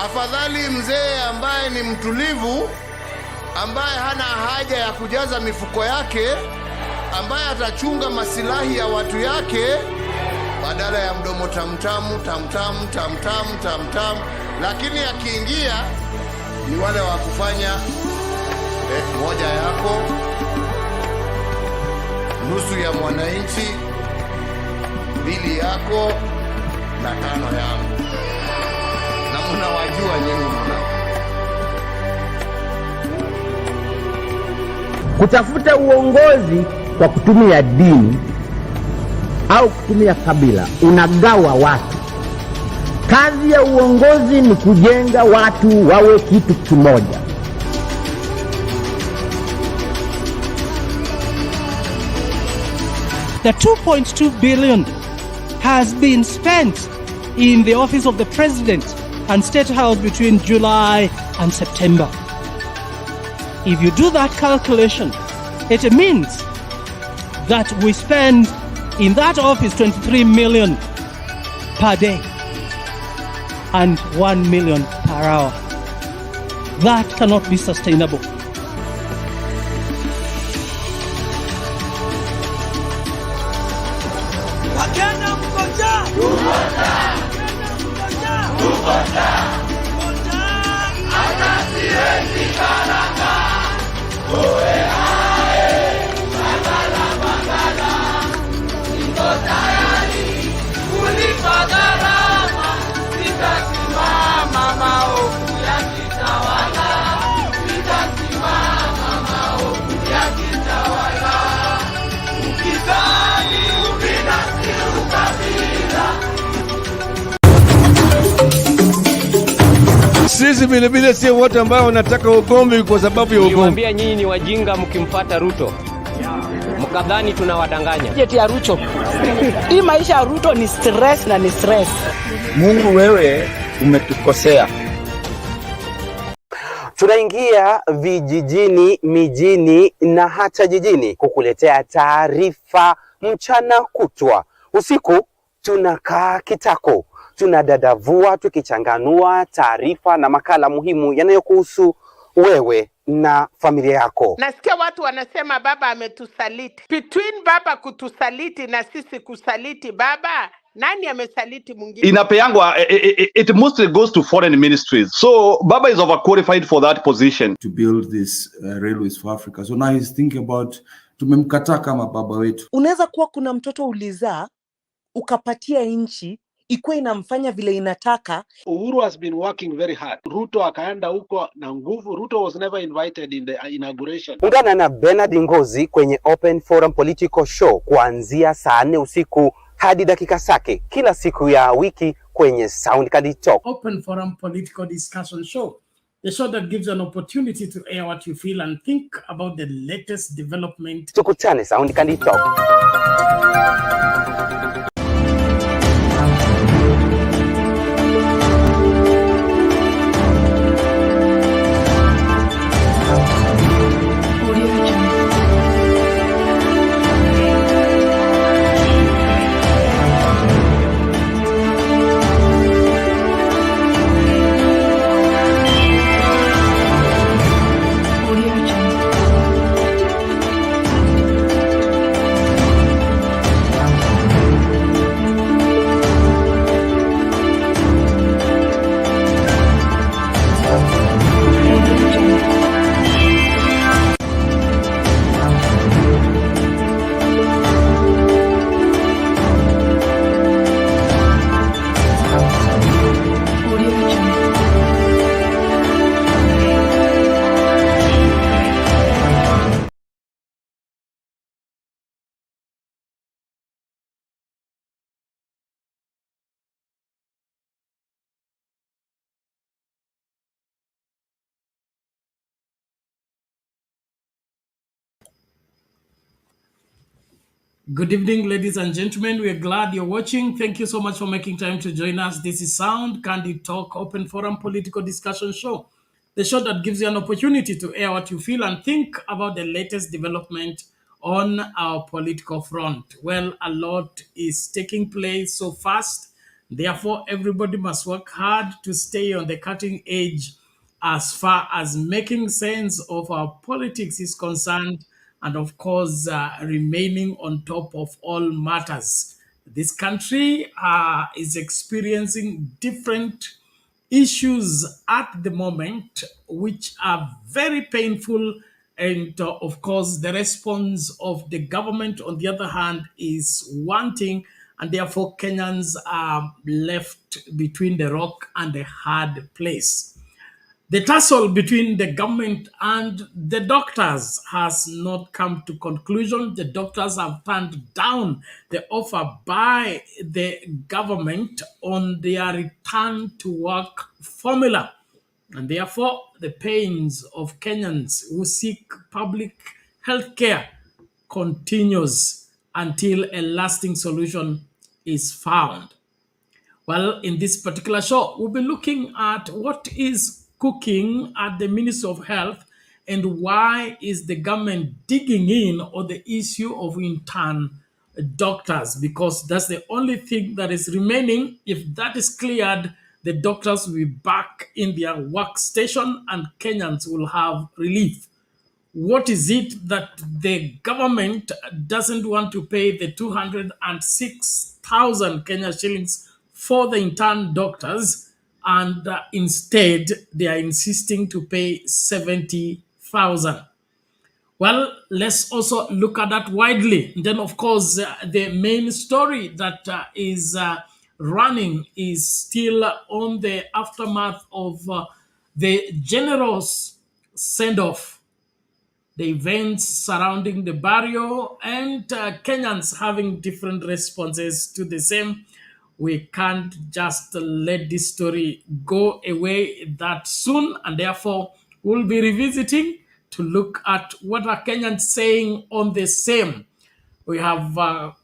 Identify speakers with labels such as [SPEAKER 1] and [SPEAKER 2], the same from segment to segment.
[SPEAKER 1] Afadhali mzee ambaye ni mtulivu, ambaye hana haja ya kujaza mifuko yake, ambaye atachunga masilahi ya watu yake, badala ya mdomo tamtamu tamtamu tamtamu tamtamu. Lakini akiingia ni wale wa kufanya moja yako, nusu ya mwananchi, mbili yako na tano yangu. Na mnawajua nyinyi mna.
[SPEAKER 2] Kutafuta uongozi kwa kutumia dini au kutumia kabila unagawa watu. Kazi ya uongozi ni kujenga watu wawe kitu kimoja.
[SPEAKER 3] The 2.2 billion has been spent in the office of the president and State House between July and September. If you do that calculation, it means that we spend in that office 23 million per day and 1 million per hour. That cannot be sustainable.
[SPEAKER 4] Sisi vile vile sio wote ambao wanataka ugomvi kwa sababu ya ugomvi.
[SPEAKER 5] Niwaambia nyinyi ni wajinga mkimfuata Ruto. Mkadhani tunawadanganya.
[SPEAKER 6] Jeti ya Ruto. Hii maisha ya Ruto ni stress na ni stress.
[SPEAKER 2] Mungu wewe umetukosea.
[SPEAKER 7] Tunaingia vijijini, mijini na hata jijini kukuletea taarifa mchana kutwa. Usiku tunakaa kitako, tunadadavua tukichanganua taarifa na makala muhimu yanayokuhusu wewe na familia yako.
[SPEAKER 8] Nasikia watu wanasema baba ametusaliti. Between baba kutusaliti na sisi kusaliti baba, nani amesaliti mwingine?
[SPEAKER 9] Inapeangwa, it mostly goes to foreign ministries. So baba is overqualified for that position.
[SPEAKER 10] To build this railways for Africa. So now he's thinking about tumemkataa kama baba wetu.
[SPEAKER 6] Unaweza kuwa kuna mtoto ulizaa ukapatia nchi ikuwe inamfanya vile inataka.
[SPEAKER 11] Uhuru has been working very hard. Ruto akaenda huko na nguvu. Ruto was never invited in the inauguration.
[SPEAKER 7] Ungana na Bernard Ngozi kwenye Open Forum Political Show kuanzia saa 4 usiku hadi dakika zake kila siku ya wiki kwenye Sound Candid Talk.
[SPEAKER 12] Open Forum Political Discussion Show. The show that gives you an opportunity to air what you feel and think about the latest development.
[SPEAKER 7] Tukutane Sound Candid Talk.
[SPEAKER 12] Good evening, ladies and gentlemen. We are glad you're watching. Thank you so much for making time to join us. This is Sound Candid Talk, Open Forum Political Discussion Show. The show that gives you an opportunity to air what you feel and think about the latest development on our political front. Well, a lot is taking place so fast Therefore, everybody must work hard to stay on the cutting edge as far as making sense of our politics is concerned, and of course, remaining on top of all matters. This country is experiencing different issues at the moment, which are very painful. And of course, the response of the government, on the other hand, is wanting, and therefore Kenyans are left between the rock and the hard place. The tussle between the government and the doctors has not come to conclusion. The doctors have turned down the offer by the government on their return to work formula. And therefore, the pains of Kenyans who seek public health care continues until a lasting solution is found. Well, in this particular show, we'll be looking at what is cooking at the Ministry of Health and why is the government digging in on the issue of intern doctors, because that's the only thing that is remaining. If that is cleared, the doctors will be back in their workstation and Kenyans will have relief. What is it that the government doesn't want to pay the 206,000 Kenya shillings for the intern doctors, and instead they are insisting to pay 70,000? Well, let's also look at that widely. And then, of course, the main story that is running is still on the aftermath of the general's send-off, the events surrounding the burial, and Kenyans having different responses to the same. We can't just let this story go away that soon, and therefore we'll be revisiting to look at what are Kenyans saying on the same. We have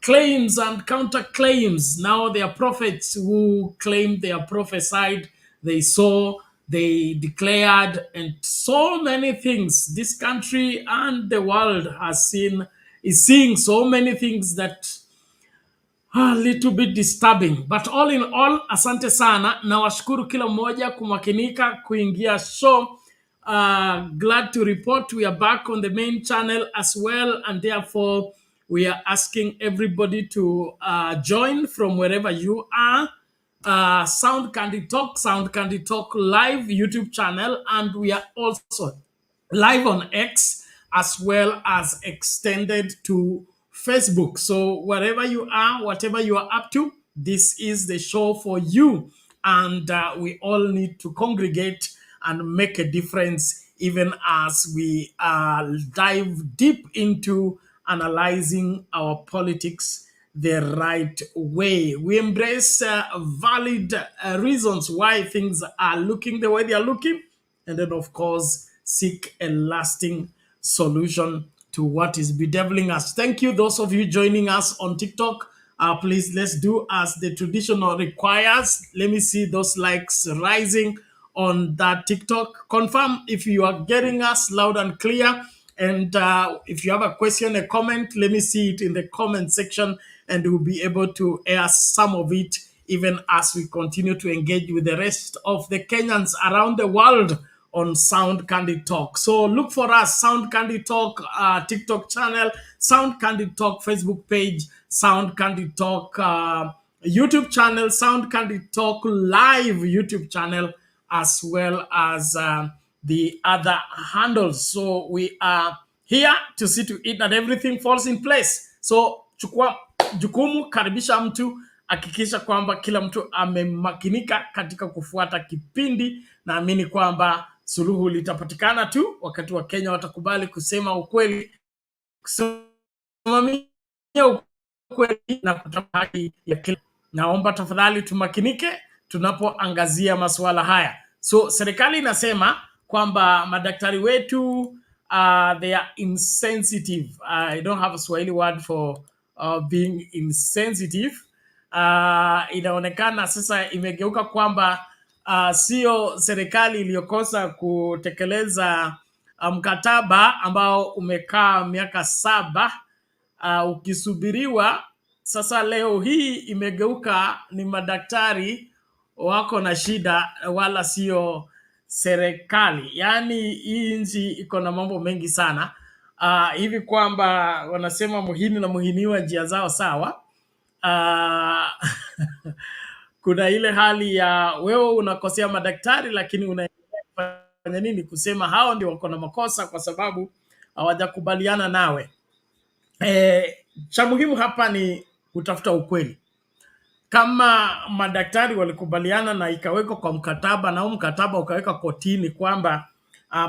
[SPEAKER 12] claims and counterclaims. Now there are prophets who claim they are prophesied, they saw, they declared, and so many things. This country and the world is seeing so many things that are a little bit disturbing. But all in all, asante sana. Nawashukuru kila mmoja kumakinika kuingia show. Glad to report we are back on the main channel as well, and therefore we are asking everybody to join from wherever you are. Sound Candy Talk live YouTube channel, and we are also live on X as well as extended to Facebook. So wherever you are, whatever you are up to, this is the show for you. And we all need to congregate and make a difference, even as we dive deep into analyzing our politics the right way. We embrace valid reasons why things are looking the way they are looking, and then, of course, seek a lasting solution to what is bedeviling us. Thank you, those of you joining us on TikTok. Please, let's do as the traditional requires. Let me see those likes rising on that TikTok. Confirm if you are getting us loud and clear. And if you have a question, a comment, let me see it in the comment section, and we'll be able to air some of it even as we continue to engage with the rest of the Kenyans around the world on Sound Candy Talk. So look for us, Sound Candy Talk TikTok channel, Sound Candy Talk Facebook page, Sound Candy Talk YouTube channel, Sound Candy Talk live YouTube channel, as well as the other handles. So we are here to see to it that everything falls in place. So chukua jukumu, karibisha mtu, hakikisha kwamba kila mtu amemakinika katika kufuata kipindi. Naamini kwamba suluhu litapatikana tu wakati wa Kenya watakubali kusema ukweli, kusimamia ukweli na kutafuta haki ya kila. Naomba tafadhali tumakinike tunapoangazia masuala haya. So serikali inasema kwamba madaktari wetu they are insensitive. I don't have a Swahili word for being insensitive. Inaonekana sasa imegeuka kwamba sio serikali iliyokosa kutekeleza mkataba ambao umekaa miaka 7 ukisubiriwa Sasa leo hii imegeuka ni madaktari wako na shida wala sio serikali. Yaani hii nchi iko na mambo mengi sana. Hivi kwamba wanasema muhini na muhiniwa njia zao sawa. Kuna ile hali ya wewe unakosea madaktari lakini unafanya nini kusema hao ndio wako na makosa kwa sababu hawajakubaliana nawe. Cha muhimu hapa ni kutafuta ukweli. Kama madaktari walikubaliana na ikawekwa kwa mkataba na mkataba ukaweka kotini kwamba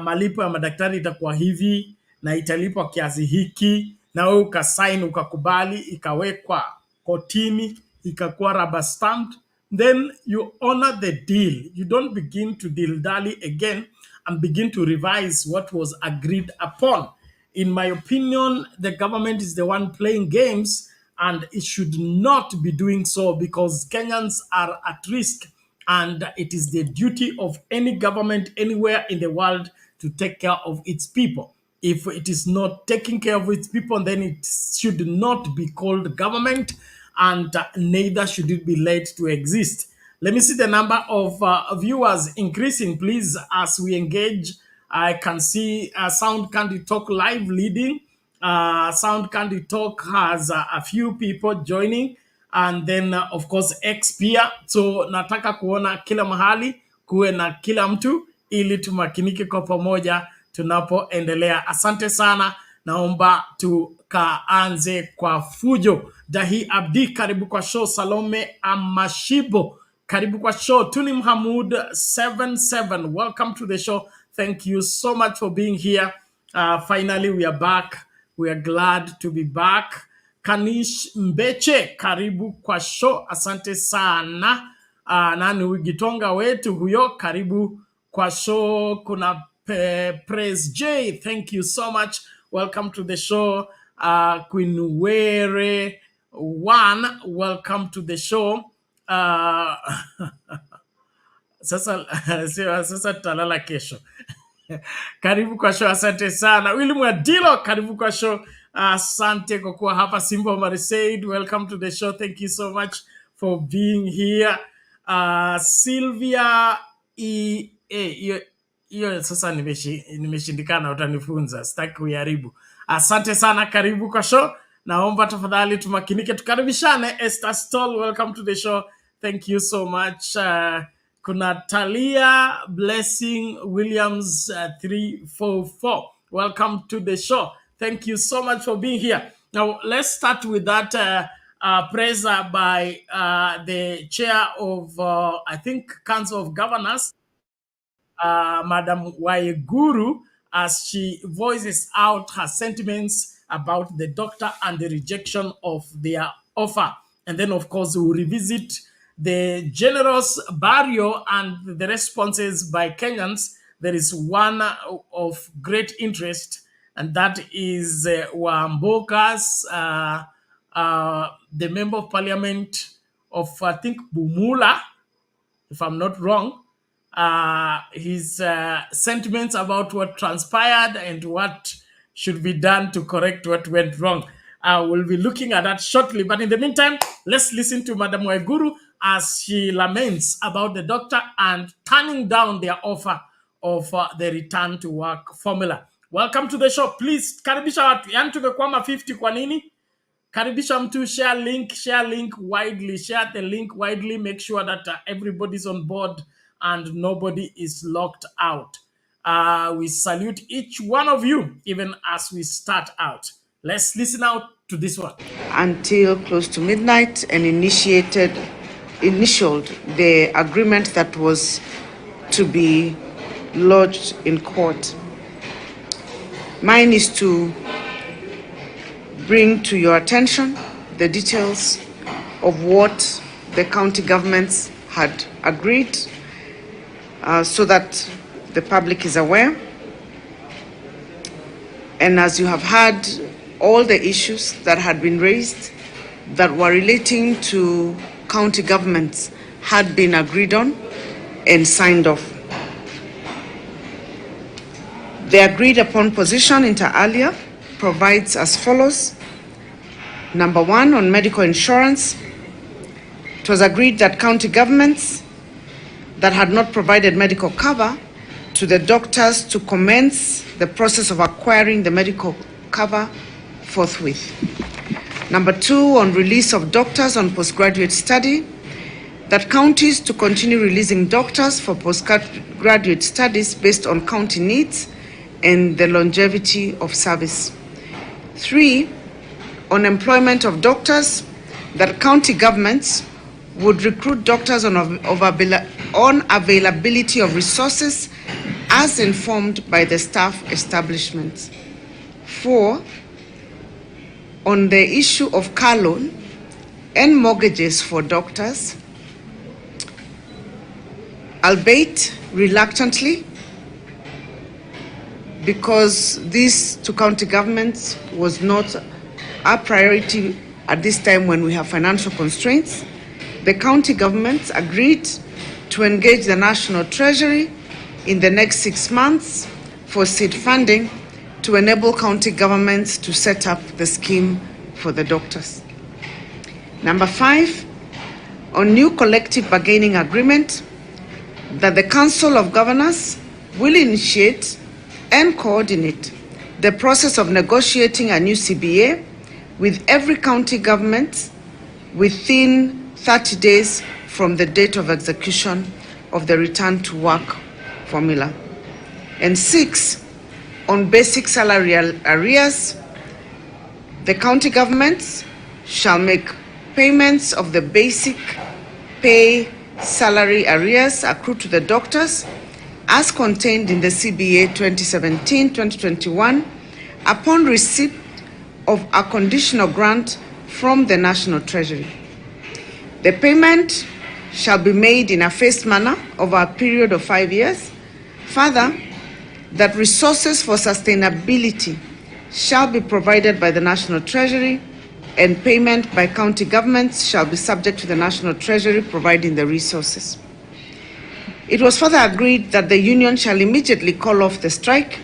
[SPEAKER 12] malipo ya madaktari itakuwa hivi na italipwa kiasi hiki, na wewe ukasign ukakubali, ikawekwa kotini, ikakuwa rubber stamped, then you honor the deal. You don't begin to dilly again and begin to revise what was agreed upon. In my opinion, the government is the one playing games, and it should not be doing so because Kenyans are at risk, and it is the duty of any government anywhere in the world to take care of its people. If it is not taking care of its people, then it should not be called government, and neither should it be led to exist. Let me see the number of viewers increasing, please, as we engage. I can see Sound Candy Talk live leading. Sound Candy Talk has a few people joining, and then of course X pia. So nataka kuona kila mahali kuwe na kila mtu ili tumakinike kwa pamoja tunapoendelea. Asante sana, naomba tukaanze kwa fujo. Dahi Abdi, karibu kwa show. Salome Amashibo, karibu kwa show. Tuni Mhamud 77, welcome to the show. Thank you so much for being here. Finally, we are back. We are glad to be back. Kanish Mbeche, karibu kwa show. Asante sana. Nani Wigitonga wetu huyo, karibu kwa show. Kuna Praise J, thank you so much. Welcome to the show. Queen Were One, welcome to the show. Sasa talala kesho. Karibu kwa show, asante sana. William Wadilo, karibu kwa show. Asante kwa kuwa hapa. Simba Marisaid, welcome to the show. Thank you so much for being here. Sylvia hiyo sasa nimeshindikana, utanifunza, sitaki kuiharibu. Asante sana, karibu kwa show. Naomba tafadhali tumakinike, tukaribishane. Esther Stoll, welcome to the show. Thank you so much. Kuna Talia Blessing Williams 344. Welcome to the show. Thank you so much for being here. Now, let's start with that praise by the chair of, I think, Council of Governors, Madam Waiguru, as she voices out her sentiments about the doctor and the rejection of their offer. And then, of course, we'll revisit the generous burial and the responses by Kenyans. There is one of great interest, and that is Wamboka's, the member of parliament of, I think, Bumula, if I'm not wrong, his sentiments about what transpired and what should be done to correct what went wrong. We'll be looking at that shortly. But in the meantime, let's listen to Madam Waiguru as she laments about the doctor and turning down their offer of the return to work formula. Welcome to the show. Please, karibisha watu. Yani tumekwama 50 kwa nini? Karibisha mtu, share link widely, share the link widely. Make sure that everybody's on board and nobody is locked out. We salute each one of you, even as we start out. Let's listen out to this one.
[SPEAKER 13] Until close to midnight and initialed the agreement that was to be lodged in court. Mine is to bring to your attention the details of what the county governments had agreed, so that the public is aware. And as you have heard, all the issues that had been raised that were relating to county governments had been agreed on and signed off. The agreed upon position inter alia provides as follows. Number one, on medical insurance, it was agreed that county governments that had not provided medical cover to the doctors to commence the process of acquiring the medical cover forthwith. Number two, on release of doctors on postgraduate study, that counties to continue releasing doctors for postgraduate studies based on county needs and the longevity of service. Three, on employment of doctors, that county governments would recruit doctors on availability of resources as informed by the staff establishments. Four, on the issue of car loan and mortgages for doctors, albeit reluctantly, because this to county governments was not our priority at this time when we have financial constraints, the county governments agreed to engage the National Treasury in the next 6 months for seed funding to enable county governments to set up the scheme for the doctors. Number five, on new collective bargaining agreement, that the Council of Governors will initiate and coordinate the process of negotiating a new CBA with every county government within 30 days from the date of execution of the return to work formula. And six, on basic salary arrears, the county governments shall make payments of the basic pay salary arrears accrued to the doctors as contained in the CBA 2017-2021 upon receipt of a conditional grant from the National Treasury. The payment shall be made in a phased manner over a period of 5 years. Further, that resources for sustainability shall be provided by the National Treasury and payment by county governments shall be subject to the National Treasury providing the resources. It was further agreed that the union shall immediately call off the strike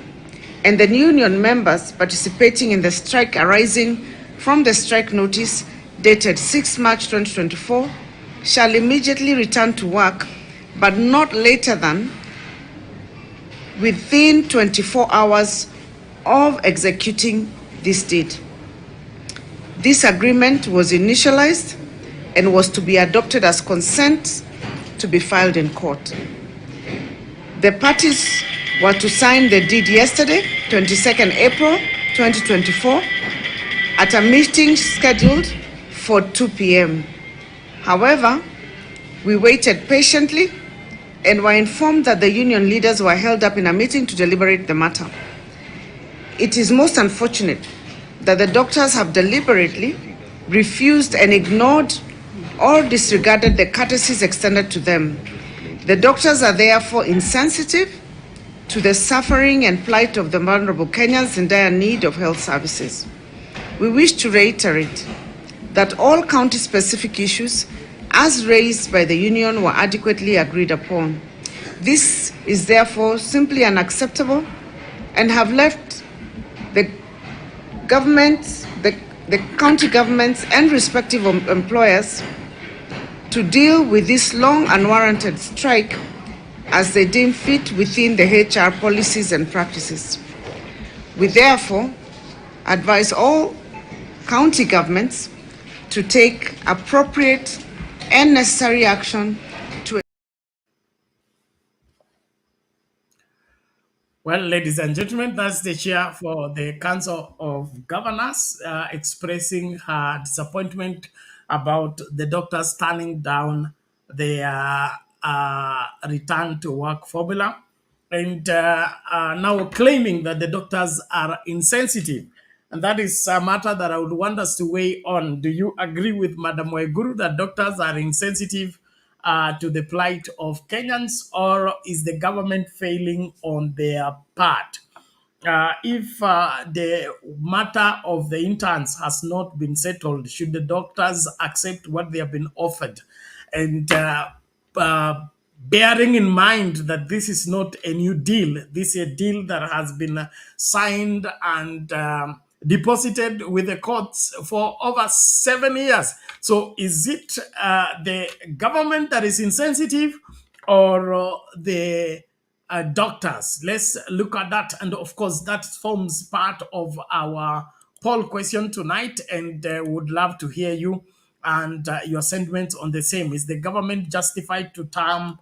[SPEAKER 13] and the union members participating in the strike arising from the strike notice dated 6 March 2024 shall immediately return to work, but not later than within 24 hours of executing this deed. This agreement was initialized and was to be adopted as consent to be filed in court. The parties were to sign the deed yesterday, 22nd April 2024, at a meeting scheduled for 2 p.m. However, we waited patiently and were informed that the union leaders were held up in a meeting to deliberate the matter. It is most unfortunate that the doctors have deliberately refused and ignored or disregarded the courtesies extended to them. The doctors are therefore insensitive to the suffering and plight of the vulnerable Kenyans in dire need of health services. We wish to reiterate that all county-specific issues as raised by the union were adequately agreed upon. This is therefore simply unacceptable and have left the governments, the county governments and respective employers to deal with this long unwarranted strike as they deem fit within the HR policies and practices. We therefore advise all county governments to take appropriate and necessary action to.
[SPEAKER 12] Well, ladies and gentlemen, that's the chair for the Council of Governors expressing her disappointment about the doctors turning down their return to work formula and now claiming that the doctors are insensitive. And that is a matter that I would want us to weigh on. Do you agree with Madam Waiguru that doctors are insensitive to the plight of Kenyans, or is the government failing on their part? If the matter of the interns has not been settled, should the doctors accept what they have been offered? And bearing in mind that this is not a new deal, this is a deal that has been signed and deposited with the courts for over 7 years. So is it the government that is insensitive, or the doctors? Let's look at that. And of course, that forms part of our poll question tonight, and would love to hear you and your sentiments on the same. Is the government justified to term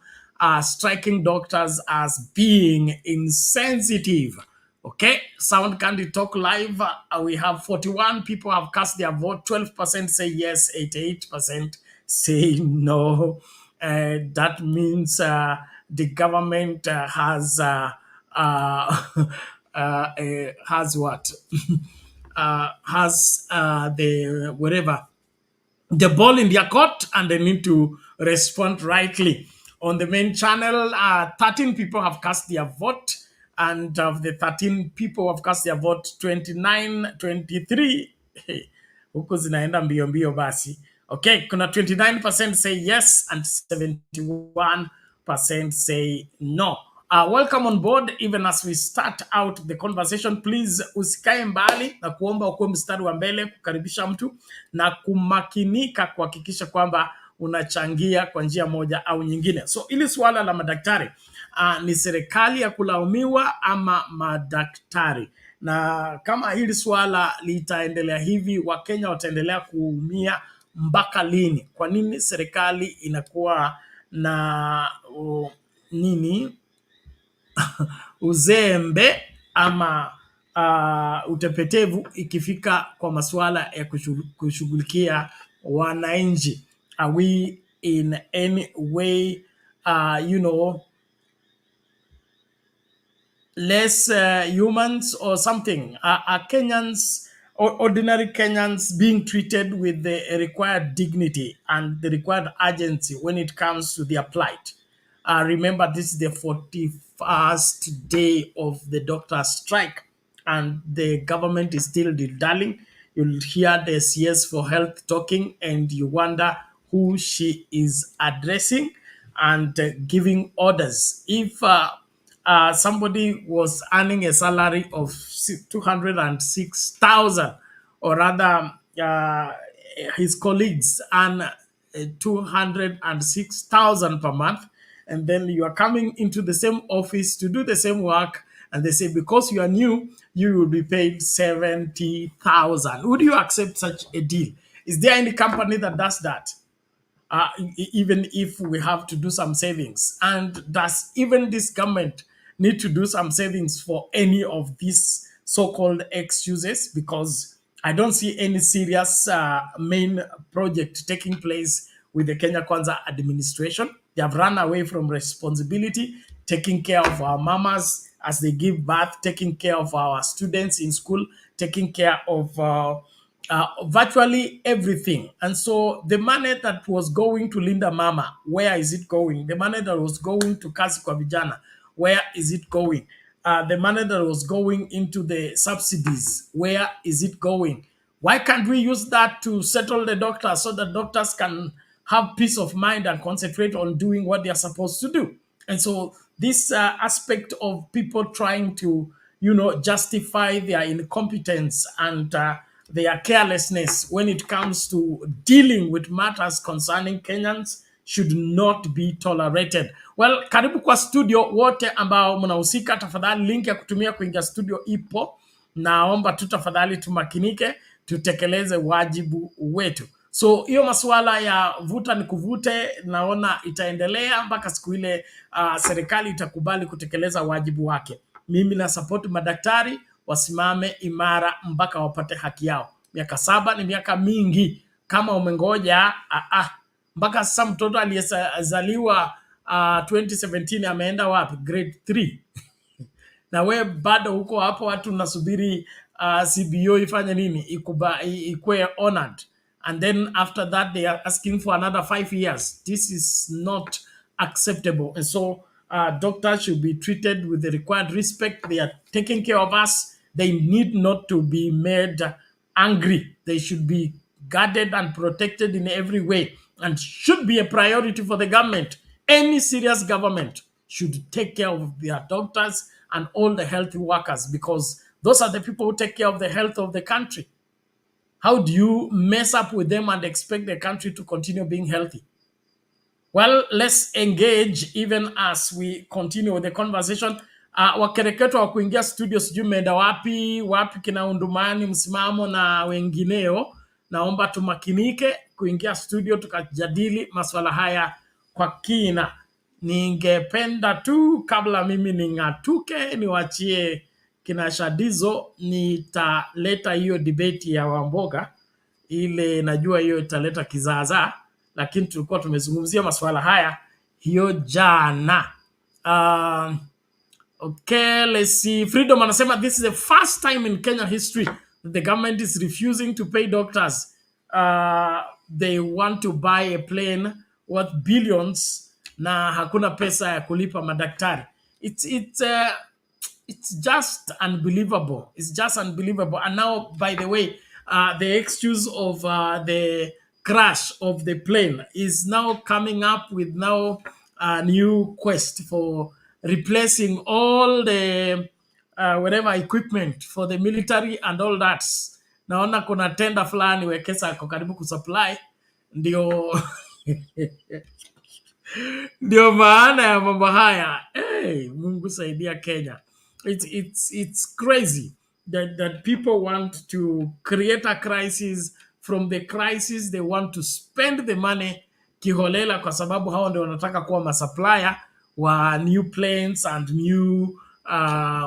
[SPEAKER 12] striking doctors as being insensitive? Okay, Sound Candy Talk Live. We have 41 people have cast their vote. 12% say yes, 88% say no. That means the government has has what? Has the whatever, the ball in their court, and they need to respond rightly. On the main channel, 13 people have cast their vote, and of the 13 people who have cast their vote, 23 huku zinaenda mbio mbio basi. Okay, kuna 29% say yes and 71% say no. Welcome on board. Even as we start out the conversation, please usikae mbali na kuomba ukuwe mstari wa mbele kukaribisha mtu na kumakinika kuhakikisha kwamba unachangia kwa njia moja au nyingine. So ili swala la madaktari, ni serikali ya kulaumiwa ama madaktari? Na kama hili swala litaendelea hivi, Wakenya wataendelea kuumia mpaka lini? Kwa nini serikali inakuwa na nini uzembe ama utepetevu ikifika kwa masuala ya kushughulikia wananchi? Are we in any way less humans or something? Are Kenyans, or ordinary Kenyans, being treated with the required dignity and the required urgency when it comes to their plight? Remember, this is the 41st day of the doctor strike, and the government is still dilly-dallying. You'll hear the CS for Health talking, and you wonder who she is addressing and giving orders. If somebody was earning a salary of 206,000, or rather his colleagues earn 206,000 per month, and then you are coming into the same office to do the same work, and they say because you are new, you will be paid 70,000. Would you accept such a deal? Is there any company that does that? Even if we have to do some savings? And does even this government need to do some savings for any of these so-called excuses? Because I don't see any serious main project taking place with the Kenya Kwanza administration. They have run away from responsibility, taking care of our mamas as they give birth, taking care of our students in school, taking care of virtually everything. And so the money that was going to Linda Mama, where is it going? The money that was going to Kazi kwa Vijana, where is it going? The money that was going into the subsidies, where is it going? Why can't we use that to settle the doctors so that doctors can have peace of mind and concentrate on doing what they are supposed to do? And so this aspect of people trying to, justify their incompetence and their carelessness when it comes to dealing with matters concerning Kenyans should not be tolerated. Well, karibu kwa studio wote ambao mnahusika, tafadhali link ya kutumia kuingia studio ipo. Naomba tu tafadhali tumakinike, tutekeleze wajibu wetu. So hiyo masuala ya vuta ni kuvute naona itaendelea mpaka siku ile serikali itakubali kutekeleza wajibu wake. Mimi na support madaktari wasimame imara mpaka wapate haki yao. Miaka 7 ni miaka mingi. Kama umengoja mpaka sasa mtoto aliyezaliwa 2017 ameenda wapi? Grade 3. Na we bado huko hapo, watu nasubiri CBO ifanye nini? Ikue honored. And then after that they are asking for another 5 years. This is not acceptable. And so doctors should be treated with the required respect. They are taking care of us. They need not to be made angry. They should be guarded and protected in every way, and should be a priority for the government. Any serious government should take care of their doctors and all the health workers, because Those are the people who take care of the health of the country. How do you mess up with them and expect the country to continue being healthy? Well, let's engage even as we continue with the conversation. Wakereketo wa kuingia studio, sijui mmeenda wapi kina Undumani, Msimamo na wengineo. Naomba tumakinike kuingia studio tukajadili masuala haya kwa kina. Ningependa tu kabla mimi ning'atuke niwachie kina Shadizo, nitaleta hiyo debate ya Wamboga. Ile najua hiyo italeta kizaazaa, lakini tulikuwa tumezungumzia masuala haya hiyo jana. Okay, let's see. Freedom anasema this is the first time in Kenya history that the government is refusing to pay doctors. They want to buy a plane worth billions na hakuna pesa ya kulipa madaktari. It's just unbelievable. It's just unbelievable. And now, by the way, the excuse of the crash of the plane is now coming up with now a new quest for replacing all the whatever equipment for the military and all that. Naona kuna tenda fulani wekesa kwa karibu kusupply ndio ndio maana ya mambo haya. Hey, Mungu saidia Kenya. It's crazy that people want to create a crisis. From the crisis they want to spend the money kiholela, kwa sababu hao ndio wanataka kuwa masupplier wa new planes and new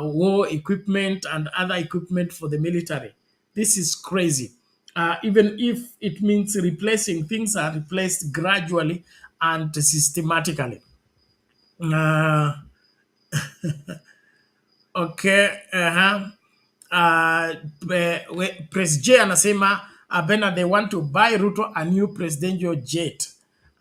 [SPEAKER 12] war equipment and other equipment for the military. This is crazy. Even if it means replacing, things are replaced gradually and systematically. Okay. Press J anasema Bena, they want to buy Ruto a new presidential jet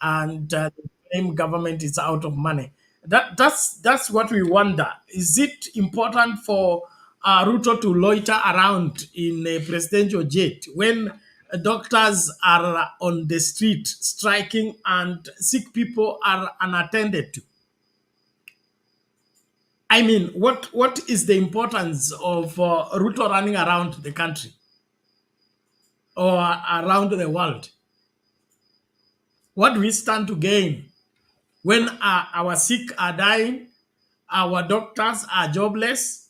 [SPEAKER 12] and the same government is out of money. That's what we wonder. Is it important for Ruto to loiter around in a presidential jet when doctors are on the street striking and sick people are unattended to? I mean, what is the importance of Ruto running around the country or around the world? What do we stand to gain when our sick are dying, our doctors are jobless?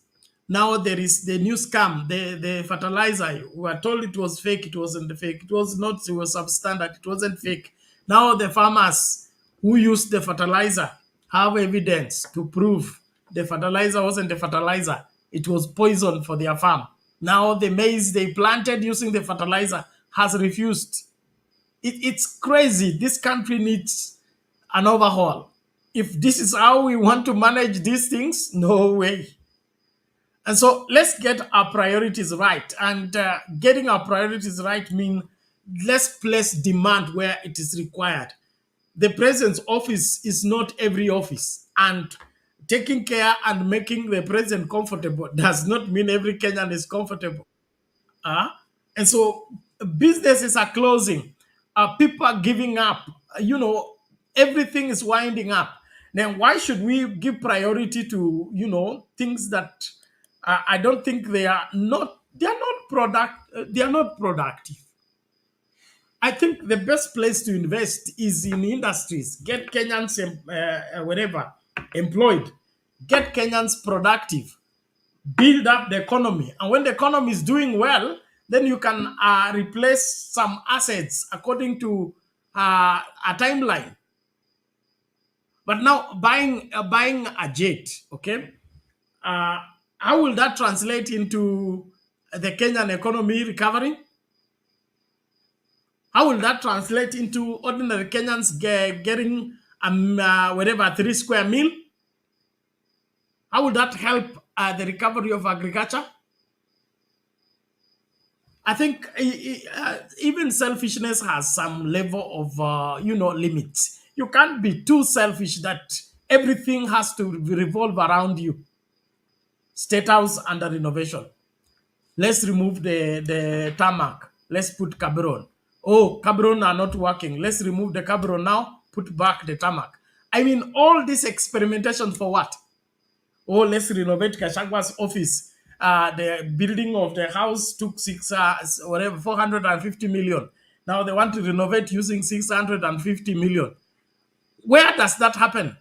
[SPEAKER 12] Now there is the new scam, the fertilizer. We were told it was fake. It wasn't fake. It was not. It was substandard. It wasn't fake. Now the farmers who used the fertilizer have evidence to prove the fertilizer wasn't the fertilizer. It was poison for their farm. Now the maize they planted using the fertilizer has refused. It's crazy. This country needs an overhaul. If this is how we want to manage these things, no way. And so let's get our priorities right. And getting our priorities right means let's place demand where it is required. The president's office is not every office. And taking care and making the president comfortable does not mean every Kenyan is comfortable. And so businesses are closing. People are giving up. Everything is winding up. Then why should we give priority to, things that I don't think they are not productive. I think the best place to invest is in industries. Get Kenyans employed. Get Kenyans productive. Build up the economy. And when the economy is doing well, then you can replace some assets according to a timeline. But now buying a jet, okay? How will that translate into the Kenyan economy recovering? How will that translate into ordinary Kenyans getting whatever 3 square meal? How will that help the recovery of agriculture? I think even selfishness has some level of limits. You can't be too selfish that everything has to revolve around you. State House under renovation. Let's remove the tarmac. Let's put cabron. Oh, cabron are not working. Let's remove the cabron now, put back the tarmac. I mean, all this experimentation for what? Oh, let's renovate Kashagwa's office. the building of the house took 450 million. Now they want to renovate using 650 million. Where does that happen?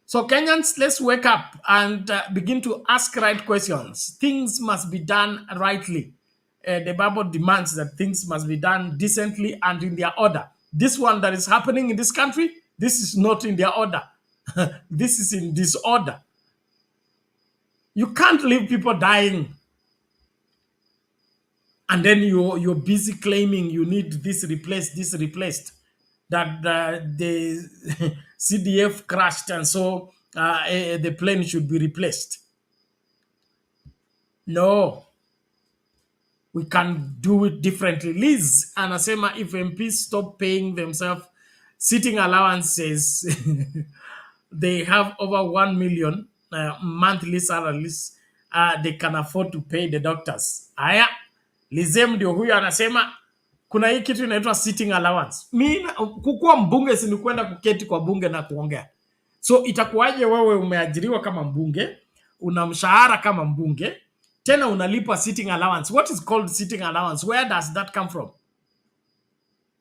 [SPEAKER 12] So Kenyans, let's wake up and begin to ask right questions. Things must be done rightly. The Bible demands that things must be done decently and in their order. This one that is happening in this country, this is not in their order. This is in disorder. You can't leave people dying. And then you're busy claiming you need this replaced. That the CDF crashed and so the plane should be replaced. No. We can do it differently. Liz anasema if MPs stop paying themselves sitting allowances, they have over 1 million monthly salaries, they can afford to pay the doctors. Aya, Lizem ndio huyo anasema kuna hii kitu inaitwa sitting allowance. Kukuwa mbunge si ni kwenda kuketi kwa bunge na kuongea. So itakuwaje wewe umeajiriwa kama mbunge, una mshahara kama mbunge, tena unalipa sitting allowance? What is called sitting allowance? Where does that come from?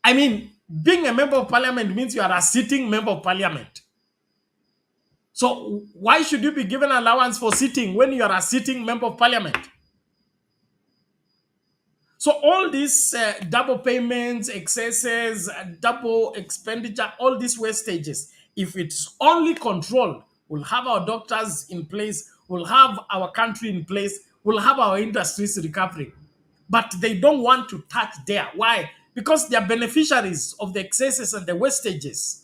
[SPEAKER 12] I mean, being a member of parliament means you are a sitting member of parliament. So why should you be given allowance for sitting when you are a sitting member of parliament? So all these double payments, excesses, double expenditure, all these wastages, if it's only controlled, we'll have our doctors in place, we'll have our country in place, we'll have our industries recovering. But they don't want to touch there. Why? Because they are beneficiaries of the excesses and the wastages.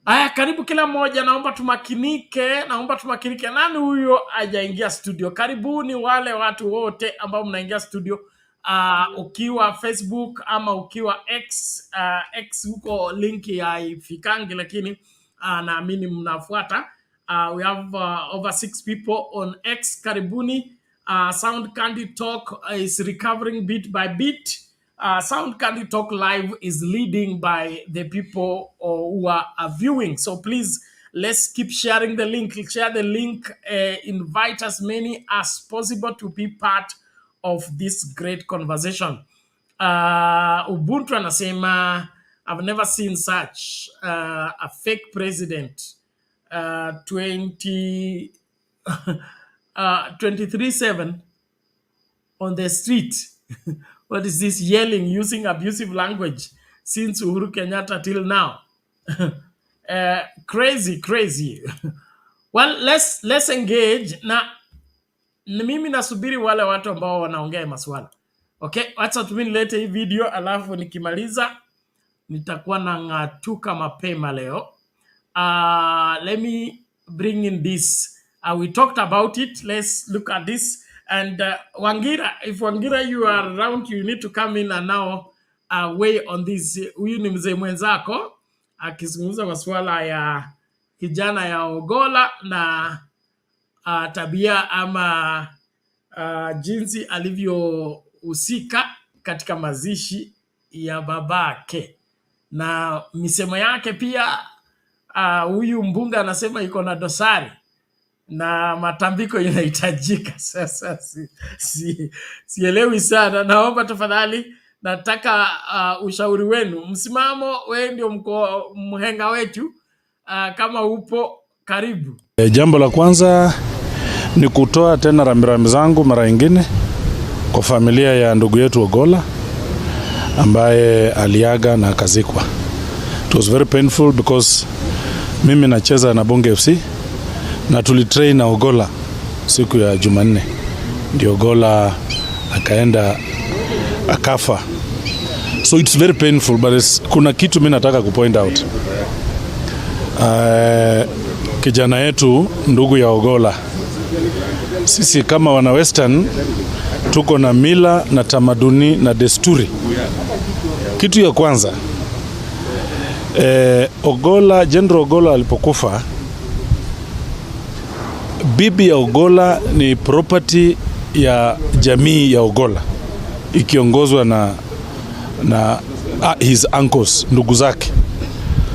[SPEAKER 12] Aya, karibu kila moja, naomba tumakinike. Nani huyo hajaingia studio? Karibuni wale watu wote ambao mnaingia studio. Ukiwa Facebook ama ukiwa X huko linki ya ifikangi, lakini naamini mnafuata. We have over 6 people on X. Karibuni. Sound Candy Talk is recovering bit by bit. Sound Candy Talk Live is leading by the people who are viewing. So please, let's keep sharing the link. Share the link. Invite as many as possible to be part of this great conversation. Ubuntu anasema, I've never seen such a fake president. 23/7 on the street. What is this yelling, using abusive language since Uhuru Kenyatta till now? Crazy. Well, let's engage. Na mimi nasubiri wale watu ambao wanaongea maswala. Okay, wacha tuminilete hii video alafu nikimaliza nitakuwa na ngatuka mapema leo. Let me bring in this. We talked about it. Let's look at this. And Wangira, if Wangira you are around, you need to come in and now weigh on this. Huyu ni mzee mwenzako akizungumza masuala ya kijana ya Ogolla na tabia ama jinsi alivyohusika katika mazishi ya babake na misemo yake pia. Huyu mbunge anasema iko na dosari na matambiko inahitajika. Sasa sielewi sana. Naomba tafadhali, nataka ushauri wenu. Msimamo, wewe ndio mhenga wetu. Kama upo, karibu.
[SPEAKER 14] Jambo la kwanza ni kutoa tena rambirambi zangu mara nyingine kwa familia ya ndugu yetu Ogolla ambaye aliaga na akazikwa. It was very painful because mimi nacheza na Bonge FC na tulitrain na Ogolla siku ya Jumanne. Ndio Ogolla akaenda akafa. So it's very painful, but kuna kitu mimi nataka kupoint out. Kijana yetu ndugu ya Ogolla, sisi kama wana Western tuko na mila na tamaduni na desturi. Kitu ya kwanza, Ogolla, General Ogolla alipokufa, bibi ya Ogolla ni property ya jamii ya Ogolla ikiongozwa na his uncles, ndugu zake.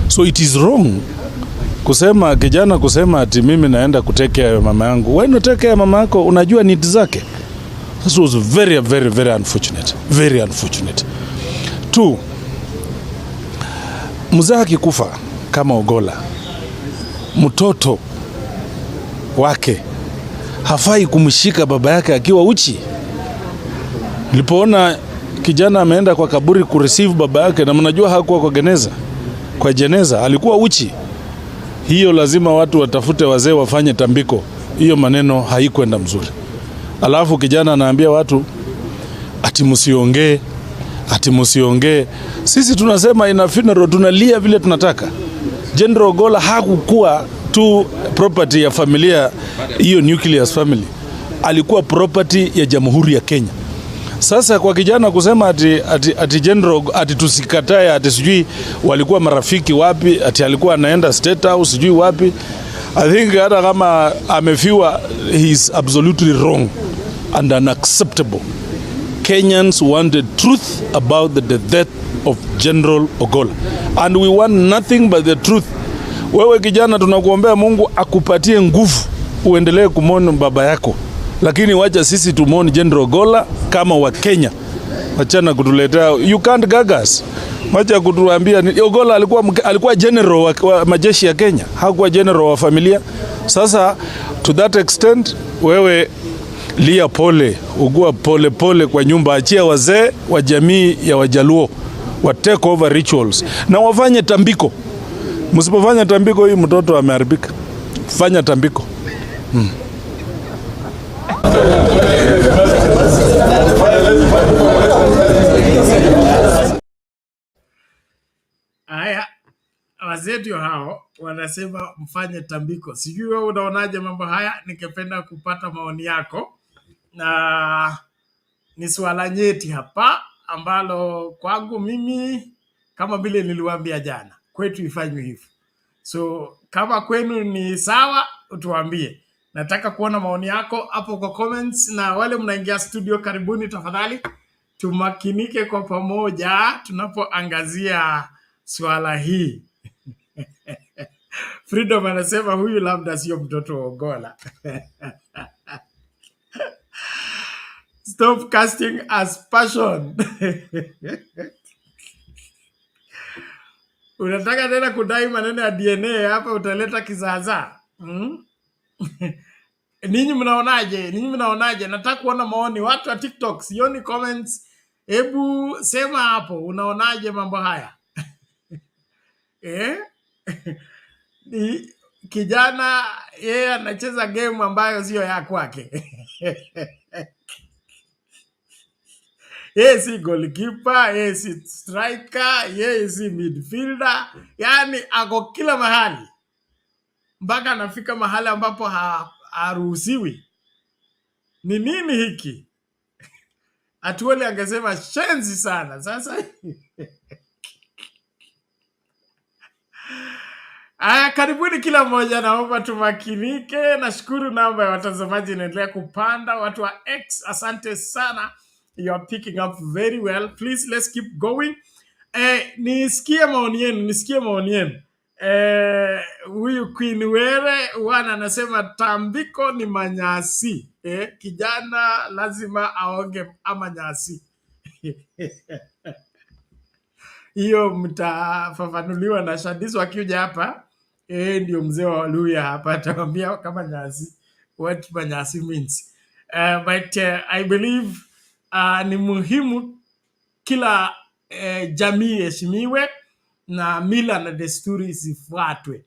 [SPEAKER 14] So it is wrong kusema kijana kusema ati mimi naenda kutekea mama yangu. Wewe unatekea mama yako, unajua needs zake. This was very very very unfortunate. Very unfortunate. 2, mzee akikufa kama Ogolla, mtoto wake hafai kumshika baba yake akiwa uchi. Nilipoona kijana ameenda kwa kaburi kureceive baba yake, na mnajua hakuwa kwa jeneza alikuwa uchi. Hiyo lazima watu watafute wazee wafanye tambiko. Hiyo maneno haikwenda mzuri. Alafu kijana anaambia watu ati msiongee. Sisi tunasema ina funeral tunalia vile tunataka. General Ogolla hakukuwa tu property ya familia hiyo nucleus family. Alikuwa property ya Jamhuri ya Kenya. Sasa kwa kijana kusema ati General ati tusikatae ati sijui walikuwa marafiki wapi, ati alikuwa anaenda State House sijui wapi. I think hata kama amefiwa, he is absolutely wrong and unacceptable. Kenyans wanted truth about the death of General Ogolla, and we want nothing but the truth. Wewe kijana, tunakuombea Mungu akupatie nguvu uendelee kumwona baba yako, lakini wacha sisi tumwone General Ogolla kama wa Kenya. Wachana kutuletea, you can't gag us. Wacha kutuambia Ogolla alikuwa general wa majeshi ya Kenya, hakuwa general wa familia. Sasa to that extent, wewe lia pole, ugua pole pole kwa nyumba, achia wazee wa jamii ya Wajaluo wa take over rituals na wafanye tambiko. Msipofanya tambiko, hii mtoto ameharibika. Fanya tambiko.
[SPEAKER 12] Haya, wazetu hao wanasema mfanye tambiko. Sijui wewe unaonaje mambo haya? Ningependa kupata maoni yako, na ni swala nyeti hapa ambalo kwangu mimi, kama vile niliwaambia jana, kwetu ifanywe hivyo. So kama kwenu ni sawa, utuambie. Nataka kuona maoni yako hapo kwa comments, na wale mnaingia studio, karibuni tafadhali. Tumakinike kwa pamoja tunapoangazia swala hii. Freedom anasema huyu labda sio mtoto wa Ogolla. Stop casting as passion. Unataka tena kudai maneno ya DNA hapa, utaleta kizaazaa. Ninyi mnaonaje? Nataka kuona maoni watu wa TikTok, sioni comments. Hebu sema hapo, unaonaje mambo haya? Ni kijana yeye anacheza game ambayo sio ya kwake. Yeye si goalkeeper, yeye si striker, yeye si midfielder. Yani ako kila mahali, mpaka anafika mahali ambapo haruhusiwi. Ni nini hiki? Atuole angesema shenzi sana. Sasa karibuni kila mmoja, naomba tumakinike. Nashukuru namba ya watazamaji inaendelea kupanda. Watu wa X, asante sana. You are picking up very well. Please, let's keep going. Nisikie maoni yenu. Huyu Queen Were wana anasema tambiko ni manyasi. Kijana lazima aonge ama nyasi. Hiyo mtafafanuliwa na Shadis wakiuja hapa. Ndio mzee wa Waluya hapa atakwambia kama nyasi, what manyasi means. But I believe ni muhimu kila jamii heshimiwe na mila na desturi zifuatwe.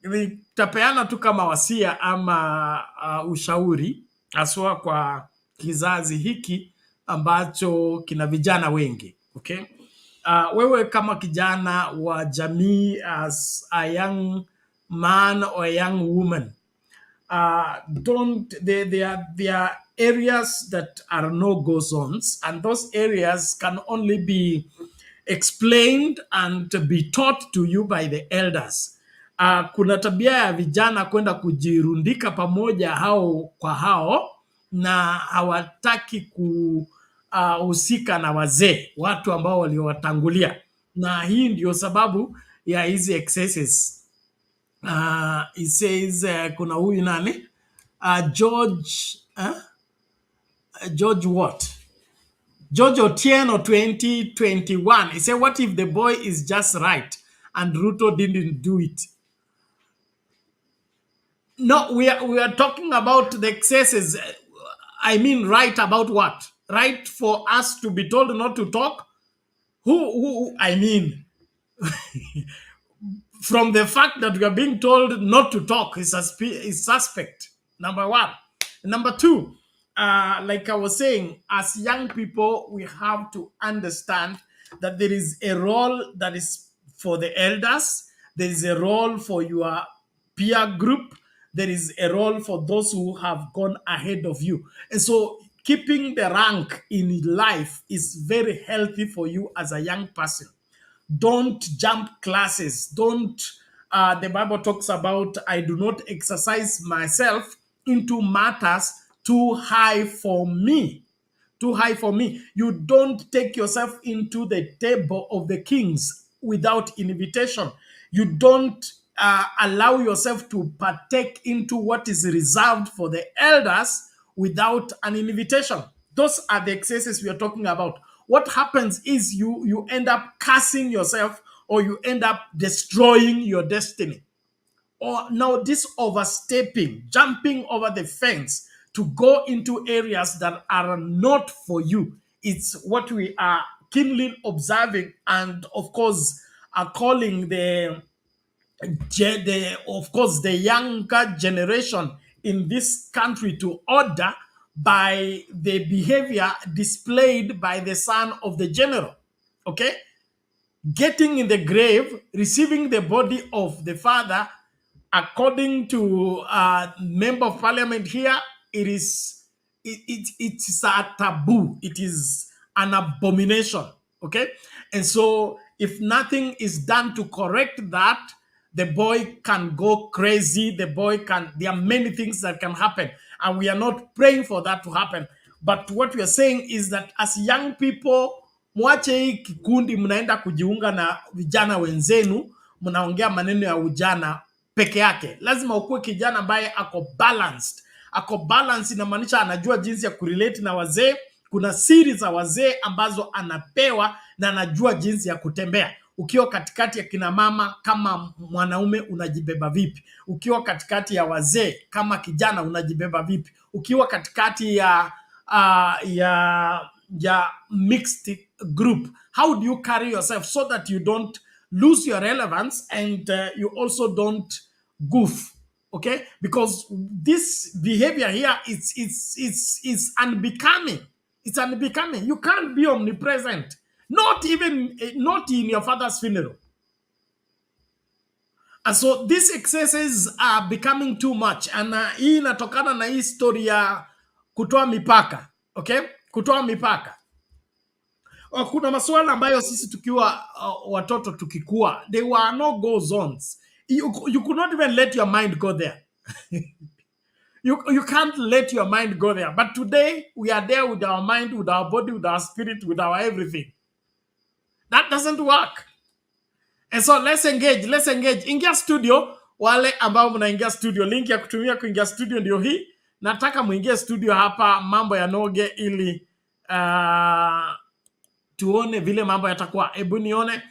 [SPEAKER 12] Nitapeana tu kama wasia ama ushauri haswa kwa kizazi hiki ambacho kina vijana wengi. Okay? Wewe kama kijana wa jamii, as a young man or a young woman, there are areas that are no-go zones, and those areas can only be explained and be taught to you by the elders. Kuna tabia ya vijana kwenda kujirundika pamoja hao kwa hao, na hawataki kuhusika na wazee, watu ambao waliowatangulia, na hii ndio sababu ya hizi excesses. He says kuna huyu nani? George what? George Otieno 2021. He said, what if the boy is just right and Ruto didn't do it? No, we are talking about the excesses. I mean, right about what? Right for us to be told not to talk? I mean, from the fact that we are being told not to talk is suspect. Number one. Number two, like I was saying, as young people, we have to understand that there is a role that is for the elders. There is a role for your peer group. There is a role for those who have gone ahead of you. And so keeping the rank in life is very healthy for you as a young person. Don't jump classes. Don't, the Bible talks about, I do not exercise myself into matters too high for me. Too high for me. You don't take yourself into the table of the kings without invitation. You don't allow yourself to partake into what is reserved for the elders without an invitation. Those are the excesses we are talking about. What happens is you end up cursing yourself, or you end up destroying your destiny. Or now this overstepping, jumping over the fence to go into areas that are not for you. It's what we are keenly observing, and of course are calling the younger generation in this country to order by the behavior displayed by the son of the general. Okay? Getting in the grave, receiving the body of the father, according to member of parliament here, it's a taboo. It is an abomination. Okay? And so if nothing is done to correct that, the boy can go crazy. There are many things that can happen. And we are not praying for that to happen. But what we are saying is that as young people, mwache hii kikundi mnaenda kujiunga na vijana wenzenu, mnaongea maneno ya ujana peke yake. Lazima ukuwe kijana ambaye ako balanced. Ako balanced inamaanisha anajua jinsi ya kurelate na wazee. Kuna siri za wazee ambazo anapewa na anajua jinsi ya kutembea. Ukiwa katikati ya kina mama kama mwanaume unajibeba vipi? Ukiwa katikati ya wazee kama kijana unajibeba vipi? Ukiwa katikati ya mixed group, how do you carry yourself so that you don't lose your relevance and you also don't goof? Okay, because this behavior here is unbecoming. It's unbecoming. You can't be omnipresent, not in your father's funeral. And so these excesses are becoming too much. And hii inatokana na hii story ya kutoa mipaka. Okay, kutoa mipaka. Kuna masuala ambayo sisi tukiwa watoto tukikua, they were no go zones. You could not even let your mind go there. You can't let your mind go there. But today, we are there with our mind, with our body, with our spirit, with our everything. That doesn't work. And so let's engage. Ingia studio, wale ambao mnaingia studio, link ya kutumia kuingia studio ndio hii. Nataka muingie studio hapa, mambo ya noge ili tuone vile mambo yatakuwa. Hebu nione.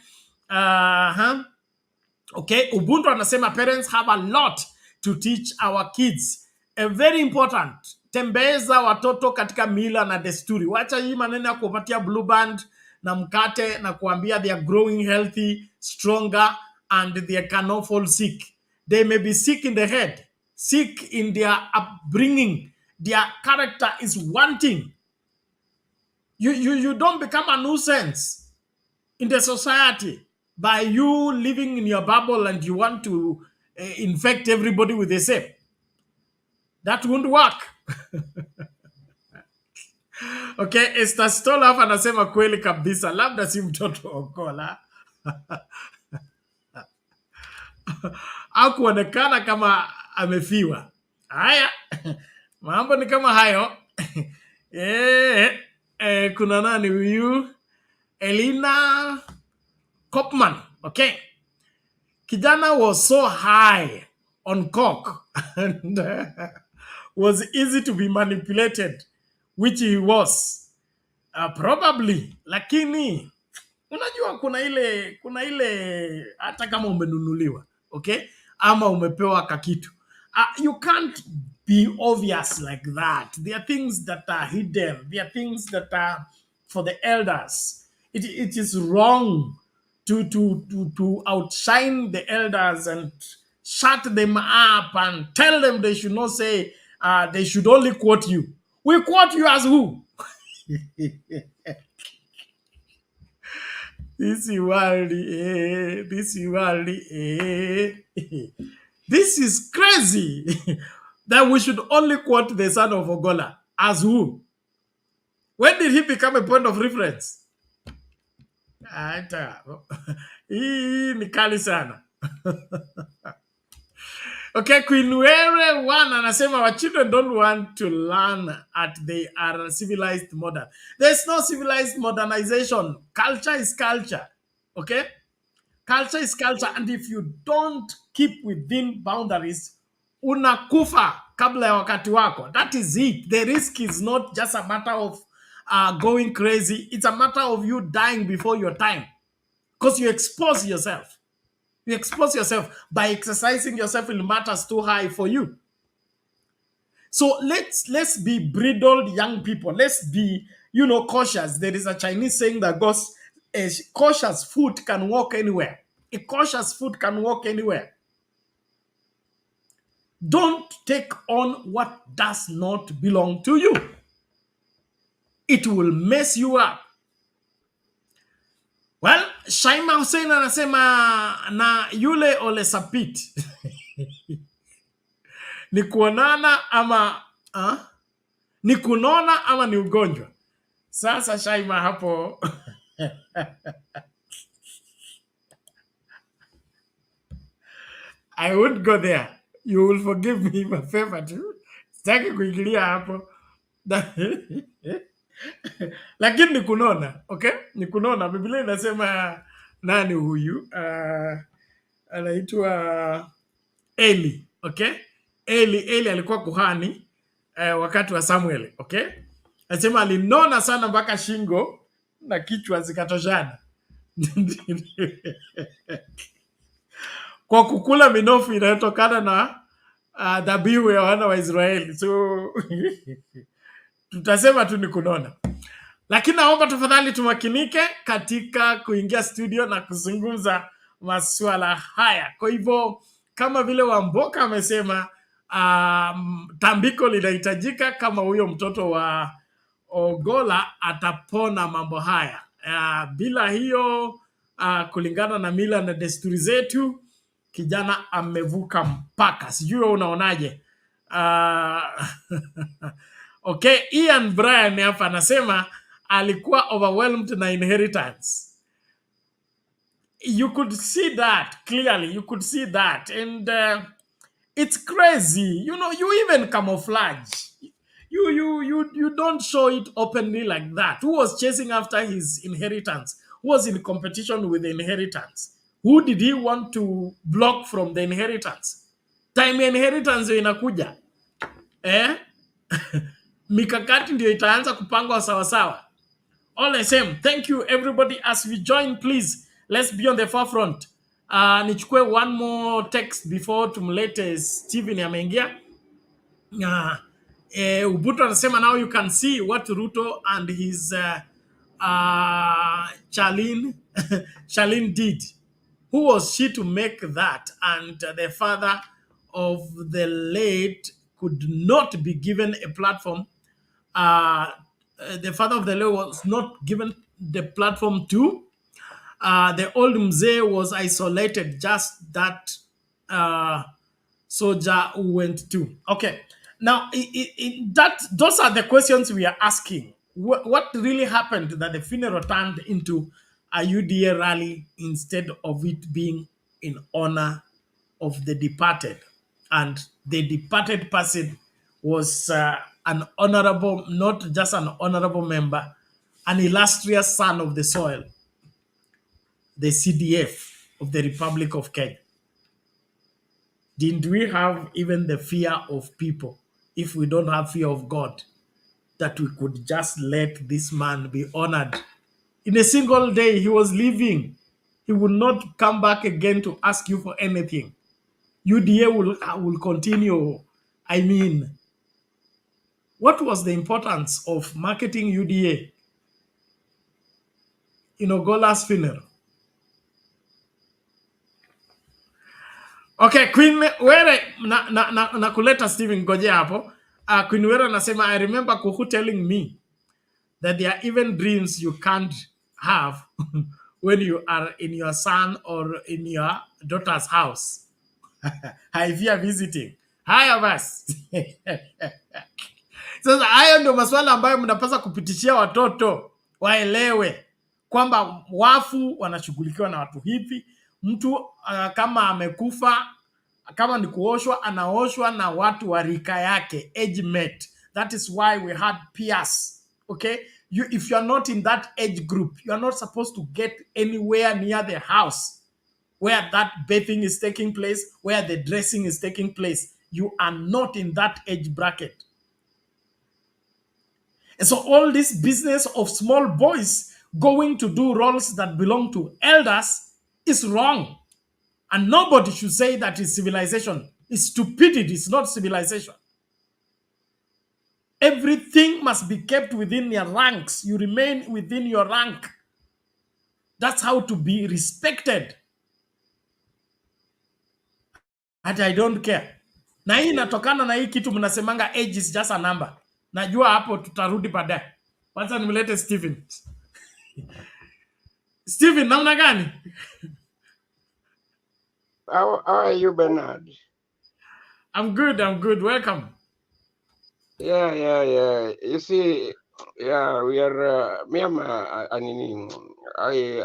[SPEAKER 12] Okay, Ubuntu anasema parents have a lot to teach our kids. Very important. Tembeza watoto katika mila na desturi. Wacha hii maneno ya kupatia blue band na mkate na kuambia they are growing healthy, stronger, and they cannot fall sick. They may be sick in the head, sick in their upbringing. Their character is wanting. You don't become a nuisance in the society by you living in your bubble and you want to infect everybody with the same. That won't work. Okay, Esther Stolaf anasema kweli kabisa, labda si mtoto Ogolla. Hakuonekana kama amefiwa. Haya, mambo ni kama hayo. Kuna nani huyu? Elina Kopman. Okay. Kijana was so high on coke and was easy to be manipulated, which he was. Probably, lakini unajua kuna ile hata kama umenunuliwa, okay, ama umepewa kakitu, you can't be obvious like that. There are things that are hidden. There are things that are for the elders. It is wrong to outshine the elders and shut them up and tell them they should not say, they should only quote you. We quote you as who? This is crazy. That we should only quote the son of Ogolla as who? When did he become a point of reference? Hii ni kali sana. Okay, Quinwere one anasema our children don't want to learn at they are civilized modern. There's no civilized modernization. Culture is culture. Okay? Culture is culture, and if you don't keep within boundaries, unakufa kabla ya wakati wako. That is it. The risk is not just a matter of going crazy. It's a matter of you dying before your time. Because you expose yourself. You expose yourself by exercising yourself in matters too high for you. So let's be bridled young people. Let's be, cautious. There is a Chinese saying that goes, a cautious foot can walk anywhere. A cautious foot can walk anywhere. Don't take on what does not belong to you. It will mess you up. Well, Shaima Hussein anasema na yule Ole Sapit. Ni kuonana ama ni kunona ama ni ugonjwa. Sasa Shaima hapo I won't go there. You will forgive me my favor too. Sitaki kuingilia hapo. Lakini ni kunona, okay? Ni kunona. Biblia inasema nani huyu? Anaitwa Eli, okay? Eli alikuwa kuhani wakati wa Samuel, okay? Anasema alinona sana mpaka shingo na kichwa zikatoshana. Kwa kukula minofu inayotokana na dhabihu ya wana wa Israeli. So tutasema tu ni kunona. Lakini naomba tafadhali tumakinike katika kuingia studio na kuzungumza masuala haya. Kwa hivyo kama vile Wamboka amesema, tambiko linahitajika kama huyo mtoto wa Ogolla atapona mambo haya. Bila hiyo, kulingana na mila na desturi zetu, kijana amevuka mpaka. Sijui unaonaje? Okay, Ian Brian hapa anasema alikuwa overwhelmed na inheritance. You could see that clearly. You could see that, and it's crazy. You even camouflage. You don't show it openly like that. Who was chasing after his inheritance? Who was in competition with the inheritance? Who did he want to block from the inheritance? Time inheritance inakuja. Mikakati ndio itaanza kupangwa sawa sawa. All the same, thank you everybody. As we join, please, let's be on the forefront. Nichukue one more text before tumlete Steven ameingia. Ubuto anasema now you can see what Ruto and his Charlene did. Who was she to make that? And the father of the late could not be given a platform. The father of the late was not given the platform to. The old mzee was isolated, just that soldier who went to. Okay, now those are the questions we are asking. What really happened that the funeral turned into a UDA rally instead of it being in honor of the departed? And the departed person was an honorable, not just an honorable member, an illustrious son of the soil, the CDF of the Republic of Kenya. Didn't we have even the fear of people? If we don't have fear of God, that we could just let this man be honored. In a single day, he was leaving. He would not come back again to ask you for anything. UDA will continue. I mean, what was the importance of marketing UDA in Ogola's funeral? Okay, Queen Were na kuleta Steven ngoje hapo. Queen Were anasema, I remember Kuku telling me that there are even dreams you can't have when you are in your son or in your daughter's house. If you are visiting. Haya basi. Sasa hayo ndio masuala ambayo mnapaswa kupitishia watoto waelewe kwamba wafu wanashughulikiwa na watu hivi. Mtu kama amekufa, kama ni kuoshwa, anaoshwa na watu wa rika yake, age mate. That is why we had peers. Okay? If you are not in that age group, you are not supposed to get anywhere near the house where that bathing is taking place, where the dressing is taking place. You are not in that age bracket. And so all this business of small boys going to do roles that belong to elders is wrong. And nobody should say that is civilization. It's stupidity, it's not civilization. Everything must be kept within your ranks. You remain within your rank. That's how to be respected. And I don't care. Na hii inatokana na hii kitu mnasemanga age is just a number. Najua hapo tutarudi baadaye. Kwanza nimlete Steven. Steven, namna gani?
[SPEAKER 15] How are you, Bernard?
[SPEAKER 12] I'm good. Welcome.
[SPEAKER 15] Yeah. You see, yeah, we are,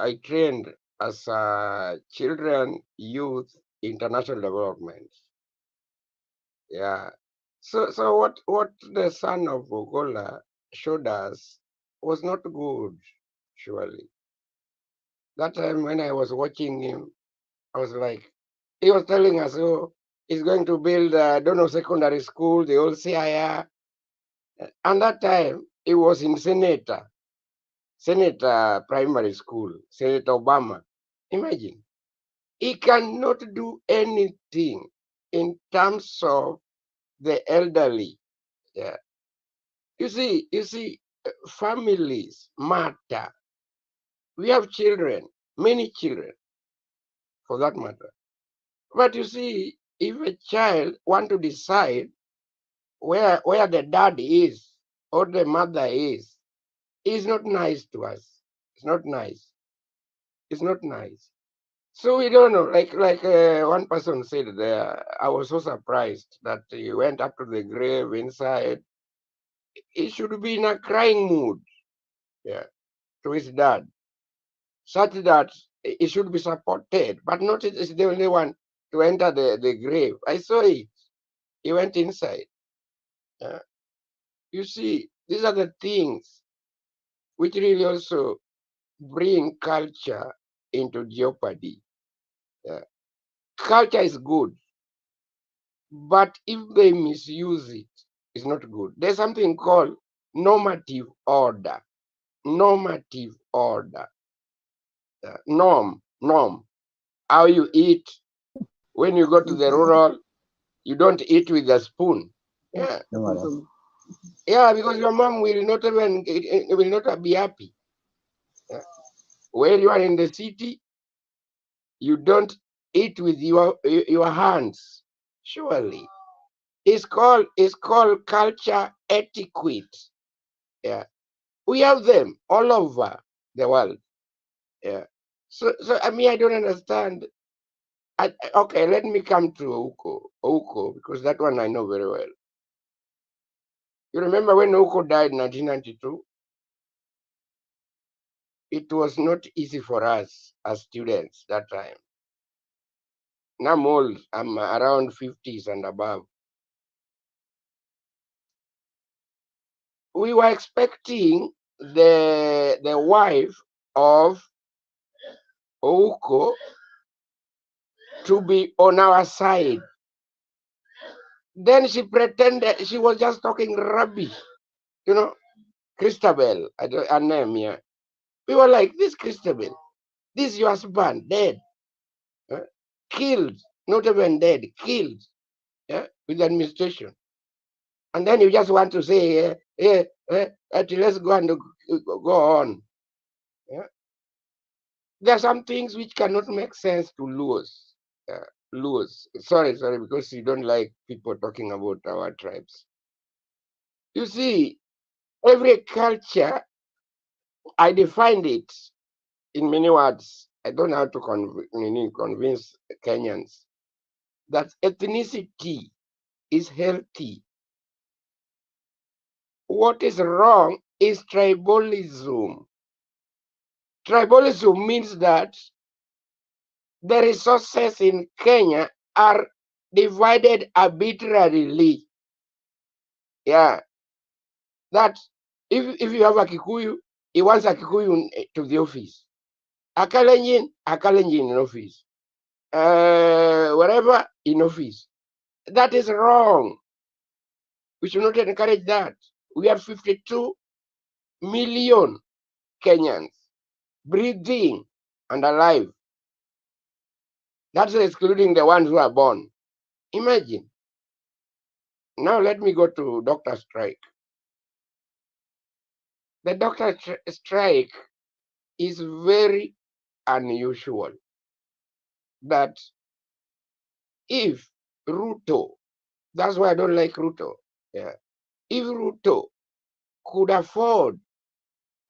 [SPEAKER 15] I trained as children, youth, international development. Yeah. So what the son of Ogolla showed us was not good, surely. That time when I was watching him, I was like, he was telling us, oh, he's going to build Dono Secondary School, the old CIR. And that time, he was in Senate Primary School, Senator Obama. Imagine, he cannot do anything in terms of the elderly. Yeah. You see, families matter. We have children, many children, for that matter. But you see, if a child want to decide where the dad is or the mother is, it's not nice to us. It's not nice. It's not nice. So we don't know. Like one person said there, I was so surprised that he went up to the grave inside. He should be in a crying mood, yeah, to his dad, such that he should be supported, but not is the only one to enter the grave. I saw it. He went inside. You see, these are the things which really also bring culture into jeopardy. Culture is good, but if they misuse it, it's not good. There's something called normative order. Normative order. Norm. How you eat. When you go to the rural, you don't eat with a spoon. Yeah. Yeah, because your mom will not be happy. Yeah. When you are in the city, you don't eat with your hands. Surely. It's called culture etiquette. Yeah. We have them all over the world. Yeah. So I mean, I don't understand. Okay, let me come to Ouko, because that one I know very well. You remember when Ouko died in 1992? It was not easy for us as students that time. Now I'm old. I'm around 50s and above. We were expecting the wife of Ouko to be on our side. Then she pretended she was just talking rubbish. You know, Christabel, her name, yeah. We were like, this Christabel, this your husband, dead, killed, not even dead, killed, with administration. And then you just want to say, let's go and go on. Yeah? There are some things which cannot make sense to lose. Sorry, because you don't like people talking about our tribes. You see, every culture, I defined it in many words. I don't know how to convince Kenyans that ethnicity is healthy. What is wrong is tribalism. Tribalism means that the resources in Kenya are divided arbitrarily. Yeah. That if you have a Kikuyu, he wants a Kikuyu to the office. A Kalenjin in office. Whatever in office. That is wrong. We should not encourage that. We have 52 million Kenyans breathing and alive. That's excluding the ones who are born. Imagine. Now let me go to doctor strike. The doctor strike is very unusual. That if Ruto, that's why I don't like Ruto. Yeah. If Ruto could afford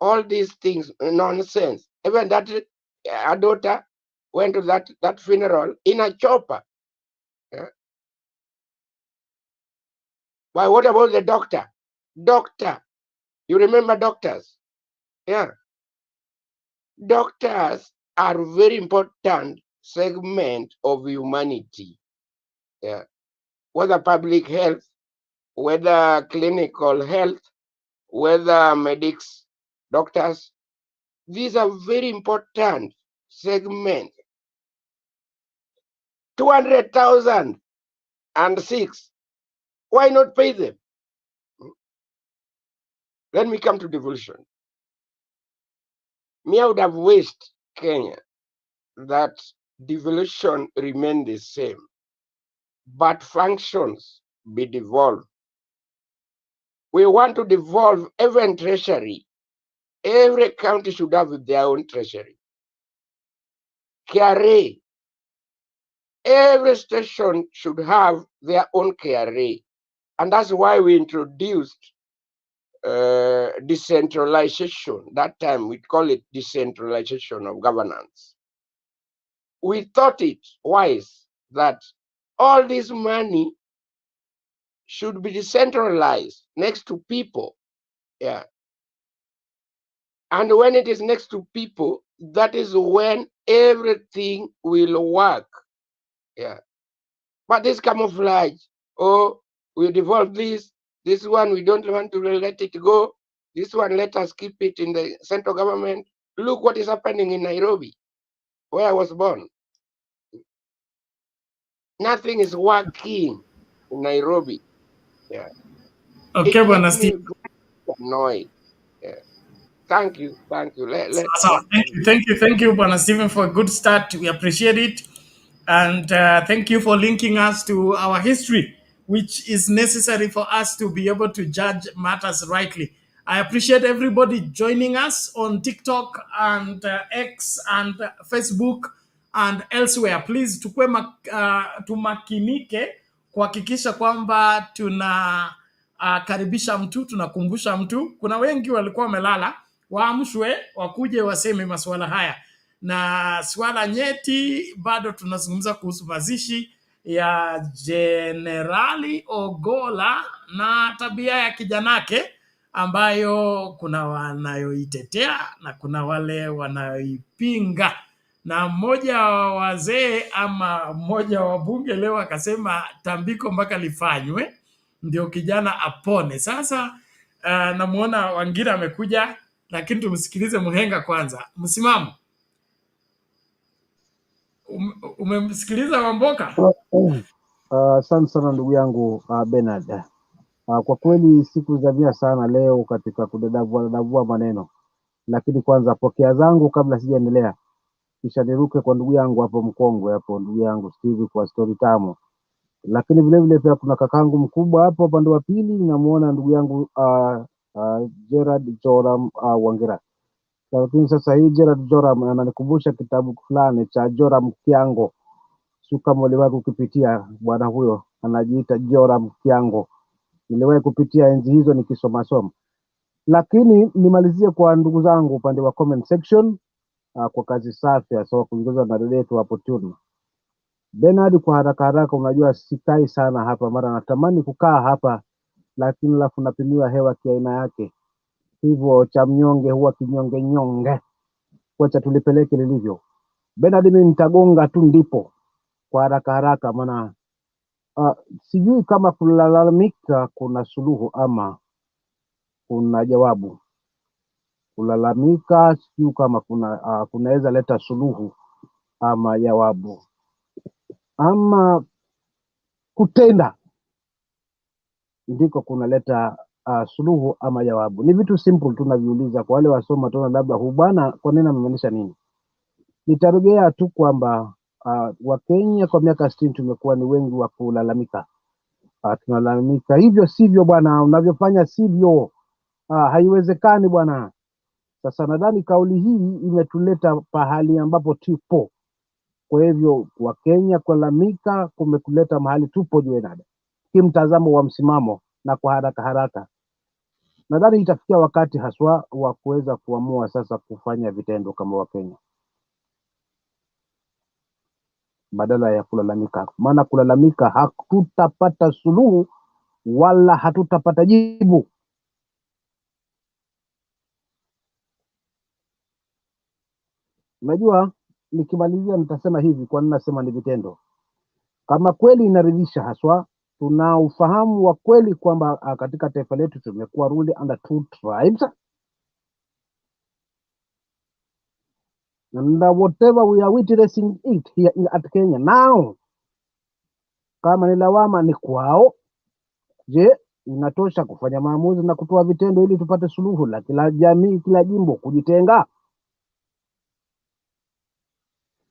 [SPEAKER 15] all these things, nonsense, even that a daughter went to that funeral in a chopper. Yeah. But what about the doctor? Doctor, you remember doctors? Yeah. Doctors are very important segment of humanity. Yeah. Whether public health, whether clinical health, whether medics, doctors, these are very important segment. 200,006. Why not pay them? Let me come to devolution. Me, I would have wished Kenya that devolution remain the same, but functions be devolved. We want to devolve every treasury. Every county should have their own treasury. KRA. Every station should have their own KRA. And that's why we introduced decentralization. That time we call it decentralization of governance. We thought it wise that all this money should be decentralized next to people. Yeah. And when it is next to people, that is when everything will work. Yeah. But this camouflage, oh, we devolve this one, we don't want to let it go. This one, let us keep it in the central government. Look what is happening in Nairobi, where I was born. Nothing is working in Nairobi. Yeah.
[SPEAKER 12] Okay,
[SPEAKER 15] it makes
[SPEAKER 12] Steve.
[SPEAKER 15] me annoyed. Yeah. Thank you.
[SPEAKER 12] Thank you, Bwana Stephen, for a good start. We appreciate it. And thank you for linking us to our history, which is necessary for us to be able to judge matters rightly. I appreciate everybody joining us on TikTok and X and Facebook and elsewhere. Please tumakinike kuhakikisha kwamba tuna karibisha mtu, tunakumbusha mtu. Kuna wengi walikuwa wamelala, waamshwe wakuje waseme masuala haya. Na swala nyeti bado tunazungumza kuhusu mazishi ya Generali Ogolla na tabia ya kijanake ambayo kuna wanayoitetea na kuna wale wanayoipinga. Na mmoja wa wazee ama mmoja wa bunge leo akasema tambiko mpaka lifanywe ndio kijana apone. Sasa namuona Wangira amekuja, lakini tumsikilize Muhenga kwanza. Msimamo. Umemsikiliza Wamboka?
[SPEAKER 16] Asante sana ndugu yangu Bernard. Kwa kweli sikuzamia sana leo katika kudadavua maneno, lakini kwanza pokea zangu kabla sijaendelea, kisha niruke kwa ndugu yangu hapo mkongwe hapo, ndugu yangu Steve kwa story tamu. Lakini vile vile pia kuna kakangu mkubwa hapo upande wa pili, namuona ndugu yangu Gerard Joram Wangera. Lakini sasa hii Gerard Joram ananikumbusha kitabu fulani cha Joram Kiango, sio kama uliwahi kukipitia. Bwana huyo anajiita Joram Kiango, niliwahi kupitia enzi hizo nikisoma soma. Lakini nimalizie kwa ndugu zangu upande wa comment section kwa kazi safi hasa kuongeza na dada yetu hapo Tuna Bernard. Kwa haraka haraka, unajua sikai sana hapa, mara natamani kukaa hapa, lakini alafu napimiwa hewa kiaina yake, hivyo cha mnyonge huwa kinyonge nyonge, wacha tulipeleke lilivyo. Bernard, mimi nitagonga tu ndipo kwa haraka haraka, maana sijui kama kulalamika kuna suluhu ama kuna jawabu. Kulalamika sijui kama kunaweza leta suluhu ama jawabu, ama kutenda ndiko kunaleta suluhu ama jawabu. Ni vitu simple tunaviuliza kwa wale wasoma tuna labda hubana, kwa nini amemaanisha nini? Nitarejea tu kwamba Wakenya kwa miaka 60 tumekuwa ni wengi wa kulalamika. Tunalalamika hivyo sivyo bwana, unavyofanya sivyo, haiwezekani bwana. Sasa nadhani kauli hii imetuleta pahali ambapo tupo. Kwa hivyo Wakenya kulalamika kumetuleta mahali tupo Bernard, kimtazamo wa msimamo. Na kwa haraka haraka nadhani itafikia wakati haswa wa kuweza kuamua sasa kufanya vitendo kama Wakenya badala ya kulalamika, maana kulalamika hatutapata suluhu wala hatutapata jibu. Unajua, nikimalizia nitasema hivi, kwa nini nasema ni vitendo. Kama kweli inaridhisha haswa, tuna ufahamu wa kweli kwamba katika taifa letu tumekuwa ruled under 2 tribes, and whatever we are witnessing it here at Kenya now, kama ni lawama ni kwao. Je, inatosha kufanya maamuzi na kutoa vitendo ili tupate suluhu la kila jamii, kila jimbo kujitenga?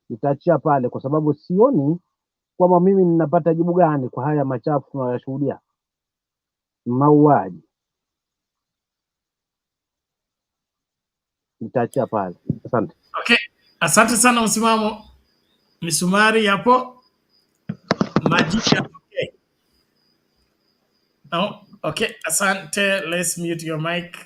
[SPEAKER 16] Nitaachia pale kwa sababu sioni kwamba mimi ninapata jibu gani kwa haya machafu tunayoshuhudia, mauaji. Nitaachia pale, asante.
[SPEAKER 12] Okay, asante sana msimamo. Misumari hapo. Majika. Okay. No, okay, asante. Let's mute your mic.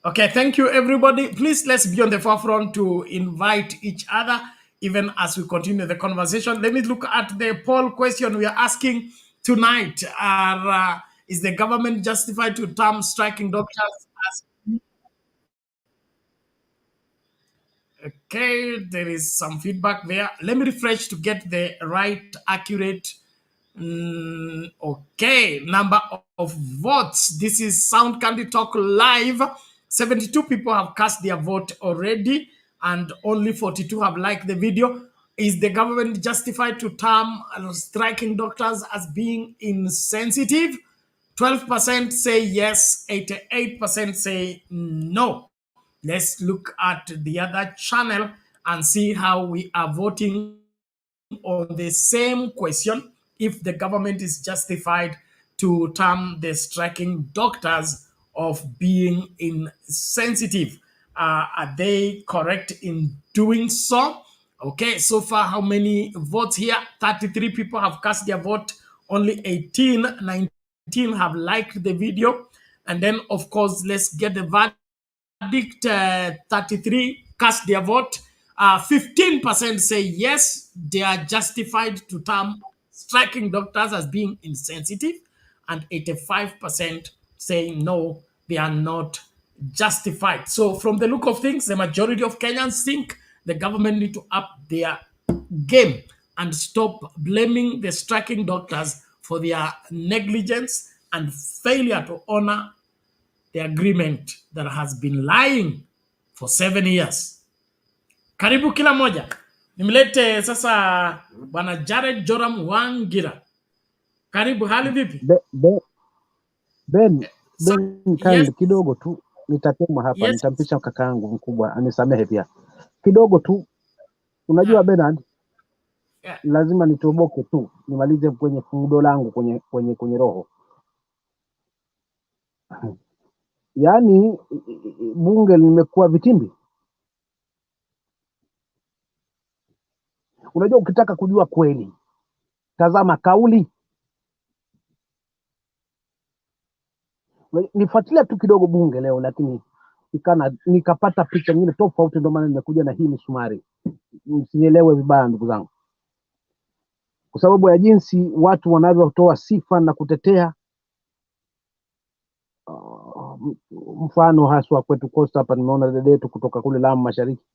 [SPEAKER 12] Okay, thank you everybody. Please, let's be on the forefront to invite each other even as we continue the conversation. Let me look at the poll question we are asking tonight. Is the government justified to term striking doctors as... Okay, there is some feedback there. Let me refresh to get the right, accurate. Okay, number of votes. This is Sound Candy Talk Live. 72 people have cast their vote already, and only 42 have liked the video. Is the government justified to term striking doctors as being insensitive? 12% say yes, 88% say no. Let's look at the other channel and see how we are voting on the same question. If the government is justified to term the striking doctors of being insensitive. Are they correct in doing so? Okay, so far, how many votes here? 33 people have cast their vote. Only 19 have liked the video. And then, of course, let's get the verdict. 33 cast their vote. 15% say yes, they are justified to term striking doctors as being insensitive, and 85% say no, they are not justified. So from the look of things, the majority of Kenyans think the government need to up their game and stop blaming the striking doctors for their negligence and failure to honor the agreement that has been lying for 7 years. Karibu kila moja. Nimlete sasa Bwana Jared Joram Wangira. Karibu, hali vipi?
[SPEAKER 16] Ben
[SPEAKER 12] Yes,
[SPEAKER 16] kind kidogo tu nitatema hapa,
[SPEAKER 12] yes.
[SPEAKER 16] nitampisha kakaangu mkubwa anisamehe pia kidogo tu. Unajua Bernard,
[SPEAKER 12] Yeah.
[SPEAKER 16] lazima nitoboke tu nimalize kwenye fungudo langu kwenye roho. Yaani bunge limekuwa vitimbi. Unajua, ukitaka kujua kweli, tazama kauli. Nifuatilia tu kidogo bunge leo, lakini nikapata picha nyingine tofauti, ndio maana nimekuja na hii misumari. Msinielewe vibaya ndugu zangu, kwa sababu ya jinsi watu wanavyotoa sifa na kutetea. Mfano haswa kwetu Costa hapa, nimeona dada yetu kutoka kule Lamu Mashariki,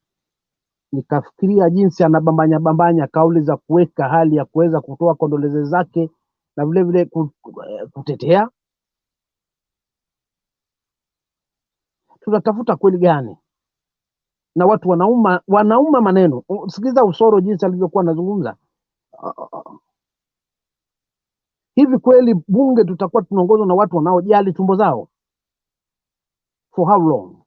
[SPEAKER 16] nikafikiria jinsi anabambanya kauli za kuweka hali ya kuweza kutoa kondoleze zake na vile vile kutetea. Tunatafuta kweli gani? Na watu wanauma maneno. Sikiza Usoro jinsi alivyokuwa anazungumza. Hivi kweli bunge tutakuwa tunaongozwa na watu wanaojali tumbo zao? For how long?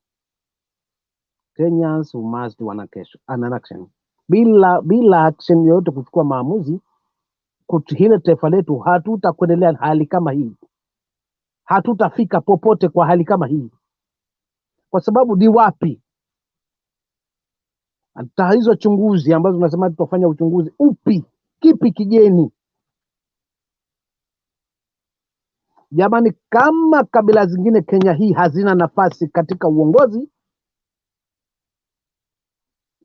[SPEAKER 16] Kenyans must want an action. Bila action yoyote, kuchukua maamuzi hile taifa letu, hatutakuendelea hali kama hii, hatutafika popote kwa hali kama hii. Kwa sababu ni wapi hata hizo chunguzi ambazo tunasema tutafanya uchunguzi upi, kipi kigeni? Jamani, kama kabila zingine Kenya hii hazina nafasi katika uongozi,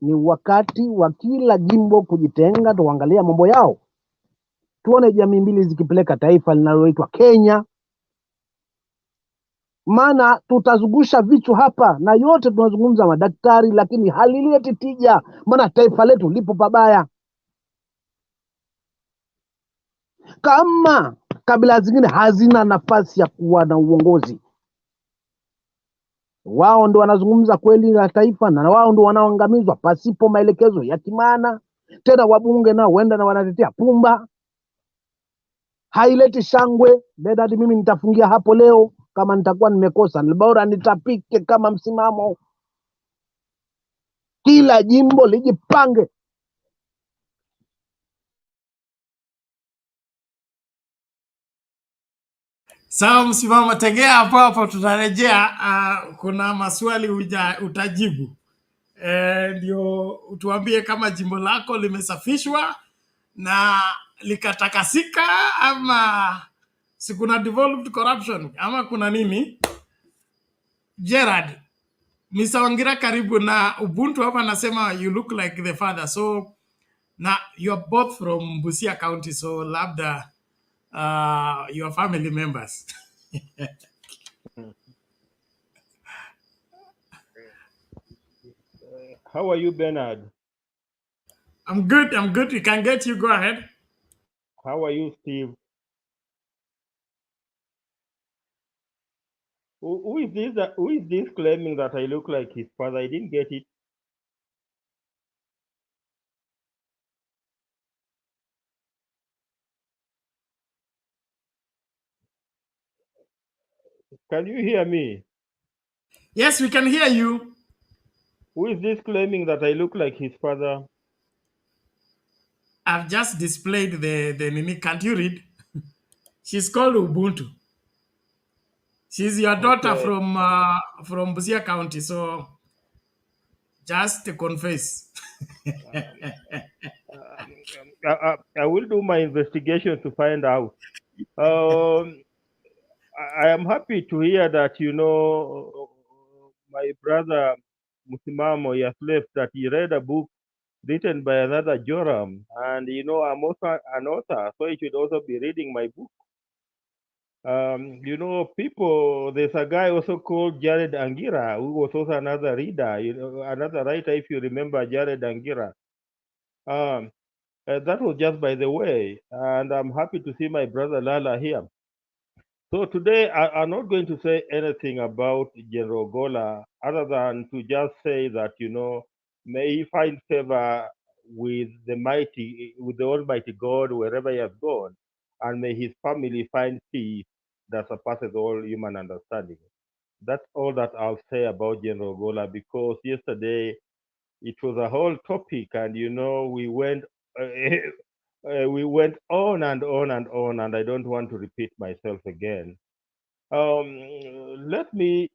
[SPEAKER 16] ni wakati wa kila jimbo kujitenga, tuangalia mambo yao, tuone jamii mbili zikipeleka taifa linaloitwa Kenya. Maana tutazungusha vichwa hapa na yote tunazungumza madaktari, lakini halileti tija, maana taifa letu lipo pabaya. Kama kabila zingine hazina nafasi ya kuwa na uongozi, wao ndo wanazungumza kweli na taifa, na wao ndo wanaoangamizwa pasipo maelekezo ya kimana. Tena wabunge nao wenda na wanatetea pumba, haileti shangwe. Bedadi, mimi nitafungia hapo leo. Kama nitakuwa nimekosa, ni bora nitapike kama msimamo. Kila jimbo lijipange.
[SPEAKER 12] Sawa, msimamo, tegea hapo hapo, tutarejea. Kuna maswali utajibu, ndio utuambie kama jimbo lako limesafishwa na likatakasika, ama si kuna devolved corruption, ama kuna nini. Gerard Misawangira, karibu. Na Ubuntu hapa anasema you look like the father, so na you're both from Busia County, so labda your family members.
[SPEAKER 4] How are you, Bernard?
[SPEAKER 12] I'm good. We can get you. Go ahead.
[SPEAKER 4] How are you, Steve? Who is this? Who is this claiming that I look like his father? I didn't get it. Can you hear me?
[SPEAKER 12] Yes, we can hear you.
[SPEAKER 4] Who is this claiming that I look like his father?
[SPEAKER 12] I've just displayed the Nini. Can't you read? She's called Ubuntu. She's your daughter from Busia County, so just confess.
[SPEAKER 4] I will do my investigation to find out. I am happy to hear that, my brother Musimamo, he has left, that he read a book written by another Joram. And, I'm also an author, so he should also be reading my book. People, there's a guy also called Jared Angira, who was also another reader, another writer, if you remember Jared Angira. That was just by the way, and I'm happy to see my brother Lala here. So today, I'm not going to say anything about General Ogolla, other than to just say that, may he find favor with the Almighty God wherever he has gone, and may his family find peace that surpasses all human understanding. That's all that I'll say about General Ogolla, because yesterday it was a whole topic, and we went on and on and on, and I don't want to repeat myself again. Let me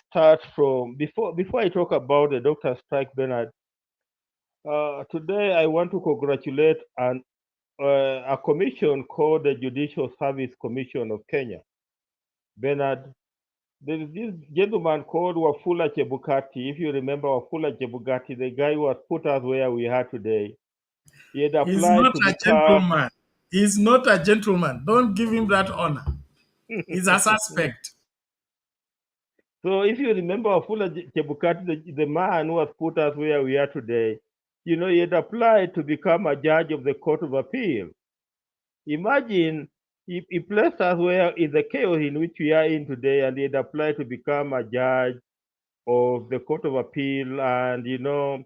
[SPEAKER 4] start from before I talk about the doctor strike, Bernard. Today I want to congratulate a commission called the Judicial Service Commission of Kenya. Bernard, there is this gentleman called Wafula Chebukati. If you remember Wafula Chebukati, the guy who has put us where we are today, he had
[SPEAKER 12] He's
[SPEAKER 4] applied
[SPEAKER 12] not
[SPEAKER 4] to
[SPEAKER 12] a
[SPEAKER 4] become.
[SPEAKER 12] gentleman. He's not a gentleman. Don't give him that honor. He's a suspect.
[SPEAKER 4] So if you remember Wafula Chebukati, the man who has put us where we are today, he had applied to become a judge of the Court of Appeal. Imagine he placed us where in the chaos in which we are in today, and he had applied to become a judge of the Court of Appeal, and the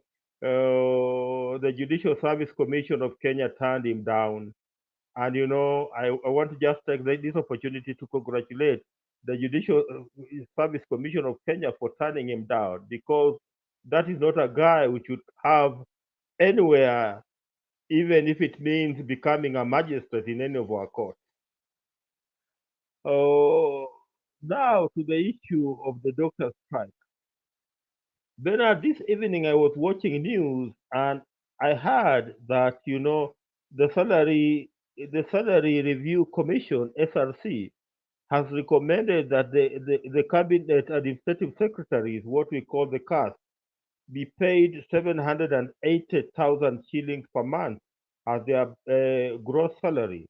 [SPEAKER 4] Judicial Service Commission of Kenya turned him down. And I want to just take this opportunity to congratulate the Judicial Service Commission of Kenya for turning him down, because that is not a guy we should have anywhere, even if it means becoming a magistrate in any of our courts. Now to the issue of the doctor strike. Bernard, this evening I was watching news, and I heard that the salary review commission, SRC, has recommended that the cabinet administrative secretaries, what we call the CAS, be paid 780,000 shillings per month as their gross salary.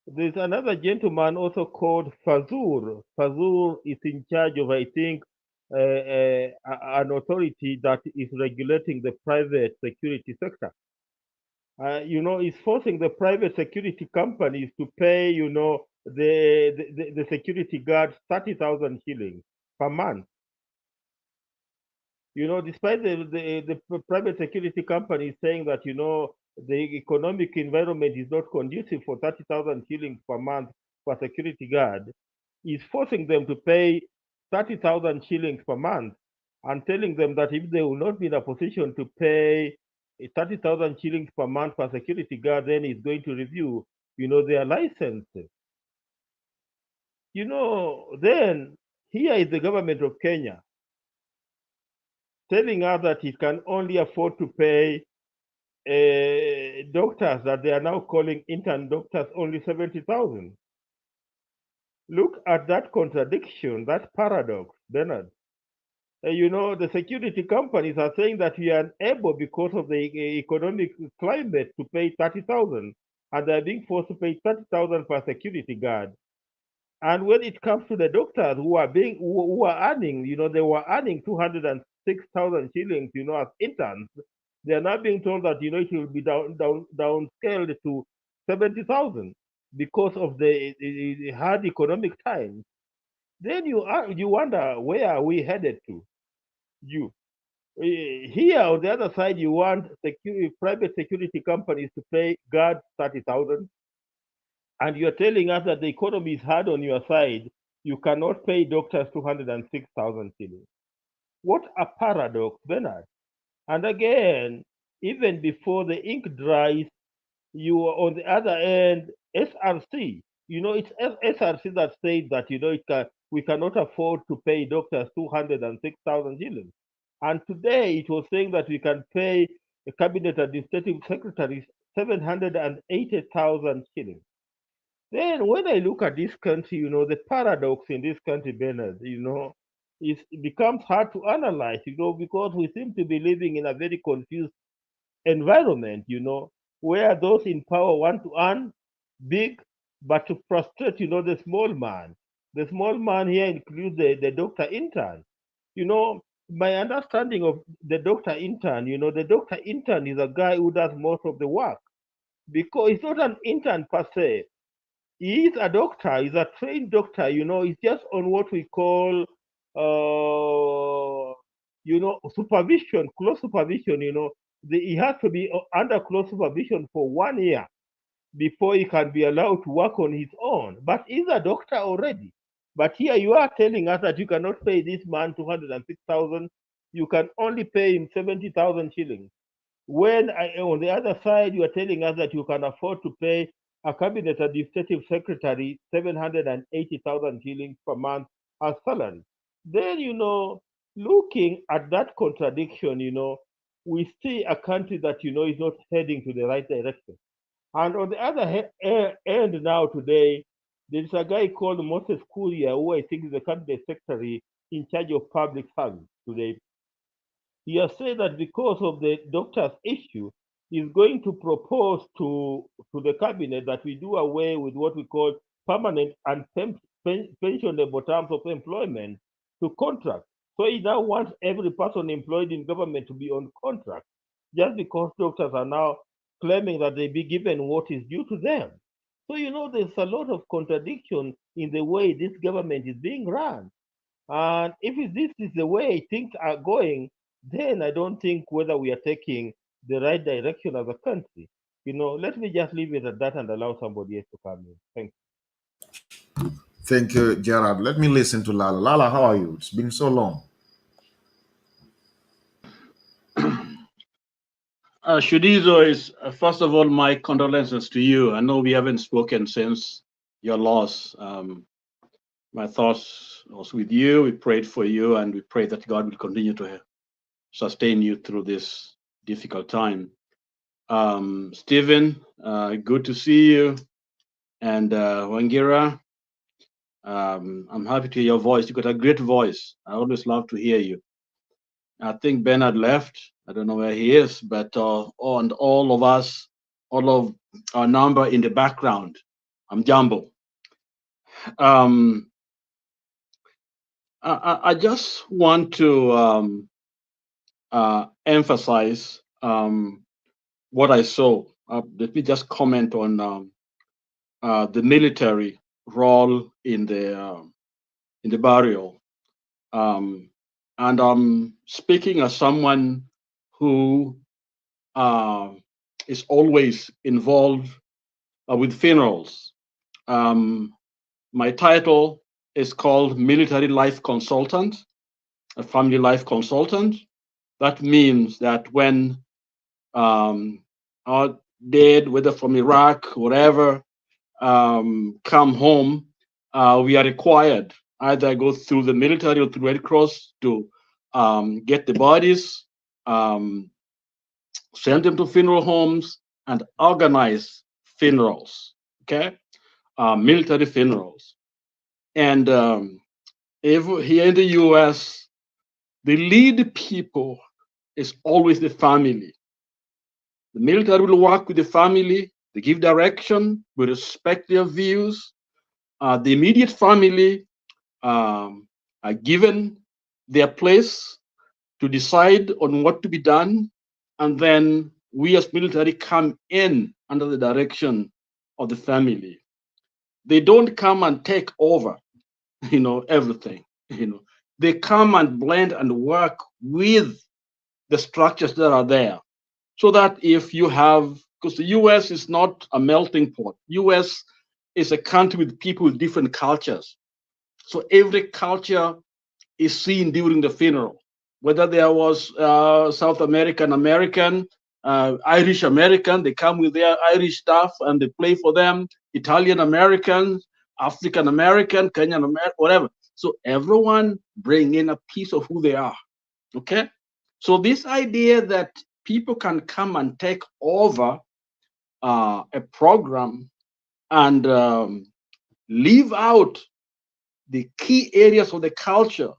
[SPEAKER 4] There's another gentleman also called Fazur. Fazur is in charge of, I think, an authority that is regulating the private security sector. Is forcing the private security companies to pay, the security guards 30,000 shillings per month. Despite the private security companies saying that, the economic environment is not conducive for 30,000 shillings per month for a security guard, is forcing them to pay 30,000 shillings per month, and telling them that if they will not be in a position to pay 30,000 shillings per month for a security guard, then he's going to review, their license. Then here is the government of Kenya telling us that it can only afford to pay doctors that they are now calling intern doctors only 70,000. Look at that contradiction, that paradox, Bernard. The security companies are saying that we are unable, because of the economic climate, to pay 30,000, and they are being forced to pay 30,000 per security guard. And when it comes to the doctors who are earning, they were earning 206,000 shillings, as interns. They are now being told that it will be downscaled to 70,000 because of the hard economic times. Then you wonder, where are we headed to? Here on the other side, you want private security companies to pay guards 30,000, and you're telling us that the economy is hard on your side. You cannot pay doctors 206,000 shillings. What a paradox, Bernard. And again, even before the ink dries, you are on the other end, SRC. It's SRC that says that, we cannot afford to pay doctors 206,000 shillings. And today it was saying that we can pay the cabinet administrative secretaries 780,000 shillings. Then when I look at this country, the paradox in this country, Bernard, it becomes hard to analyze, because we seem to be living in a very confused environment, where those in power want to earn big, but to frustrate, the small man. The small man here includes the doctor intern. My understanding of the doctor intern, the doctor intern is a guy who does most of the work, because he's not an intern per se. He is a doctor, he's a trained doctor, he's just on what we call, supervision, close supervision, he has to be under close supervision for 1 year before he can be allowed to work on his own. But he's a doctor already. But here you are telling us that you cannot pay this man 206,000. You can only pay him 70,000 shillings. When on the other side, you are telling us that you can afford to pay a cabinet administrative secretary 780,000 shillings per month as salary. Then, looking at that contradiction, we see a country that, is not heading to the right direction. And on the other end now today, there's a guy called Moses Kuria, who I think is the cabinet secretary in charge of public service today. He has said that because of the doctor's issue, he's going to propose to the cabinet that we do away with what we call permanent and pensionable terms of employment to contract. So he now wants every person employed in government to be on contract, just because doctors are now claiming that they be given what is due to them. So, there's a lot of contradiction in the way this government is being run. And if this is the way things are going, then I don't think whether we are taking the right direction as a country. Let me just leave it at that and allow somebody else to come in. Thank you.
[SPEAKER 17] Thank you, Gerard. Let me listen to Lala. Lala, how are you? It's been so long.
[SPEAKER 18] Shudizo, is first of all, my condolences to you. I know we haven't spoken since your loss. My thoughts was with you. We prayed for you, and we pray that God will continue to sustain you through this difficult time. Stephen, good to see you. And Wangira, I'm happy to hear your voice. You got a great voice. I always love to hear you. I think Bernard left. I don't know where he is, but and all of us, all of our number in the background, I'm Jumbo. I just want to emphasize what I saw. Let me just comment on the military role in the burial. And I'm speaking as someone who is always involved with funerals. My title is called Military Life Consultant, a family life consultant. That means that when our dead, whether from Iraq, wherever, come home, we are required either go through the military or through Red Cross to get the bodies, send them to funeral homes, and organize funerals, okay? Military funerals. And if here in the US, the lead people is always the family. The military will work with the family, they give direction, we respect their views. The immediate family are given their place to decide on what to be done, and then we as military come in under the direction of the family. They don't come and take over, everything. They come and blend and work with the structures that are there, so that if you have, because the US is not a melting pot. US is a country with people with different cultures. So every culture is seen during the funeral, whether there was South American, Irish American, they come with their Irish stuff and they play for them, Italian Americans, African American, Kenyan American, whatever. So everyone bring in a piece of who they are, okay? So this idea that people can come and take over a program and leave out the key areas of the culture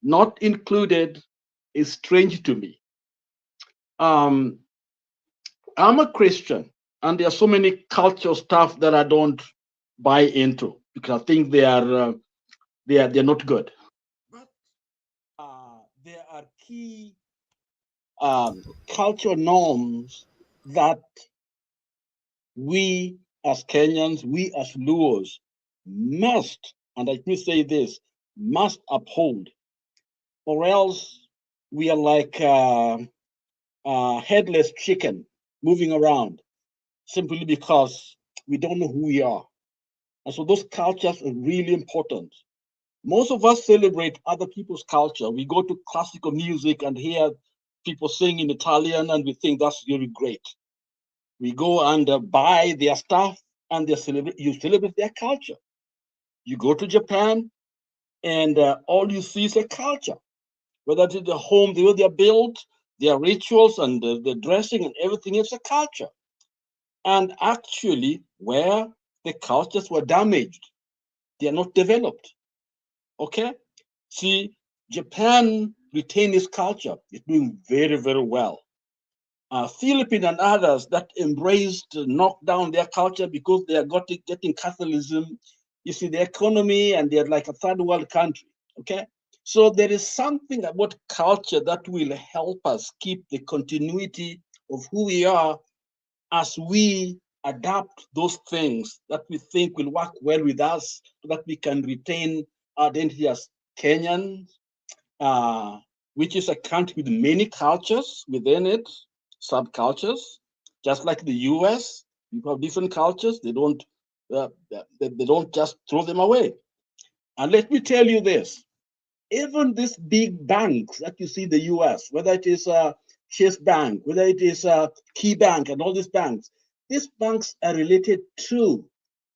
[SPEAKER 18] not included is strange to me. I'm a Christian, and there are so many cultural stuff that I don't buy into because I think they're not good. But there are key cultural norms that we as Kenyans, we as Luos must, and let me say this, must uphold, or else we are like headless chicken moving around simply because we don't know who we are. And so those cultures are really important. Most of us celebrate other people's culture. We go to classical music and hear people sing in Italian, and we think that's really great. We go and buy their stuff, and you celebrate their culture. You go to Japan, and all you see is a culture, whether it's the home, the way they're built, their rituals, and the dressing and everything. It's a culture. And actually, where the cultures were damaged, they are not developed. Okay? See, Japan retained its culture. It's doing very, very well. Philippines and others that embraced, knocked down their culture because they are getting Catholicism. You see, the economy, and they're like a third world country. Okay? So there is something about culture that will help us keep the continuity of who we are as we adapt those things that we think will work well with us, so that we can retain our identity as Kenyans, which is a country with many cultures within it, subcultures, just like the US. You have different cultures. They don't just throw them away. And let me tell you this: even these big banks that you see in the US, whether it is Chase Bank, whether it is Key Bank, and all these banks are related to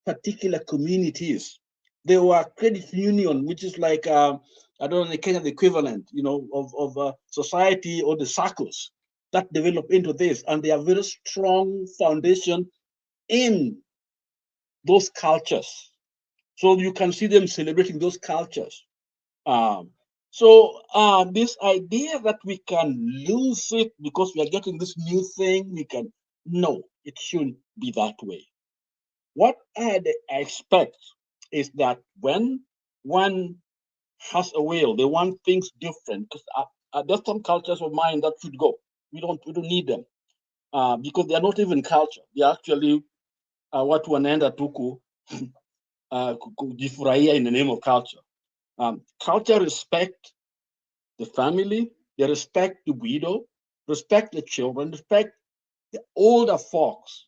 [SPEAKER 18] particular communities. They were credit union, which is like I don't know, the Kenyan equivalent, of society, or the circles that develop into this, and they are very strong foundation in those cultures. So you can see them celebrating those cultures. This idea that we can lose it because we are getting this new thing, no, it shouldn't be that way. What I expect is that when one has a will, they want things different. Because there's some cultures of mine that should go. We don't need them because they are not even culture. They are actually watu wanaenda tu kujifurahia in the name of culture. Culture respect the family, they respect the widow, respect the children, respect the older folks.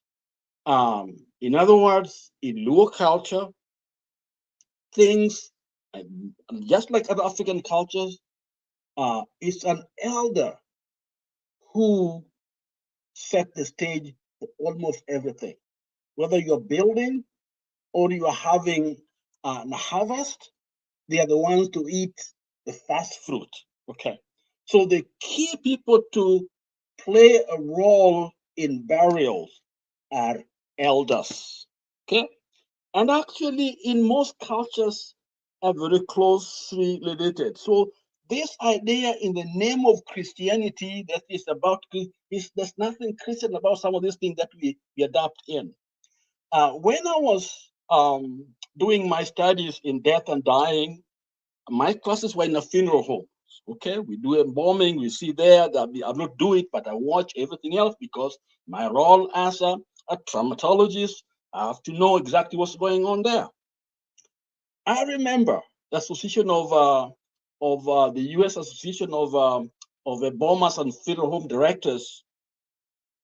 [SPEAKER 18] In other words, in Luo culture, things, just like other African cultures, it's an elder who set the stage for almost everything. Whether you're building or you are having a harvest, they are the ones to eat the first fruit. Okay. So the key people to play a role in burials are elders. Okay. And actually, in most cultures, are very closely related. So this idea in the name of Christianity that is about, there's nothing Christian about some of these things that we adapt in. When I was doing my studies in death and dying, my classes were in a funeral home. Okay, we do embalming, we see there that I don't do it, but I watch everything else because my role as a traumatologist, I have to know exactly what's going on there. I remember the association of the U.S. Association of Embalmers and Funeral Home Directors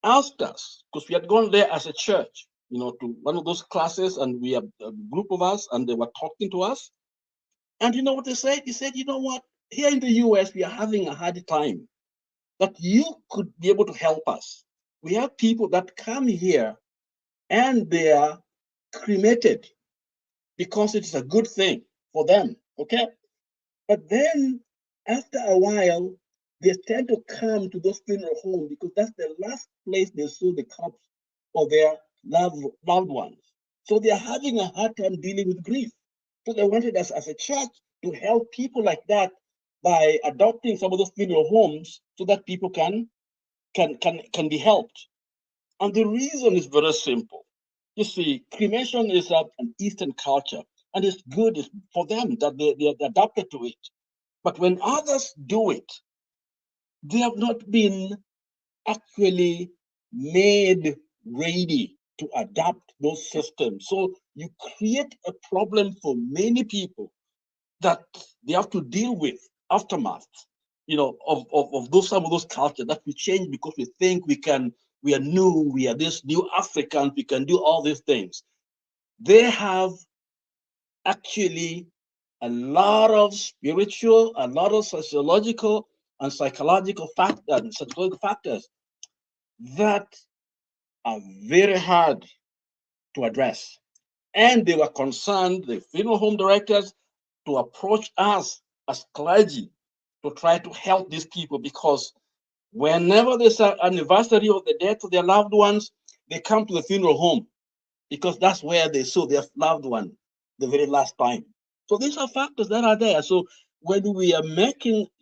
[SPEAKER 18] asked us, because we had gone there as a church, to one of those classes, and we have a group of us, and they were talking to us. And you know what they said? They said, you know what? Here in the US, we are having a hard time, that you could be able to help us. We have people that come here and they are cremated because it's a good thing for them, okay? But then after a while, they tend to come to those funeral homes because that's the last place they saw the corpse of their loved ones. So they are having a hard time dealing with grief. So they wanted us as a church to help people like that by adopting some of those funeral homes so that people can be helped. And the reason is very simple. You see, cremation is an Eastern culture, and it's good for them that they're adapted to it. But when others do it, they have not been actually made ready to adapt those systems. So you create a problem for many people that they have to deal with aftermath. of those, some of those cultures that we change because we think we are new, we are this new Africans, we can do all these things. They have actually a lot of spiritual, a lot of sociological and psychological factors that are very hard to address. And they were concerned, the funeral home directors, to approach us as clergy to try to help these people, because whenever there's an anniversary of the death of their loved ones, they come to the funeral home because that's where they saw their loved one the very last time. So these are factors that are there. So when we are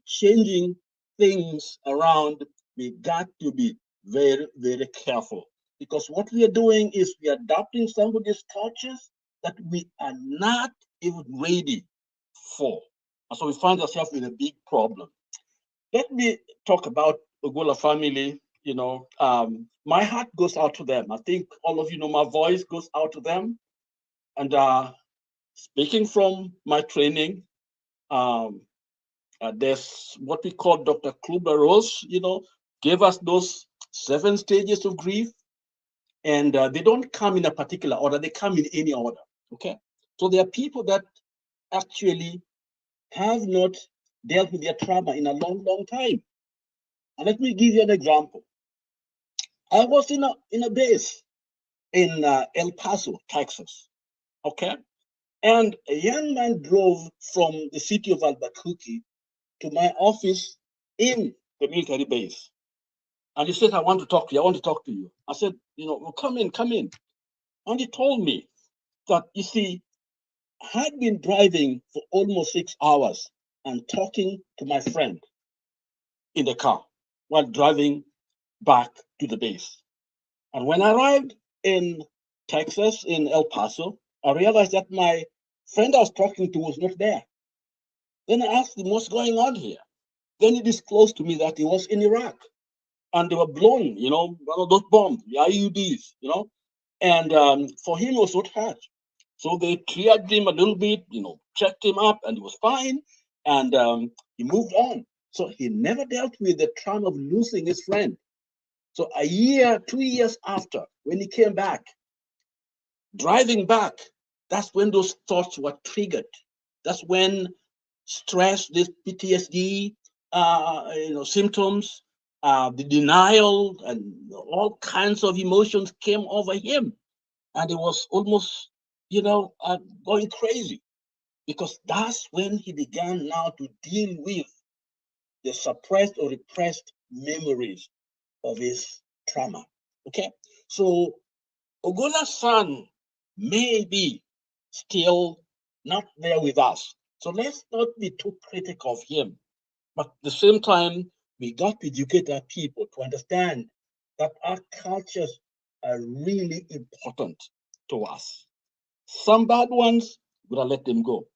[SPEAKER 18] changing things around, we got to be very, very careful, because what we are doing is we are adopting some of these cultures that we are not even ready for. And so we find ourselves in a big problem. Let me talk about Ogolla family. My heart goes out to them. I think all of you know my voice goes out to them. And speaking from my training, there's what we call Dr. Kluber-Ross, gave us those 7 stages of grief. And they don't come in a particular order, they come in any order, okay? So there are people that actually have not dealt with their trauma in a long, long time. And let me give you an example. I was in a base in El Paso, Texas, okay? And a young man drove from the city of Albuquerque to my office in the military base. And he said, I want to talk to you. I said, well, come in. And he told me that, you see, I had been driving for almost 6 hours and talking to my friend in the car while driving back to the base. And when I arrived in Texas, in El Paso, I realized that my friend I was talking to was not there. Then I asked him, what's going on here? Then he disclosed to me that he was in Iraq and they were blowing, one of those bombs, the IUDs, and for him it was not hurt. So they cleared him a little bit, checked him up, and he was fine, and he moved on. So he never dealt with the trauma of losing his friend. So a year, 2 years after, when he came back, driving back, that's when those thoughts were triggered. That's when stress, this PTSD, symptoms, the denial, and all kinds of emotions came over him. And it was almost, going crazy, because that's when he began now to deal with the suppressed or repressed memories of his trauma. Okay, so Ogolla's son may be still not there with us. So let's not be too critical of him. But at the same time, we got to educate our people to understand that our cultures are really important to us. Some bad ones, we gotta let them go.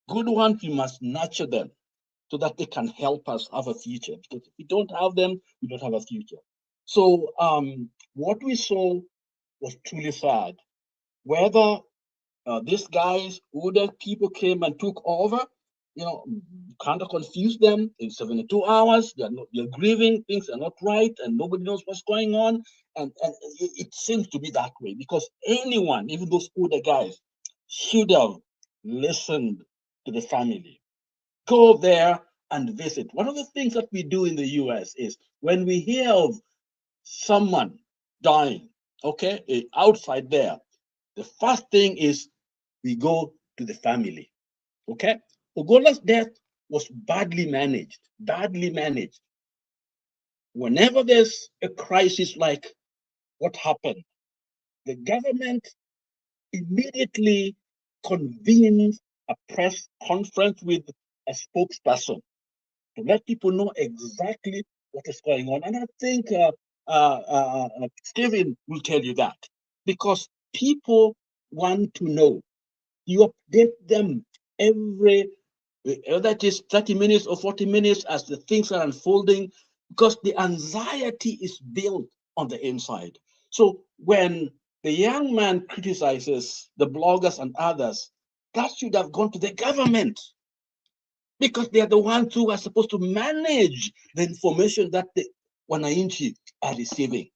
[SPEAKER 18] Good ones, we must nurture them so that they can help us have a future. Because if we don't have them, we don't have a future. So what we saw was truly sad. Whether these guys, older people came and took over, kind of confuse them in 72 hours. They're grieving, things are not right, and nobody knows what's going on. And it seems to be that way, because anyone, even those older guys, should have listened to the family. Go there and visit. One of the things that we do in the US is when we hear of someone dying, okay, outside there, the first thing is we go to the family, okay? Ogolla's death was badly managed. Whenever there's a crisis like what happened, the government immediately convenes a press conference with a spokesperson to let people know exactly what is going on. And I think Stephen will tell you that, because people want to know. You update them every, whether it is 30 minutes or 40 minutes as the things are unfolding, because the anxiety is built on the inside. So when the young man criticizes the bloggers and others, that should have gone to the government. because they are the ones who are supposed to manage the information that the wananchi are receiving.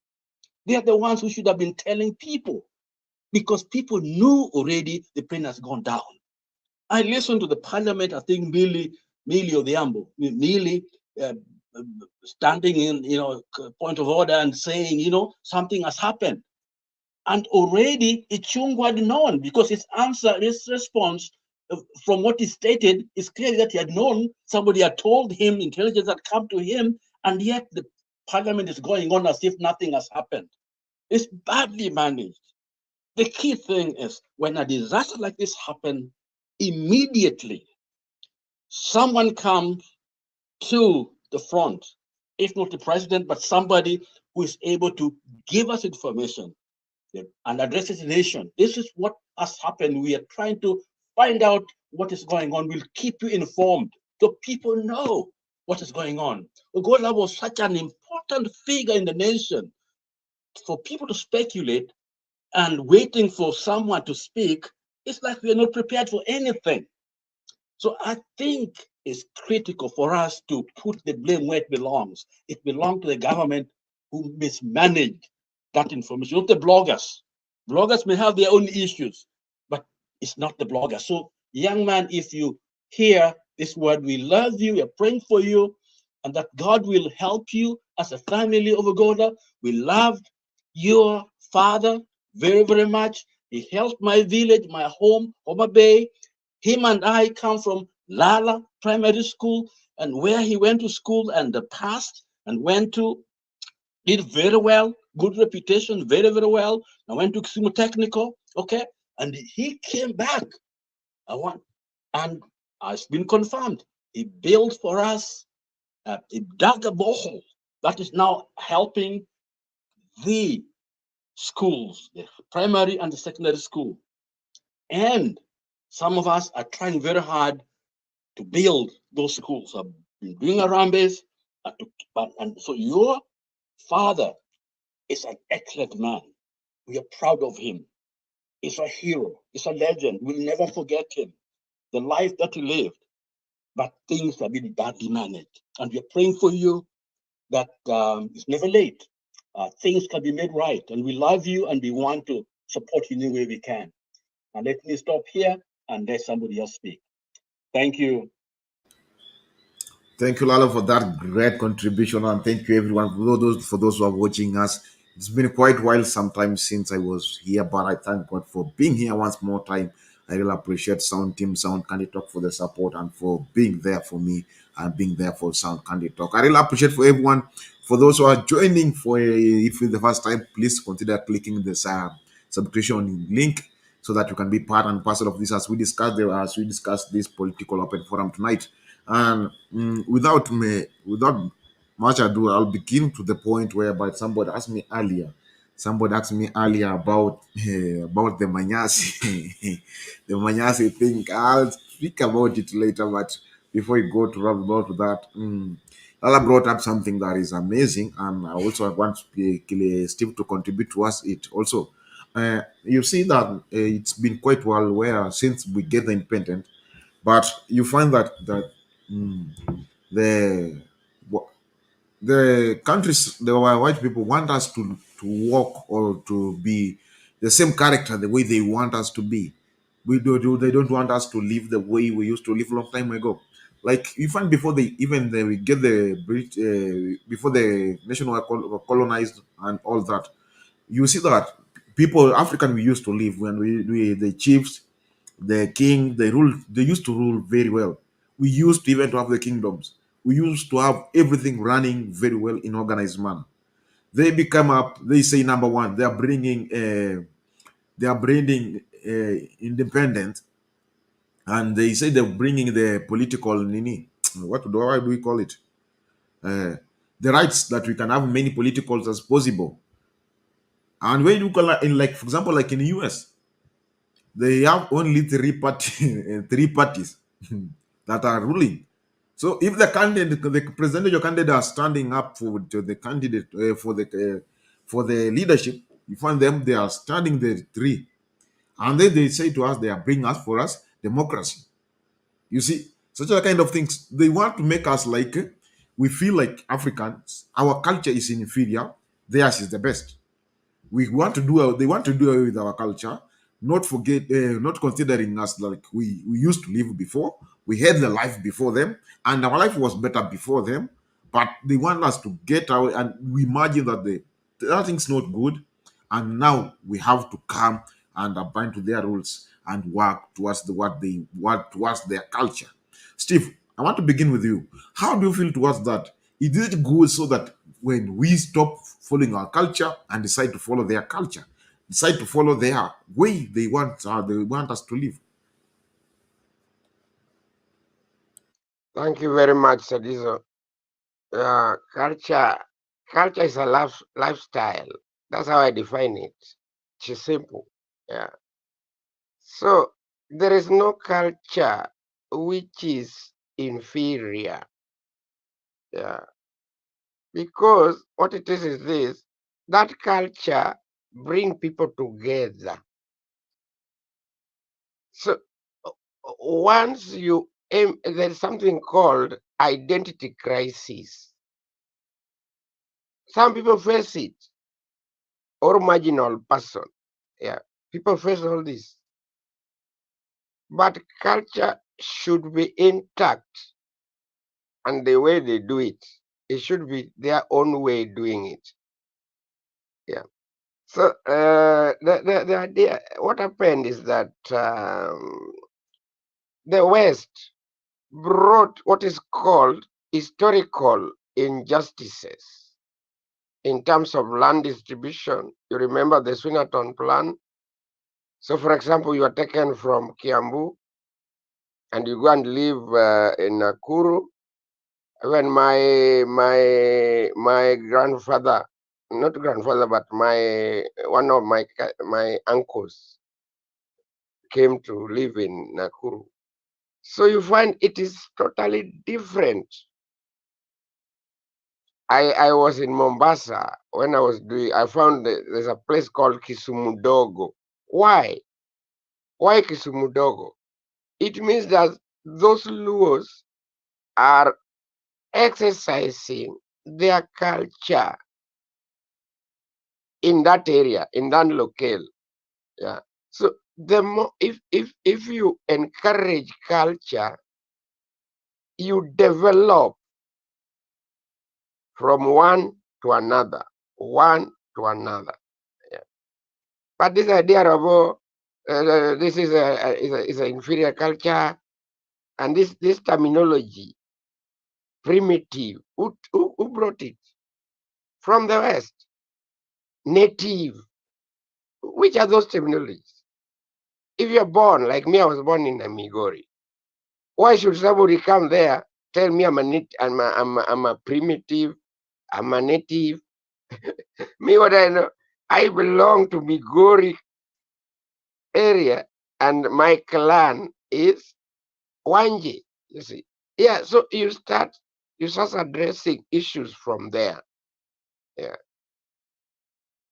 [SPEAKER 18] They are the ones who should have been telling people, because people knew already the plane has gone down. I listened to the parliament, I think Millie Odhiambo, standing in, point of order and saying, something has happened. And already Ichung'wa had known, because his response from what he stated is clear that he had known, somebody had told him, intelligence had come to him, and yet the parliament is going on as if nothing has happened. It's badly managed. The key thing is, when a disaster like this happens, immediately someone comes to the front, if not the president, but somebody who is able to give us information and addresses the nation. This is what has happened. We are trying to find out what is going on. We'll keep you informed so people know what is going on. Ogolla was such an important figure in the nation. For people to speculate and waiting for someone to speak, it's like we are not prepared for anything. So I think it's critical for us to put the blame where it belongs. It belongs to the government who mismanaged that information, not the bloggers. Bloggers may have their own issues, but it's not the bloggers. So, young man, if you hear this word, we love you, we're praying for you, and that God will help you as a family of Ogolla. We love your father very, very much. He helped my village, my home, Homa Bay. Him and I come from Lala Primary School, and where he went to school and the past and did very well, good reputation, very, very well. I went to Kisumu Technical, okay? And he came back. And it's been confirmed. He built for us, he dug a borehole that is now helping the schools, the primary and the secondary school. And some of us are trying very hard to build those schools. I've been doing around this. And so your father is an excellent man. We are proud of him. He's a hero. He's a legend. We'll never forget him. The life that he lived. But things have been badly managed. And we are praying for you that it's never late. Things can be made right. And we love you and we want to support you in any way we can. And let me stop here and let somebody else speak. Thank you.
[SPEAKER 17] Thank you, Lalo, for that great contribution, and thank you, everyone, for those who are watching us. It's been quite a while sometimes since I was here, but I thank God for being here once more time. I really appreciate Sound Team, Sound Candy Talk for the support and for being there for me and being there for Sound Candy Talk. I really appreciate for everyone. For those who are joining, if it's the first time, please consider clicking the subscription link so that you can be part and parcel of this as we discuss this political open forum tonight. And without much ado, I'll begin to the point whereby somebody asked me earlier. Somebody asked me earlier about the Manyasi, the Manyasi thing. I'll speak about it later, but before you go to wrap about that, Lala brought up something that is amazing, and I also want Steve to contribute to us it also. You see that it's been quite a while where since we get the independent, but you find that mm, the the countries, the white people want us to walk or to be the same character the way they want us to be. They don't want us to live the way we used to live a long time ago. Like you find before we get the before the nation were colonized and all that, you see that people African we used to live when we the chiefs, the king, they used to rule very well. We used to even to have the kingdoms. We used to have everything running very well in organized manner. They become up, they say number one, they are bringing independent, and they say they're bringing the political nini. Why do we call it? The rights that we can have many politicals as possible. And when you call in, like for example, like in the US, they have only three parties that are ruling. So if the presidential candidate are standing up for the candidate for the leadership, you find them they are standing the three, and then they say to us they are bringing us for us democracy. You see, Such a kind of things. They want to make us like we feel like Africans, our culture is inferior, theirs is the best. We want to do, they want to do away with our culture, not considering us like we used to live before. We had the life before them, and our life was better before them. But they want us to get away, and we imagine that that thing's not good, and now we have to come and abide to their rules and work towards what they want towards their culture. Steve, I want to begin with you. How do you feel towards that? Is it good so that when we stop following our culture and decide to follow their culture, decide to follow their way they want us to live?
[SPEAKER 15] Thank you very much, Sadizo. Culture is a lifestyle. That's how I define it. It's simple. Yeah. So there is no culture which is inferior. Yeah. Because what it is this, that culture bring people together. So once you aim, there's something called identity crisis. Some people face it, or marginal person. Yeah, people face all this. But culture should be intact, and the way they do it, it should be their own way doing it. Yeah. So the idea, what happened is that the West brought what is called historical injustices in terms of land distribution. You remember the Swinnerton plan? So, for example, you are taken from Kiambu and you go and live in Nakuru. When my grandfather, not grandfather, but one of my uncles came to live in Nakuru. So you find it is totally different. I was in Mombasa when I found there's a place called Kisumudogo. Why? Why Kisumudogo? It means that those Luos are exercising their culture in that area, in that locale. Yeah. So the more if you encourage culture, you develop from one to another, one to another. Yeah. But this idea of this is an inferior culture, and this terminology, primitive, who brought it? From the West. Native. Which are those terminologies? If you're born, like me, I was born in Migori. Why should somebody come there, tell me I'm a primitive, I'm a native? Me, what I know, I belong to Migori area, and my clan is Wanji. You see, yeah. So you start addressing issues from there. Yeah.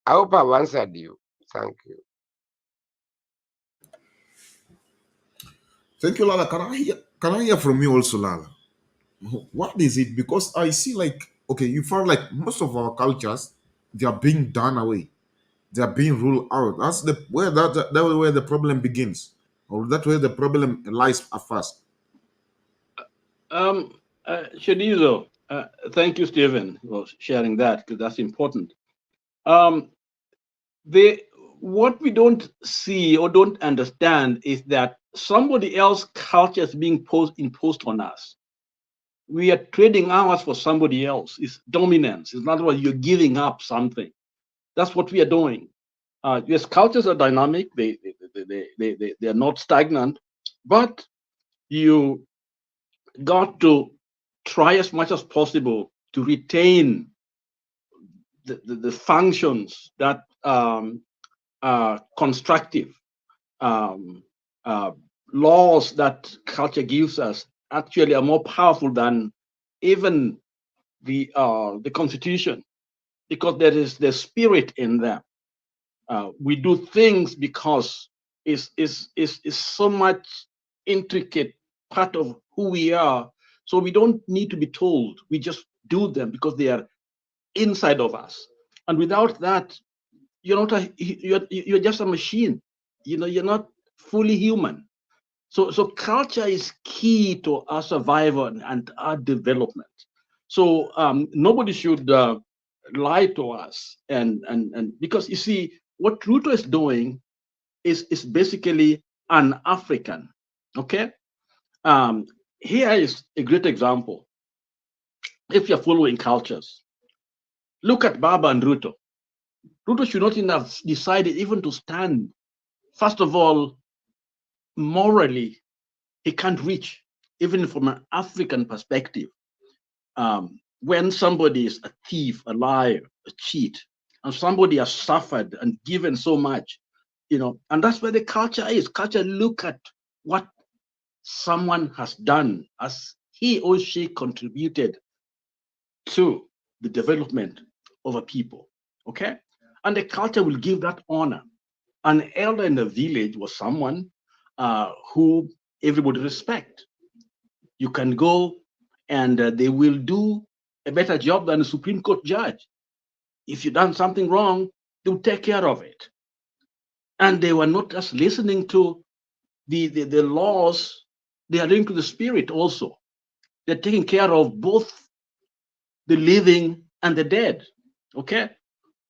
[SPEAKER 15] I hope I've answered you. Thank you.
[SPEAKER 17] Thank you, Lala. Can I hear from you also, Lala? What is it? Because I see like, okay, you find like most of our cultures, they are being done away. They are being ruled out. That's where the problem begins, or that's where the problem lies at first.
[SPEAKER 18] Shadizo, thank you, Stephen, for sharing that, because that's important. What we don't see or don't understand is that somebody else's culture is being imposed on us. We are trading ours for somebody else. It's dominance. In other words, you're giving up something. That's what we are doing. Yes, cultures are dynamic. They're not stagnant, but you got to try as much as possible to retain the functions that are constructive, laws that culture gives us actually are more powerful than even the constitution, because there is the spirit in them. We do things because it's so much intricate part of who we are. So we don't need to be told. We just do them because they are inside of us. And without that, you're not you're just a machine. You're not fully human. So culture is key to our survival and our development. So nobody should lie to us, and because you see what Ruto is doing is basically an African. Okay, here is a great example. If you're following cultures, look at Baba and Ruto. Ruto should not have decided even to stand. First of all, morally, he can't reach, even from an African perspective. When somebody is a thief, a liar, a cheat, and somebody has suffered and given so much, and that's where the culture is. Culture look at what someone has done as he or she contributed to the development of a people, okay? And the culture will give that honor. An elder in the village was someone who everybody respect. You can go and they will do a better job than a Supreme Court judge. If you've done something wrong, they'll take care of it. And they were not just listening to the laws, they are linked to the spirit also. They're taking care of both the living and the dead, okay?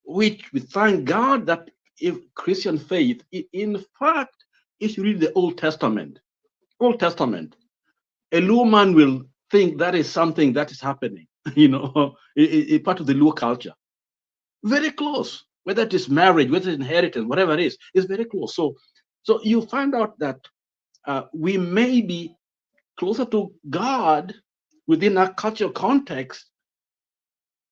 [SPEAKER 18] Which we thank God that if Christian faith, in fact, if you read the Old Testament, a Luo man will think that is something that is happening, part of the Luo culture. Very close, whether it is marriage, whether it's inheritance, whatever it is, it's very close. So you find out that we may be closer to God within our cultural context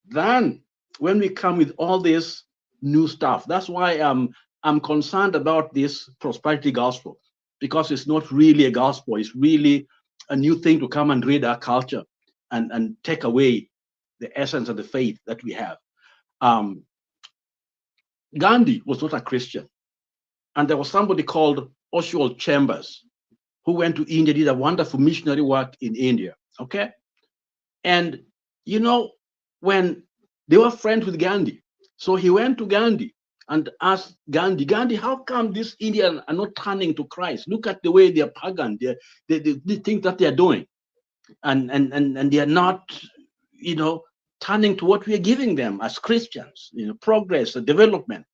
[SPEAKER 18] than when we come with all this new stuff. That's why I'm concerned about this prosperity gospel, because it's not really a gospel. It's really a new thing to come and read our culture and take away the essence of the faith that we have. Gandhi was not a Christian. And there was somebody called Oswald Chambers who went to India, did a wonderful missionary work in India. Okay. And, when they were friends with Gandhi, so he went to Gandhi and asked Gandhi, how come these Indians are not turning to Christ? Look at the way they are pagan, the things that they are doing. And they are not, turning to what we are giving them as Christians, progress, development.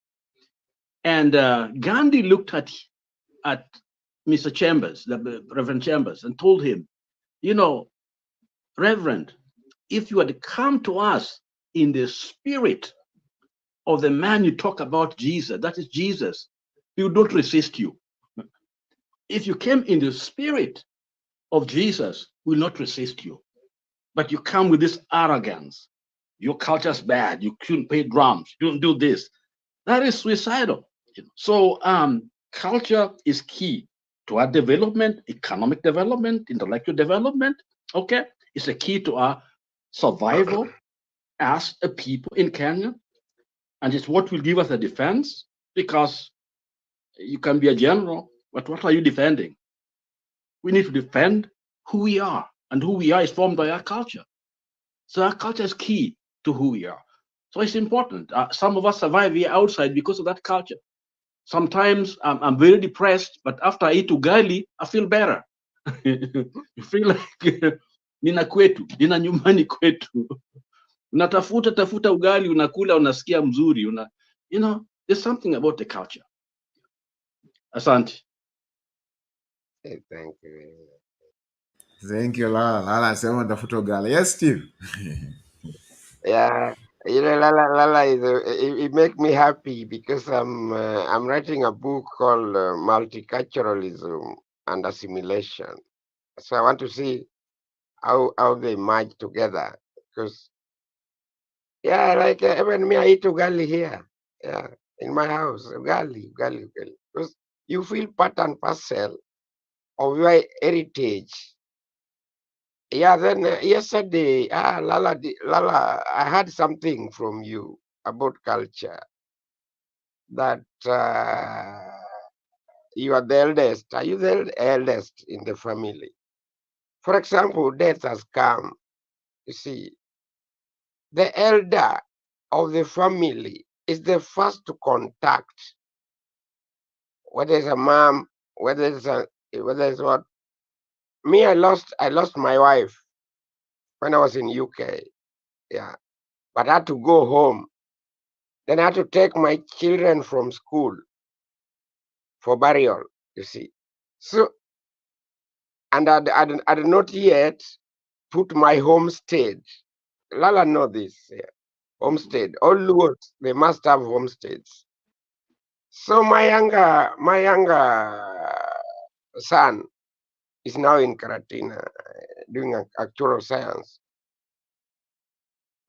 [SPEAKER 18] And Gandhi looked at Mr. Chambers, the Reverend Chambers, and told him, Reverend, if you had come to us in the spirit of the man you talk about, Jesus, that is Jesus, we would not resist you. If you came in the spirit of Jesus, we will not resist you. But you come with this arrogance. Your culture's bad. You couldn't play drums. You don't do this. That is suicidal. So culture is key to our development, economic development, intellectual development. Okay, it's a key to our survival as a people in Kenya, and it's what will give us a defense, because you can be a general, but what are you defending? We need to defend who we are, and who we are is formed by our culture. So our culture is key to who we are. So it's important. Some of us survive here outside because of that culture. Sometimes I'm very depressed, but after I eat ugali, I feel better. You feel like nina kwetu, nina nyumbani kwetu. Tafuta ugali, unakula, unasikia mzuri, there's something about the culture. Asante.
[SPEAKER 15] Hey, thank you.
[SPEAKER 17] Thank you, Lala. Lala sema tafuta ugali. Yes, Steve.
[SPEAKER 15] Yeah, Lala is it make me happy because I'm writing a book called Multiculturalism and Assimilation. So I want to see how they merge together, because like even me, I eat ugali here, in my house, ugali, because you feel part and parcel of your heritage. Yeah, then yesterday, Lala, I heard something from you about culture, that you are the eldest. Are you the eldest in the family? For example, death has come. You see, the elder of the family is the first to contact, whether it's a mom, whether it's what. Me, I lost my wife when I was in UK. Yeah, but I had to go home. Then I had to take my children from school for burial. You see, so and I'd not yet put my homestead. Lala know this. Yeah. Homestead. All Luos, they must have homesteads. So my younger son is now in Karatina doing actual science.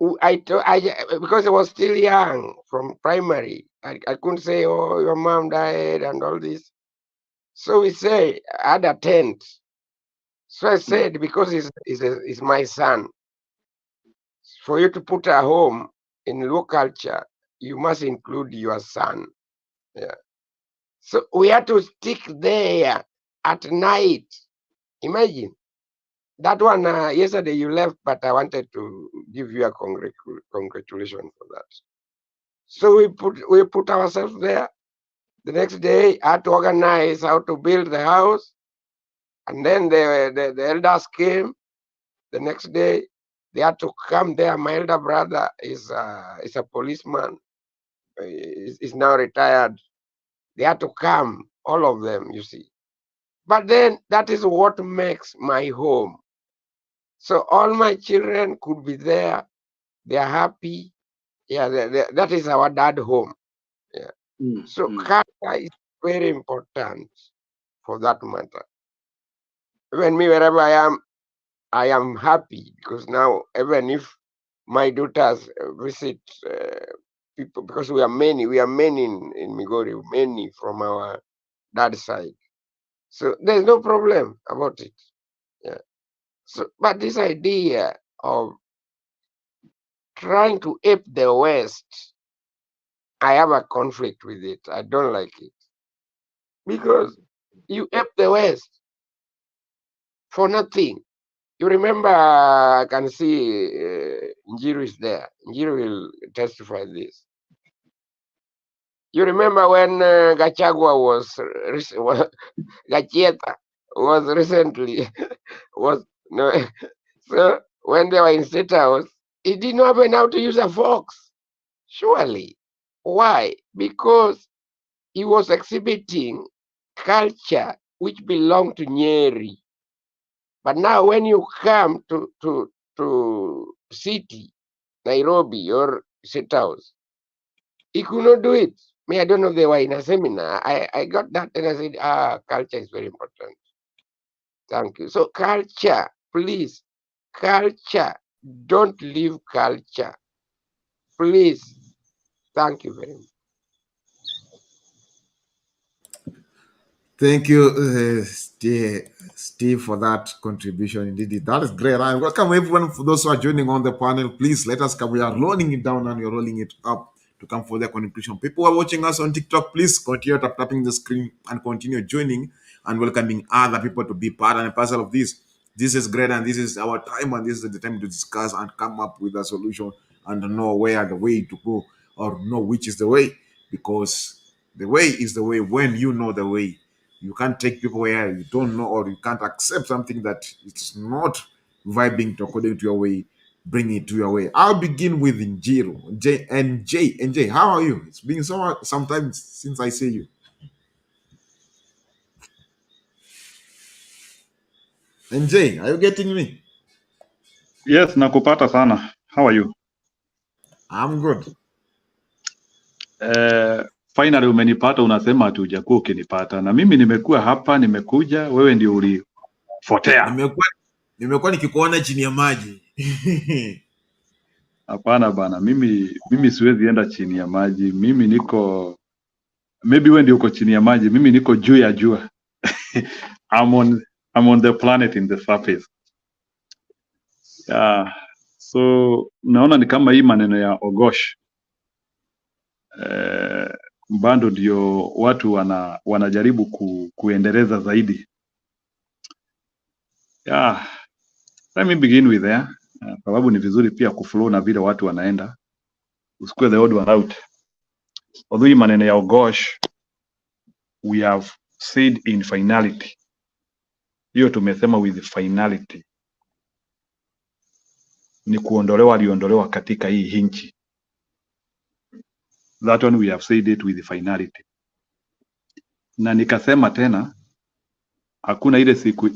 [SPEAKER 15] Because I was still young from primary, I couldn't say, oh, your mom died and all this. So we say, I had a tent. So I said, because he's my son, for you to put a home in Luo culture, you must include your son. Yeah. So we had to stick there at night. Imagine that one. Yesterday you left, but I wanted to give you a congratulations for that. So we put ourselves there. The next day, I had to organize how to build the house, and then the elders came. The next day, they had to come there. My elder brother is a policeman. Is now retired. They had to come, all of them, you see. But then that is what makes my home. So all my children could be there. They are happy. Yeah, that is our dad home. Yeah. So culture is very important for that matter. Even me, wherever I am happy because now even if my daughters visit people, because we are many in Migori, many from our dad's side. So there's no problem about it. Yeah. So, but this idea of trying to ape the West, I have a conflict with it. I don't like it. Because you ape the West for nothing. You remember, I can see Njiru is there. Njiru will testify this. You remember when Gachagua Gachieta was recently, so when they were in State House, he didn't know even how to use a fox. Surely. Why? Because he was exhibiting culture which belonged to Nyeri. But now when you come to city, Nairobi or State House, he could not do it. I don't know if they were in a seminar. I got that and I said, culture is very important. Thank you. So culture, please, culture, don't leave culture. Please. Thank you very much.
[SPEAKER 17] Thank you, Steve, for that contribution. Indeed, that is great. And welcome everyone for those who are joining on the panel. Please let us come. We are rolling it down and you're rolling it up to come for the conclusion. People who are watching us on TikTok, please continue tapping the screen and continue joining and welcoming other people to be part and parcel of this. This is great, and this is our time, and this is the time to discuss and come up with a solution and know where the way to go or know which is the way, because the way is the way when you know the way. You can't take people where you don't know, or you can't accept something that it's not vibing according to your way. Bring it to your way. I'll begin with Njiro. J, how are you? It's been sometimes since I see you. NJ, are you getting me?
[SPEAKER 9] Yes, nakupata sana. How are you?
[SPEAKER 17] I'm good.
[SPEAKER 9] Finally umenipata, unasema hatujakuwa ukinipata. Na mimi nimekuwa hapa, nimekuja, wewe ndio ulipotea.
[SPEAKER 17] Nimekuwa nikikuona chini ya maji.
[SPEAKER 9] Hapana bana, mimi siwezi enda chini ya maji. Mimi niko, maybe wewe ndio uko chini ya maji, mimi niko juu ya jua. I'm on the planet in the surface. Yeah. So naona ni kama hii maneno ya Ogosh bado ndio watu wanajaribu kuendeleza zaidi. Yeah, Let me begin with there, sababu ni vizuri pia kuflow na vile watu wanaenda, usikue the odd one out. Although hii maneno ya Ogosh, we have said in finality, hiyo tumesema with finality, ni kuondolewa, aliondolewa katika hii nchi. That one we have said it with finality. Na nikasema tena, hakuna ile siku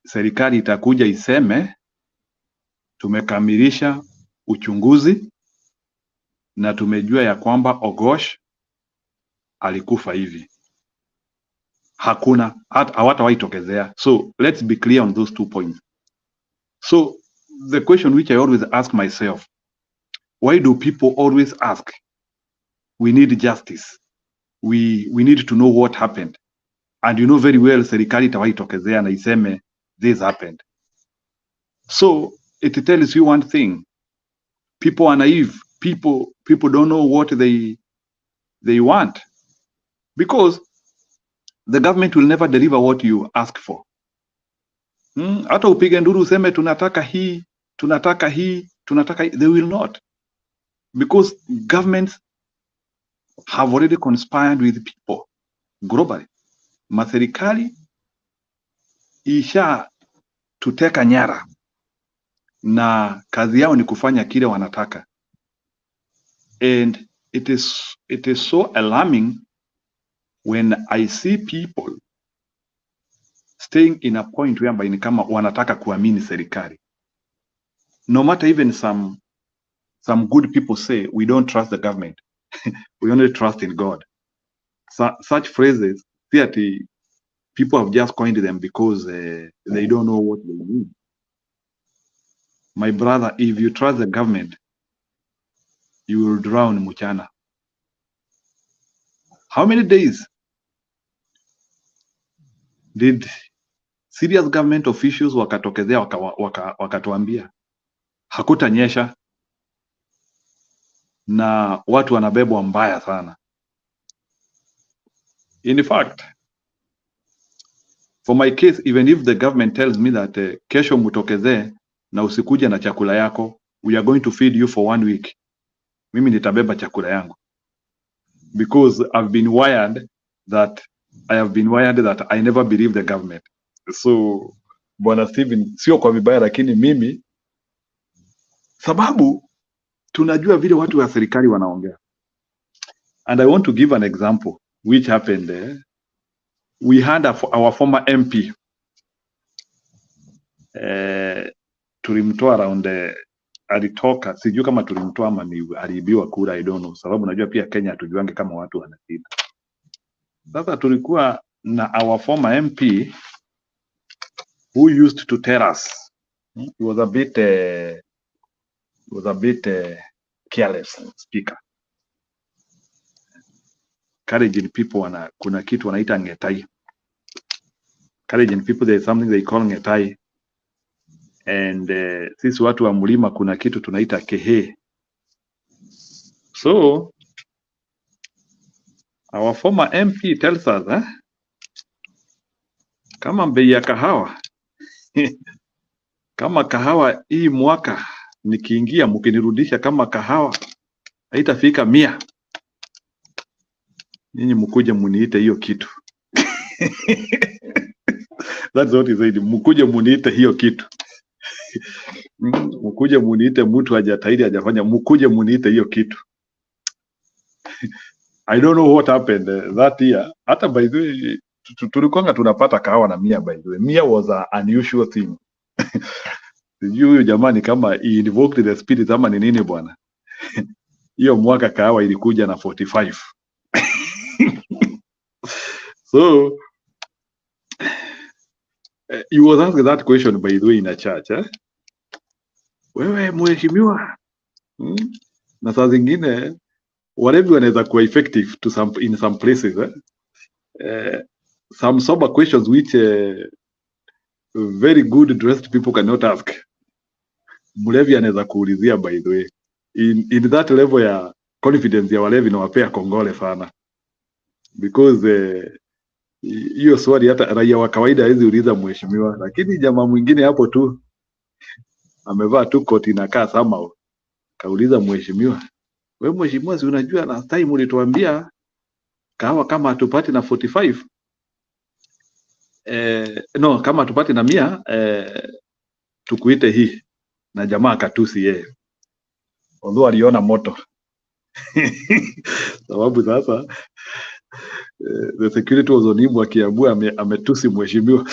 [SPEAKER 9] serikali itakuja iseme tumekamilisha uchunguzi na tumejua ya kwamba Ogosh alikufa hivi. Hakuna, hawatawahi tokezea. So let's be clear on those 2 points. So the question which I always ask myself, why do people always ask, we need justice, we need to know what happened, and you know very well serikali itawahi tokezea na iseme this happened? So it tells you one thing, people are naive, people don't know what they want, because the government will never deliver what you ask for. Hata upige nduru useme tunataka hii, tunataka hii, tunataka hii, they will not, because governments have already conspired with people globally. Maserikali isha tuteka nyara na kazi yao ni kufanya kile wanataka, and it is so alarming when I see people staying in a point whereby ni kama wanataka kuamini serikali. No matter even some good people say we don't trust the government, we only trust in God. Such phrases, people have just coined them because they don't know what they mean. My brother, if you trust the government, you will drown mchana. How many days did serious government officials wakatokezea wakatuambia hakutanyesha na watu wanabebwa mbaya sana? In fact, for my case, even if the government tells me that kesho mutokeze na usikuja na chakula yako, we are going to feed you for 1 week, mimi nitabeba chakula yangu, because I have been wired that I never believe the government. So Bwana Steven, sio kwa vibaya, lakini mimi sababu tunajua vile watu wa serikali wanaongea. And I want to give an example which happened. We had our former MP, tulimtoa around, alitoka, sijui kama tulimtoa ama aliibiwa kura, I don't know, sababu najua pia Kenya hatujuange kama watu wanasita. Sasa tulikuwa na our former MP who used to tell us, he was a bit careless speaker, encouraging people. Kuna kitu wanaita ngetai, encouraging people, there is something they call ngetai, and sisi watu wa mlima kuna kitu tunaita kehe. So our former MP tells us, kama bei ya kahawa kama kahawa hii mwaka nikiingia mkinirudisha kama kahawa haitafika 100, nyinyi mkuje muniite hiyo kitu. That's what he said, mkuje muniite hiyo kitu. Mkuje muniite mtu hajatahidi hajafanya, mkuje muniite hiyo kitu. I don't know what happened that year. Hata by the way, tulikuwa tunapata kahawa na 100 by the way. 100 was an unusual thing. Sijui jamani kama he invoked the spirit ama ni nini bwana. Hiyo mwaka kahawa ilikuja na 45. So he was asked that question by the way in a church. Wewe mheshimiwa, na saa zingine whatever wanaweza kuwa effective to in some places, some sober questions which very good dressed people cannot ask. Mlevi anaweza kuulizia by the way. In that level ya confidence ya walevi na wapea kongole sana, because hiyo swali hata raia wa kawaida hawezi uliza mheshimiwa, lakini jamaa mwingine hapo tu amevaa tu koti inakaa sama. Kauliza mheshimiwa, wewe mheshimiwa, si unajua last time ulituambia kahawa kama hatupati na 45 no, kama hatupati na 100 tukuite hii. Na jamaa akatusi yeye, although aliona moto sababu sasa the security was on him, akiamua ametusi mheshimiwa.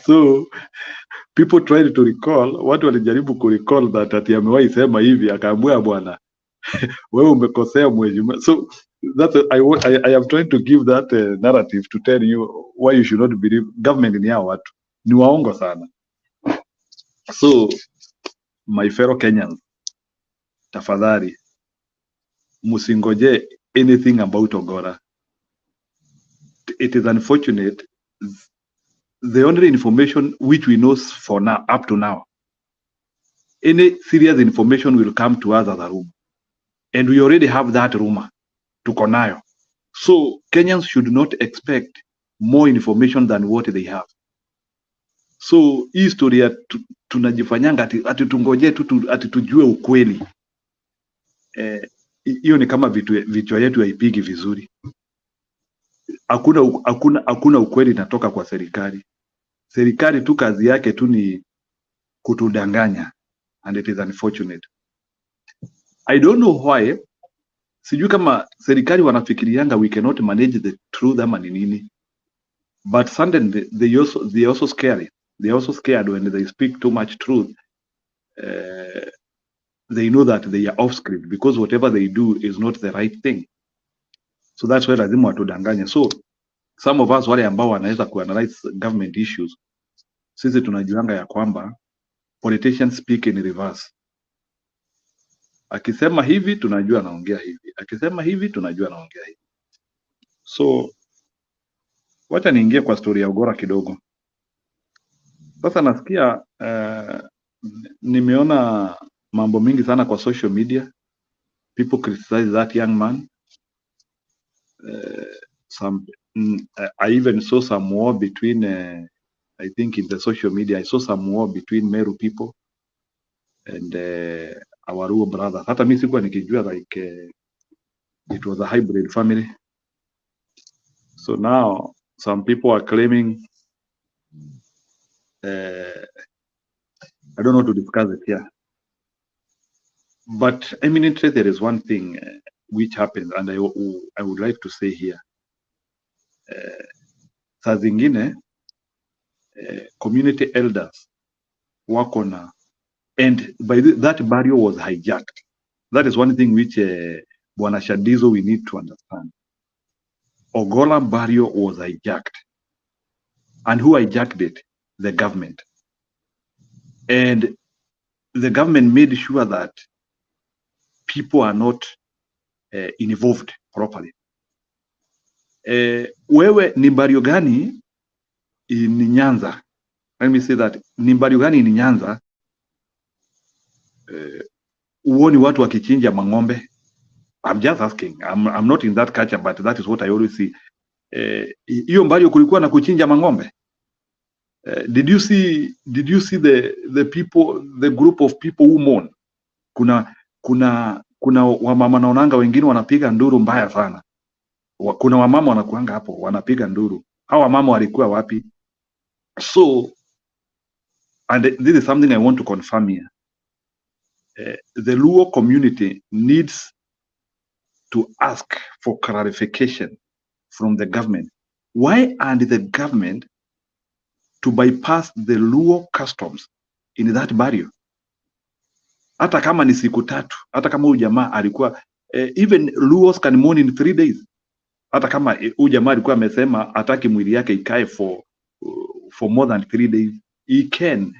[SPEAKER 9] So people tried to recall, watu walijaribu kurecall that ati amewahi sema hivi, akaamua bwana wewe umekosea mheshimiwa. So that's I am trying to give that narrative to tell you why you should not believe government ni hao watu, ni waongo sana. So my fellow Kenyans, tafadhali musingoje anything about Ogolla. It is unfortunate, the only information which we know for now, up to now, any serious information will come to us as a rumor, and we already have that rumor tuko nayo. So Kenyans should not expect more information than what they have. So hii story tunajifanyanga ati tungoje tu ati tujue ukweli, hiyo ni kama vichwa yetu haipigi vizuri. Hakuna ukweli inatoka kwa serikali. Serikali tu kazi yake tu ni kutudanganya, and it is unfortunate. I don't know why, sijui kama serikali wanafikirianga we cannot manage the truth ama ni nini, but suddenly they also scary. They also scared when they speak too much truth. They know that they are off script because whatever they do is not the right thing. So that's why lazima watudanganya. So some of us wale ambao wanaweza kuanalyze government issues, sisi tunajuanga ya kwamba politicians speak in reverse. Akisema hivi tunajua anaongea hivi, akisema hivi tunajua anaongea hivi. So wacha niingie kwa story ya Ogolla kidogo. Sasa nasikia nimeona mambo mingi sana kwa social media, people criticize that young man. I even saw some war between I think in the social media I saw some war between Meru people and our Luo brothers. Hata mimi sikuwa nikijua like it was a hybrid family. So now some people are claiming I don't know to discuss it here. But eminently there is one thing which happened, and I would like to say here. Saa zingine community elders wako na, and by that barrio was hijacked. That is one thing which Bwana Shadizo we need to understand. Ogolla barrio was hijacked, and who hijacked it? The government. And the government made sure that people are not involved properly. Wewe ni barrio gani in Nyanza? Let me say that, ni barrio gani in Nyanza uoni watu wakichinja mang'ombe? I'm just asking. I'm not in that culture, but that is what I always see. Hiyo barrio kulikuwa na kuchinja mang'ombe? Did you see the people, the group of people who mourn? Kuna wamama naonanga wengine wanapiga nduru mbaya sana. Kuna wamama wanakuanga hapo wanapiga nduru. Hao wamama walikuwa wapi? So, and this is something I want to confirm here. The Luo community needs to ask for clarification from the government. Why aren't the government to bypass the Luo customs in that barrio? Hata kama ni siku 3, hata kama huyu jamaa alikuwa even Luos can mourn in 3 days. Hata kama huyu jamaa alikuwa amesema hataki mwili yake ikae for more than 3 days, he can.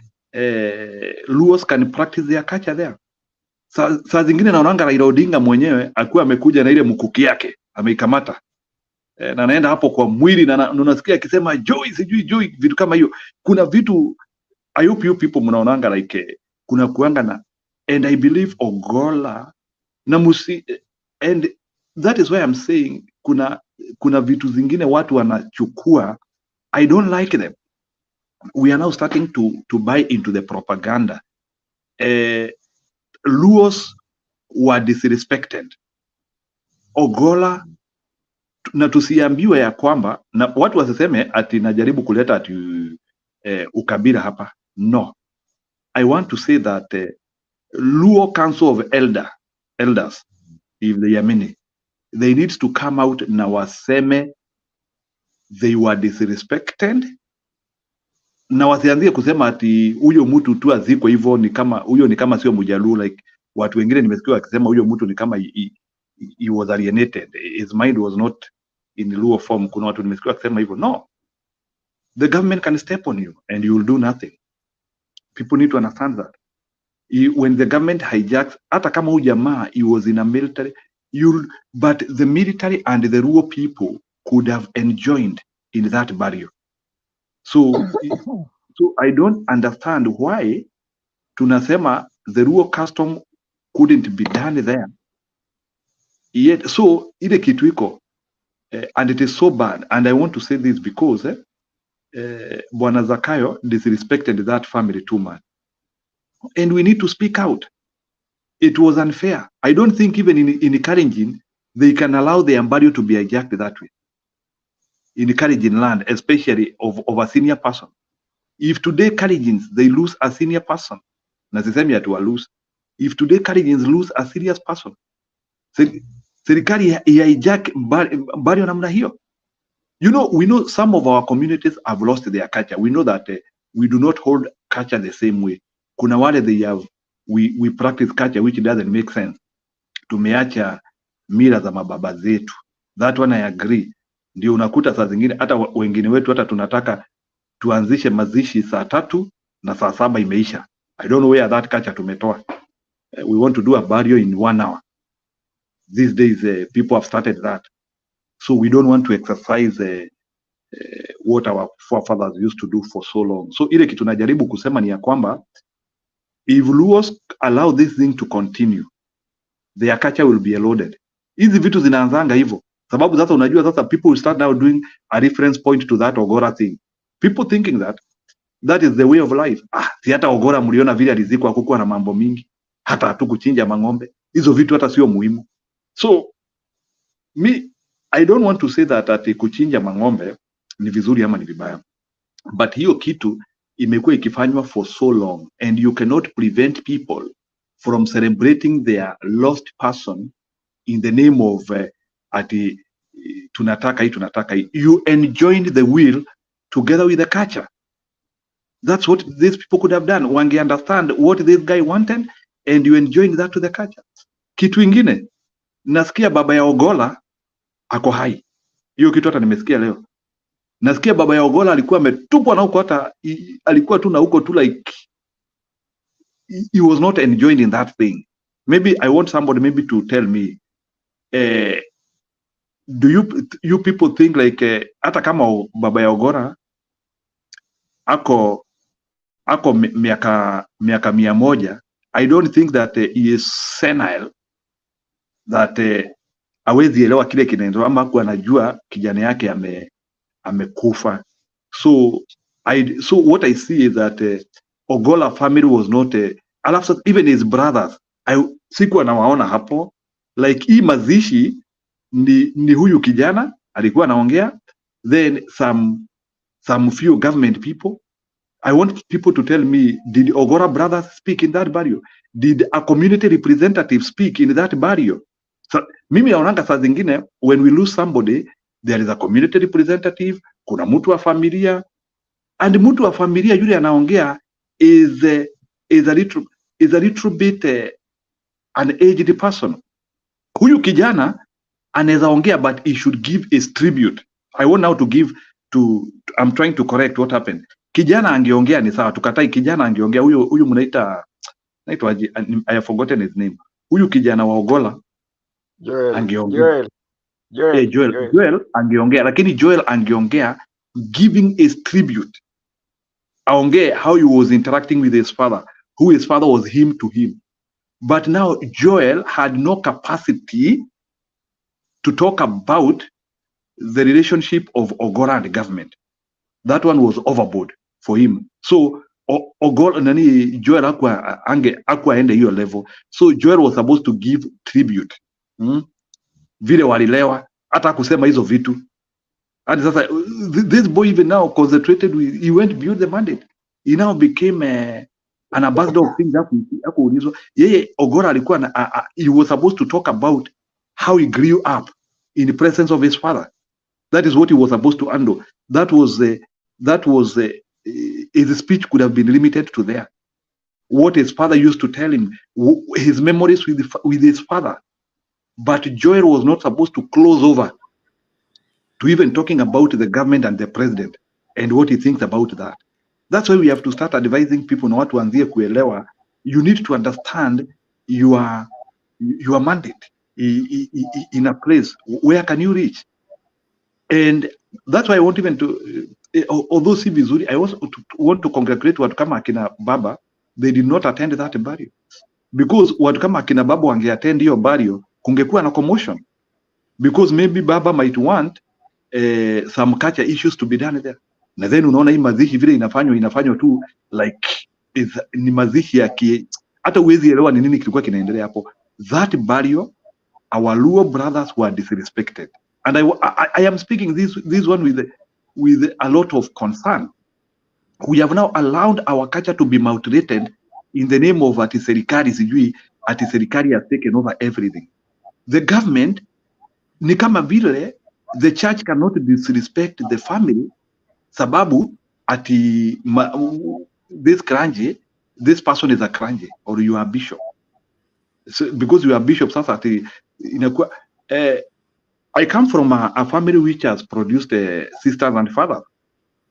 [SPEAKER 9] Luos can practice their culture there. Saa zingine naonanga Raila Odinga mwenyewe akuwa amekuja na ile mkuki yake ameikamata, na anaenda hapo kwa mwili, na unasikia akisema joy, sijui joy, vitu kama hiyo. Kuna vitu I hope you people mnaonanga like kuna kuanga na, and I believe Ogolla na musi, and that is why I'm saying kuna vitu zingine watu wanachukua, I don't like them. we are now starting to buy into the propaganda. Luos were disrespected. Ogolla, na tusiambiwe ya kwamba, na watu wasiseme ati najaribu kuleta ati ukabila hapa. No, I want to say that Luo Council of Elders, if they are many, they need to come out na waseme they were disrespected, na wasianzie kusema ati huyo mtu tu aziko hivyo, ni kama huyo ni kama sio Mjaluo. Like watu wengine nimesikia wakisema huyo mtu ni kama he was alienated, his mind was not in Luo form. Kuna watu nimesikia wakisema hivyo. No, the government can step on you and you will do nothing. People need to understand that. When the government hijacks, hata kama huyu jamaa he was in a military, but the military and the Luo people could have enjoined in that barrio. So I don't understand why tunasema the Luo custom couldn't be done there. Yet, so ile kitu iko, and it is so bad. And I want to say this because Bwana Zakayo disrespected that family too much. And we need to speak out. It was unfair. I don't think even in Kalenjin, they can allow the barrio to be hijacked that way. In Kalenjin land, especially of a senior person. If today Kalenjins, they lose a senior person, na sisemi ati wa lose. If today Kalenjins lose a serious person, serikali hijack barrio namna hiyo. You know, we know some of our communities have lost their culture. We know that we do not hold culture the same way. Kuna wale we practice culture which doesn't make sense. Tumeacha mila za mababa zetu. That one I agree. Ndio unakuta saa zingine hata wengine wetu hata tunataka tuanzishe mazishi saa 3 na saa 7 imeisha. I don't know where that culture tumetoa. We want to do a burial in 1 hour. These days people have started that. So we don't want to exercise what our forefathers used to do for so long. So ile kitu najaribu kusema ni ya kwamba if Luos allow this thing to continue, their culture will be eroded. Hizi vitu zinaanzanga hivyo. Sababu sasa unajua sasa people will start now doing a reference point to that Ogolla thing. People thinking that is the way of life. Si hata Ogolla mliona vile alizikwa, hakukuwa na mambo mingi. Hata hatukuchinja mang'ombe. Hizo vitu hata sio muhimu. So I don't want to say that ati kuchinja mang'ombe ni vizuri ama ni vibaya. But hiyo kitu imekuwa ikifanywa for so long, and you cannot prevent people from celebrating their lost person in the name of ati tunataka hii. You enjoined the will together with the culture. That's what these people could have done. Wange understand what this guy wanted and you enjoined that to the culture. Kitu ingine, nasikia baba ya Ogolla ako hai. Hiyo kitu hata nimesikia leo. Nasikia baba ya Ogolla alikuwa ametupwa na huko, hata alikuwa tu na huko tu, like he was not enjoying in that thing. Maybe I want somebody maybe to tell me, do you people think like hata kama baba ya Ogolla ako miaka 100, I don't think that he is senile, that hawezi elewa kile kinaendelea ama kwa anajua kijana yake amekufa. So what I see is that Ogolla family was not even his brothers sikuwa nawaona hapo. Like hii mazishi ni huyu kijana alikuwa anaongea, then some few government people. I want people to tell me, did Ogolla brothers speak in that burial? Did a community representative speak in that burial? So mimi naonanga saa zingine when we lose somebody, there is a community representative, kuna mtu wa familia, and mtu wa familia yule anaongea is a little bit an aged person. Huyu kijana anaweza ongea, but he should give his tribute. I want now to give I'm trying to correct what happened. Kijana angeongea ni sawa, tukatai kijana angeongea. Huyu mnaita I have forgotten his name. Huyu kijana wa Ogolla angeongea. Joel angeongea, lakini Joel angeongea giving his tribute. Aongee how he was interacting with his father, who his father was him to him. But now Joel had no capacity to talk about the relationship of Ogolla and the government. That one was overboard. for him. So Ogolla nani Joel akwa ende hiyo level. So Joel was supposed to give tribute. Vile walilewa hata kusema hizo vitu. And sasa this boy even now concentrated with, he went beyond the mandate. He now became an ambassador of things hakuulizwa. Yeye Ogolla alikuwa he was supposed to talk about how he grew up in the presence of his father. That is what he was supposed to handle. That was his speech could have been limited to there. What his father used to tell him, his memories with his father. But Joel was not supposed to close over to even talking about the government and the president and what he thinks about that. That's why we have to start advising people na watu waanzie kuelewa. You need to understand your mandate in a place. Where can you reach? And that's why I want even to, although si vizuri, I also want to congratulate watu kama akina Baba. They did not attend that burial. Because watu kama akina Baba wangeattend hiyo burial, kungekuwa na commotion. Because maybe Baba might want some culture issues to be done there. Na then unaona hii mazishi vile inafanywa tu like ni mazishi ya hata uwezi elewa ni nini kilikuwa kinaendelea hapo. That burial, our Luo brothers were disrespected. And I am speaking this one with a lot of concern. We have now allowed our culture to be mutilated in the name of ati serikali sijui, ati serikali has taken over everything. The government, ni kama vile the church cannot disrespect the family sababu ati this clergy, this person is a clergy or you are a bishop. So because you are bishop, sasa ati inakuwa I come from a family which has produced sisters and fathers.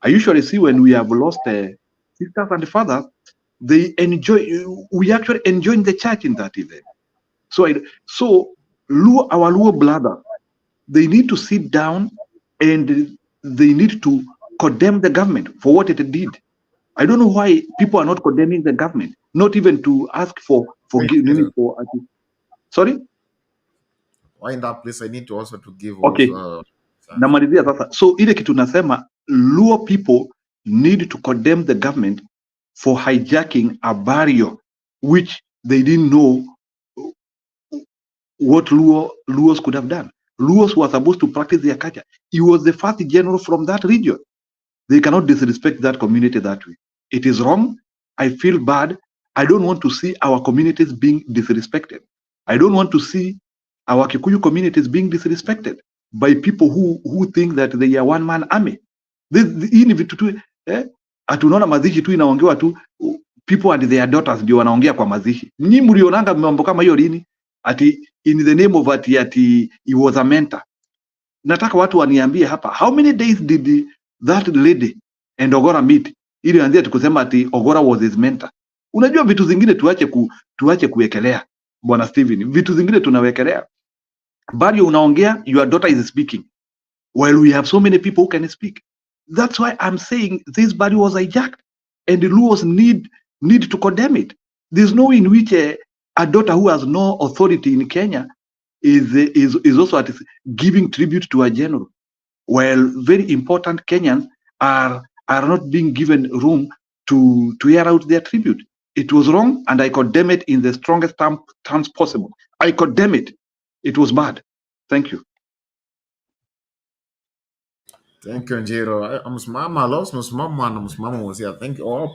[SPEAKER 9] I usually see when we have lost sisters and fathers, we actually enjoy the church in that event. So our Luo brothers, they need to sit down and they need to condemn the government for what it did. I don't know why people are not condemning the government, not even to ask for forgiveness. Sorry?
[SPEAKER 17] Why in that place I need to also to give
[SPEAKER 9] okay. Namalizia sasa. So ile kitu nasema Luo people need to condemn the government for hijacking a burial which they didn't know what Luos could have done. Luos were supposed to practice their culture. He was the first general from that region. They cannot disrespect that community that way. It is wrong. I feel bad. I don't want to see our communities being disrespected. I don't want to see our Kikuyu communities being disrespected by people who think that they are one-man army. Hii ni vitu tu atunaona mazishi tu inaongewa tu, people and their daughters ndio wanaongea kwa mazishi. Nyinyi mlionanga mambo kama hiyo lini? Ati in the name of ati he was a mentor. Nataka watu waniambie hapa, how many days did that lady and Ogolla meet ili anzie tukusema ati Ogolla was his mentor? Unajua vitu zingine tuache kuwekelea Bwana Steven, vitu zingine tunawekelea. Bali unaongea, your daughter is speaking while we have so many people who can speak. That's why I'm saying this body was hijacked and the Luos need to condemn it. There's no in which a daughter who has no authority in Kenya is also giving tribute to a general, while very important Kenyans are not being given room to air out their tribute. It was wrong, and I condemn it in the strongest terms possible. I condemn it. It was bad. Thank you.
[SPEAKER 17] Thank you, Njero. Mama lost Mama was here. Thank you. All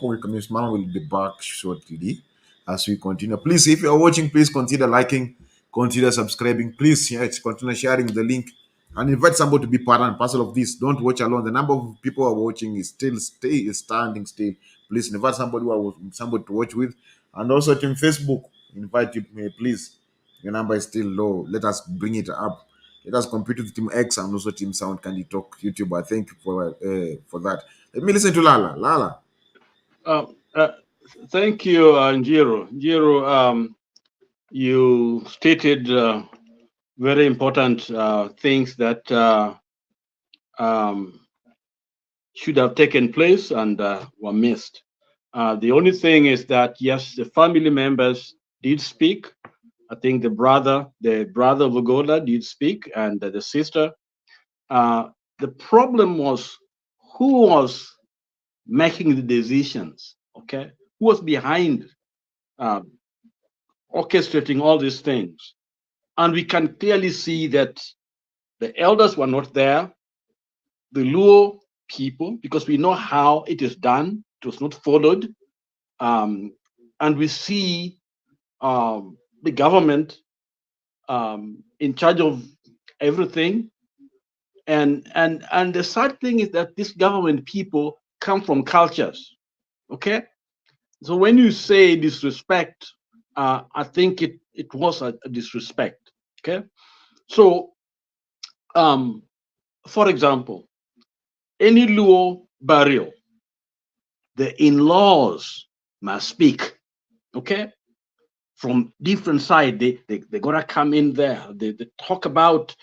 [SPEAKER 17] Mama will be back shortly as we continue. Please, if you are watching, please consider liking, consider subscribing. Please, continue sharing the link and invite somebody to be part and parcel of this. Don't watch alone. The number of people who are watching is standing still. Please invite somebody to watch with, and also to Facebook. Invite you, please. Your number is still low. Let us bring it up. Let us compete with Team X and also Team Sound Candy Talk YouTube. I thank you for that. Let me listen to Lala. Lala.
[SPEAKER 18] Thank you, Njiro. Njiro, you stated very important things that should have taken place and were missed. The only thing is that, yes, the family members did speak. I think the brother of Ogolla did speak, and the sister. The problem was who was making the decisions, okay? Who was behind orchestrating all these things? And we can clearly see that the elders were not there, the Luo people, because we know how it is done, it was not followed. And we see the government in charge of everything. And the sad thing is that this government people come from cultures, okay? So when you say disrespect, I think it was a disrespect, okay? So, for example, any Luo burial, the in-laws must speak, okay? From different side, they gotta come in there. They talk about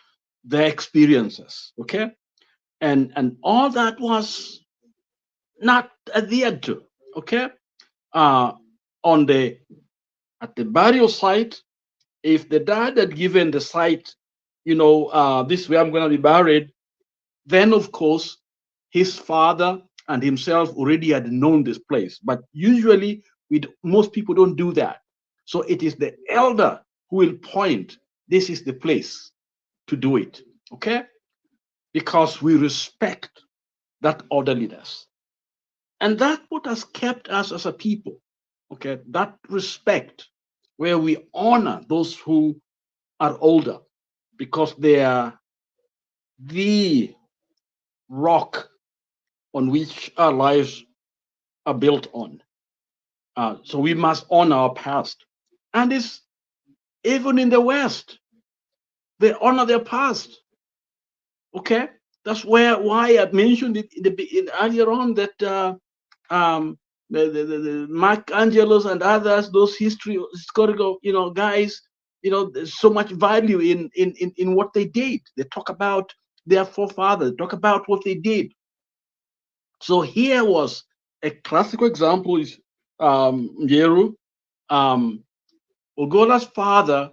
[SPEAKER 18] their experiences, okay? And all that was not adhered to, okay? At the burial site, if the dad had given the site, this is where I'm gonna be buried, then of course his father and himself already had known this place. But usually most people don't do that. So it is the elder who will point, this is the place to do it, okay? Because we respect that orderliness. And that's what has kept us as a people, okay? That respect where we honor those who are older because they are the rock on which our lives are built on. So we must honor our past. And it's even in the West, they honor their past. Okay? That's why I mentioned it earlier on that the Mark Angelos and others, those historical, guys, there's so much value in what they did. They talk about their forefathers, talk about what they did. So here was a classical example is Njeru. Ogola's father,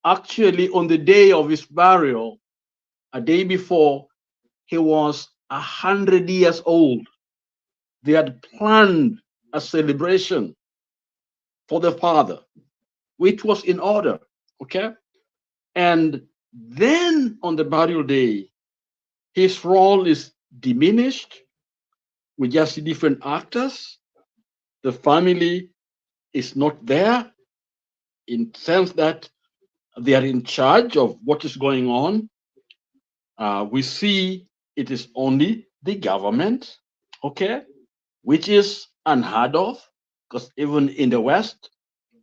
[SPEAKER 18] actually on the day of his burial, a day before, he was 100 years old. They had planned a celebration for the father, which was in order, okay? And then on the burial day, his role is diminished. We just see different actors. The family is not there in the sense that they are in charge of what is going on. We see it is only the government, okay, which is unheard of, because even in the West,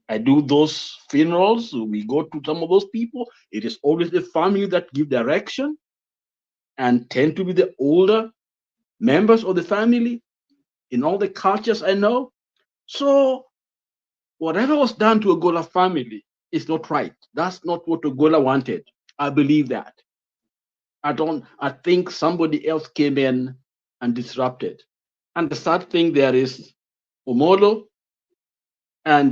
[SPEAKER 18] I do those funerals, we go to some of those people, it is always the family that give direction and tend to be the older members of the family in all the cultures I know. So whatever was done to Ogolla family is not right. That's not what Ogolla wanted. I believe that. I think somebody else came in and disrupted. And the sad thing there is Omolo and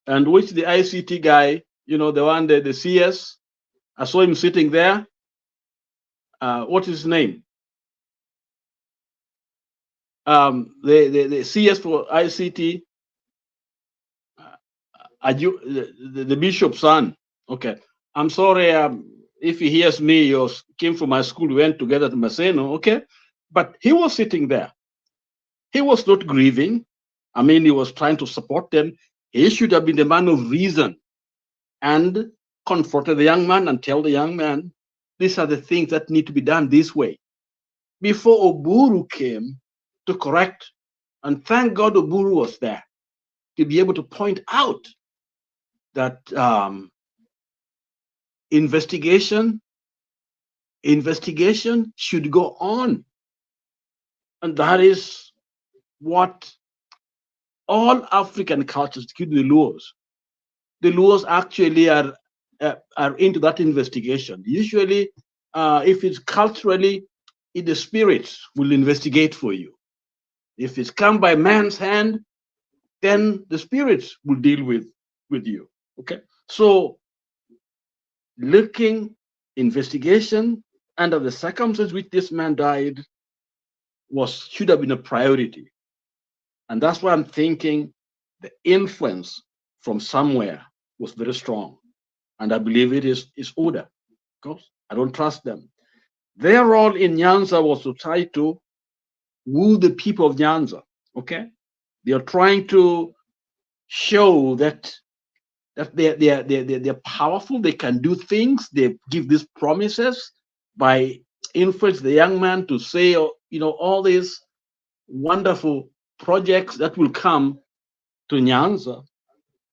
[SPEAKER 18] which the ICT guy, the one the CS, I saw him sitting there. What is his name? The CS for ICT, the bishop's son. Okay, I'm sorry if he hears me. He came from my school. We went together to Maseno. Okay, but he was sitting there. He was not grieving. I mean, he was trying to support them. He should have been the man of reason and confronted the young man and tell the young man, these are the things that need to be done this way. Before Oburu came to correct, and thank God Oburu was there to be able to point out that investigation should go on. And that is what all African cultures, including the Luos actually are into that investigation. Usually, if it's culturally, the spirits will investigate for you. If it's come by man's hand, then the spirits will deal with you. Okay, so looking investigation under the circumstances which this man died, should have been a priority. And that's why I'm thinking the influence from somewhere was very strong. And I believe it is Oda, because I don't trust them. Their role in Nyanza was to try to woo the people of Nyanza. Okay, they are trying to show that they're powerful. They can do things. They give these promises by influence the young man to say, all these wonderful projects that will come to Nyanza.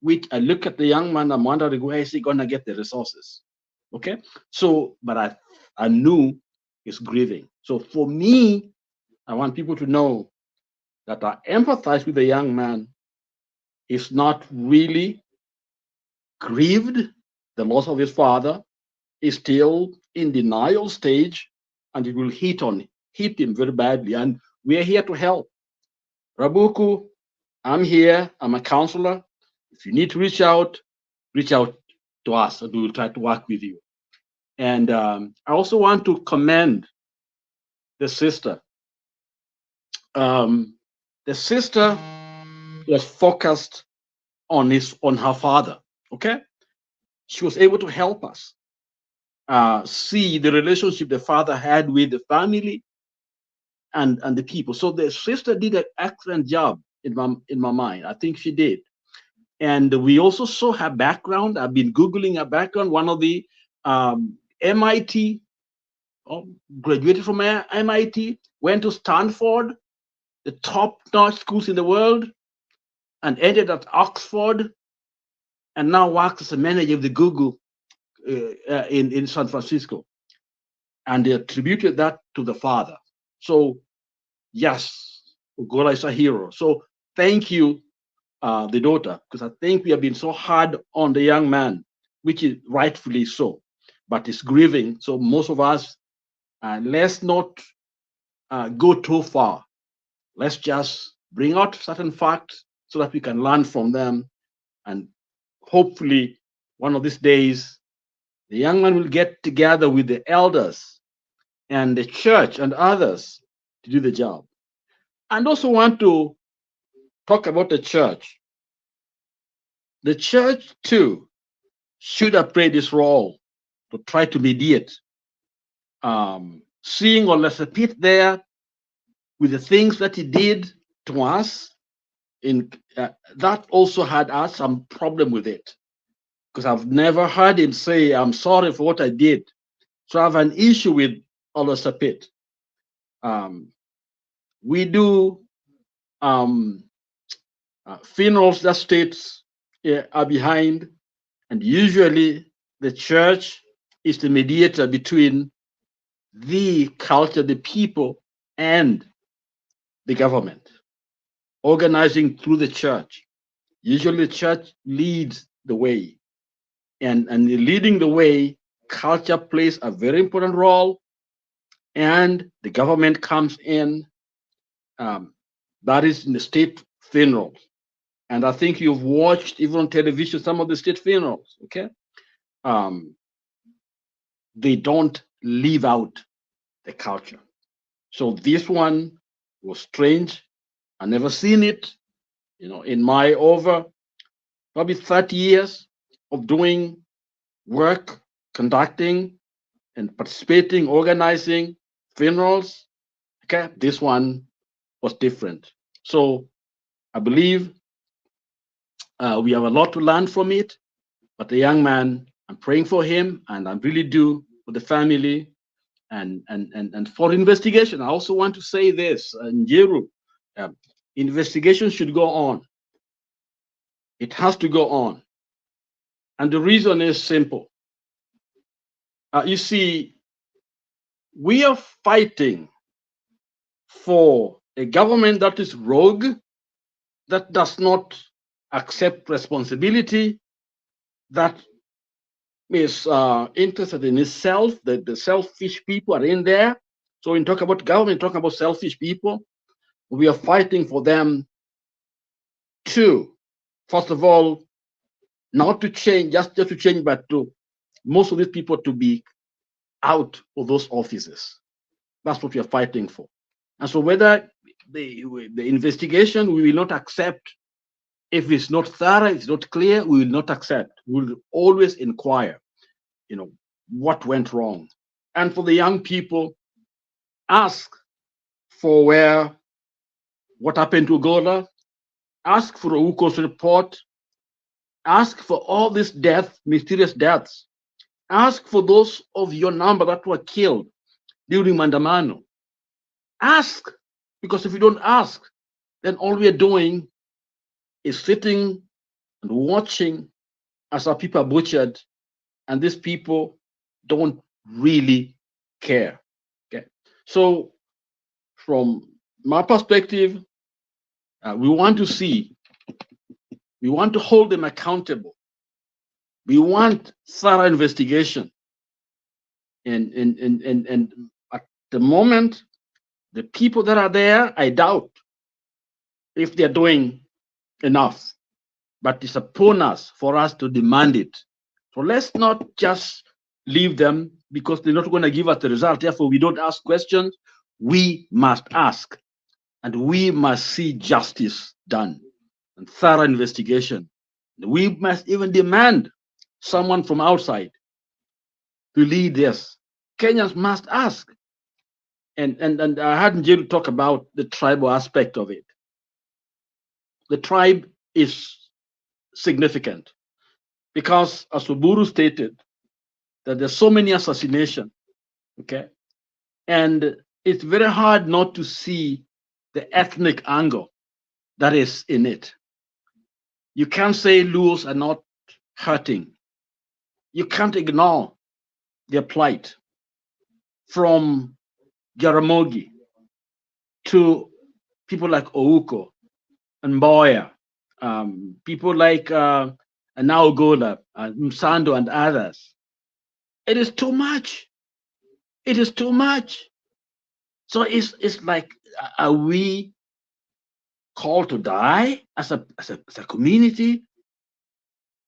[SPEAKER 18] Which I look at the young man, I'm wondering where is he gonna get the resources? Okay, so but I knew he's grieving. So for me, I want people to know that I empathize with the young man. He's not really grieved the loss of his father. He's still in denial stage, and it will hit him very badly. And we are here to help. Rabuku, I'm here. I'm a counselor. If you need to reach out to us, and we will try to work with you. And I also want to commend the sister. The sister was focused on her father. Okay, she was able to help us see the relationship the father had with the family and the people. So the sister did an excellent job in my mind. I think she did. And we also saw her background. I've been Googling her background. One of the MIT, graduated from MIT, went to Stanford, the top-notch schools in the world, and ended at Oxford, and now works as a manager of the Google in San Francisco. And they attributed that to the father. So, yes, Ogolla is a hero. So, thank you, the daughter, because I think we have been so hard on the young man, which is rightfully so, but it's grieving. So most of us, let's not go too far. Let's just bring out certain facts so that we can learn from them. And hopefully one of these days, the young man will get together with the elders and the church and others to do the job. And also want to talk about the church. The church, too, should have played this role to try to mediate. Seeing Olasapit there with the things that he did to us, that also had us some problem with it. Because I've never heard him say, I'm sorry for what I did. So I have an issue with Olasapit. We do funerals that states are behind, and usually the church is the mediator between the culture, the people, and the government, organizing through the church. Usually the church leads the way, and leading the way, culture plays a very important role, and the government comes in. That is in the state funerals. And I think you've watched, even on television, some of the state funerals, okay? They don't leave out the culture. So this one was strange. I never seen it, in my over probably 30 years of doing work, conducting and participating, organizing funerals. Okay, this one was different. So I believe we have a lot to learn from it. But the young man, I'm praying for him, and I really do for the family and for investigation. I also want to say this, Njeru, investigation should go on. It has to go on. And the reason is simple. You see, we are fighting for a government that is rogue, that does not accept responsibility, that is interested in itself, that the selfish people are in there. So when you talk about government, talk about selfish people. We are fighting for them to, first of all, not to change, just to change, but to most of these people to be out of those offices. That's what we are fighting for. And so whether the investigation, we will not accept. If it's not thorough, it's not clear, we will not accept. We will always inquire, what went wrong. And for the young people, ask for what happened to Ogolla, ask for Ouko's report, ask for all these deaths, mysterious deaths. Ask for those of your number that were killed during Mandamano. Ask, because if you don't ask, then all we are doing is sitting and watching as our people are butchered, and these people don't really care. Okay, so from my perspective, we want to hold them accountable. We want thorough investigation, and at the moment, the people that are there, I doubt if they're doing enough, but it's upon us for us to demand it. So let's not just leave them because they're not going to give us the result. Therefore, we don't ask questions. We must ask, and we must see justice done and thorough investigation. We must even demand someone from outside to lead this. Kenyans must ask. And I had Njeri talk about the tribal aspect of it. The tribe is significant because, as Uburu stated, that there's so many assassinations, okay? And it's very hard not to see the ethnic angle that is in it. You can't say Luos are not hurting. You can't ignore their plight. From Jaramogi to people like Ouko and Mboya, people like Ogolla, Msando and others. It is too much. It is too much. So it's like, are we called to die as a community?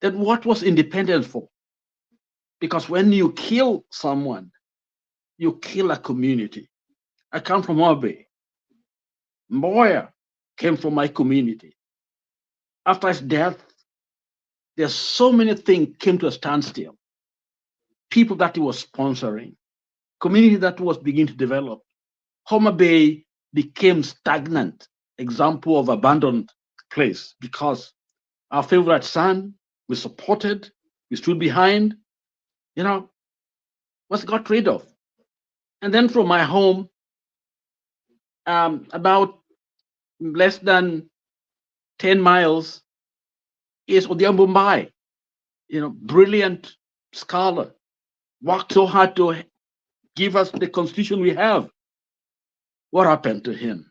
[SPEAKER 18] Then what was independence for? Because when you kill someone, you kill a community. I come from Obe. Mboya came from my community. After his death, there's so many things came to a standstill. People that he was sponsoring, community that was beginning to develop. Homa Bay became stagnant, example of abandoned place, because our favorite son, we supported, we stood behind, was got rid of. And then from my home, about less than 10 miles is Odhiambo Mbai, brilliant scholar, worked so hard to give us the constitution we have. What happened to him?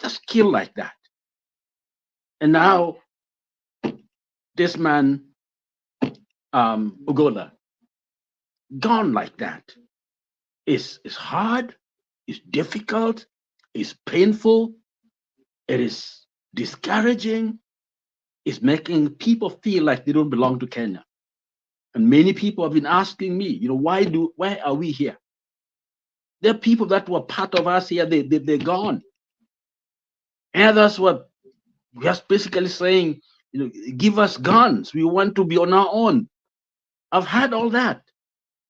[SPEAKER 18] Just killed like that. And now this man, Ogolla, gone like that. It's hard, it's difficult, it's painful, it is discouraging, it's making people feel like they don't belong to Kenya. And many people have been asking me, why are we here? There are people that were part of us here, they're gone. Others were just basically saying, give us guns, we want to be on our own. I've heard all that.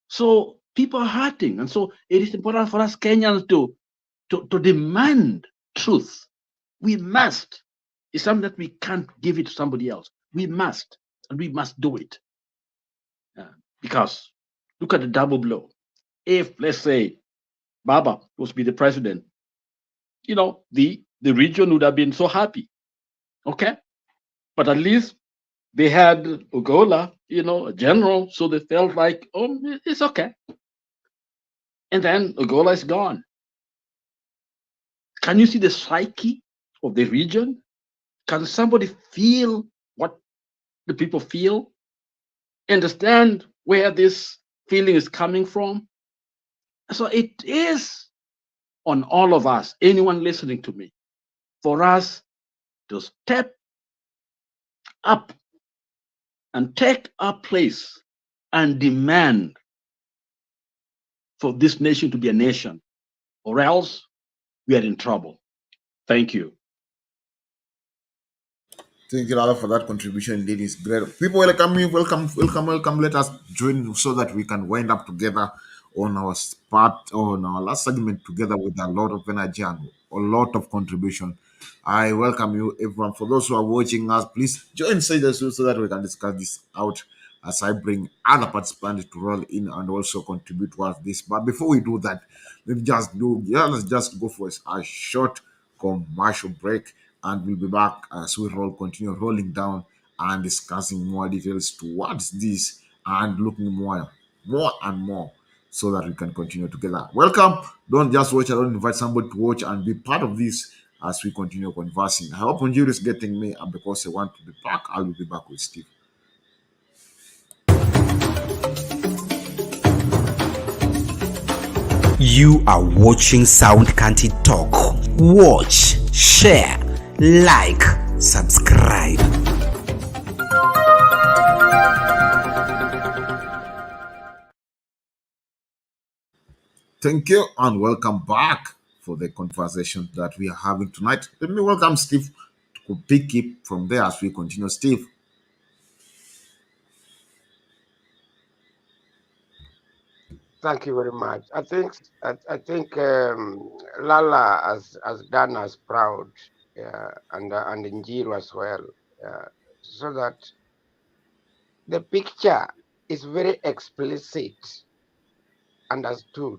[SPEAKER 18] So people are hurting. And so it is important for us Kenyans to demand truth. We must. It's something that we can't give it to somebody else. We must, and we must do it. Because look at the double blow. If, let's say, Baba was to be the president, the region would have been so happy. Okay? But at least they had Ogolla, a general, so they felt like, oh, it's okay. And then Ogolla is gone. Can you see the psyche of the region? Can somebody feel what the people feel? Understand where this feeling is coming from? So it is on all of us, anyone listening to me, for us to step up and take our place and demand for this nation to be a nation, or else we are in trouble. Thank you.
[SPEAKER 17] Thank you, Lala, for that contribution. Indeed, it's great. People, welcome you, welcome. Let us join so that we can wind up together on our on our last segment together with a lot of energy and a lot of contribution. I welcome you, everyone. For those who are watching us, please join so that we can discuss this out as I bring other participants to roll in and also contribute towards this. But before we do that, let's just go for a short commercial break, and we'll be back as we continue rolling down and discussing more details towards this and looking more and more so that we can continue together. Welcome. Don't just watch alone, invite somebody to watch and be part of this as we continue conversing. I hope Onjiri is getting me, and because I want to be back, I will be back with Steve.
[SPEAKER 7] You are watching Sound Canty Talk. Watch, share, like, subscribe.
[SPEAKER 17] Thank you and welcome back for the conversation that we are having tonight. Let me welcome Steve to pick it from there as we continue. Steve.
[SPEAKER 15] Thank you very much. I think Lala has done us proud, and Njiru as well, so that the picture is very explicit, understood.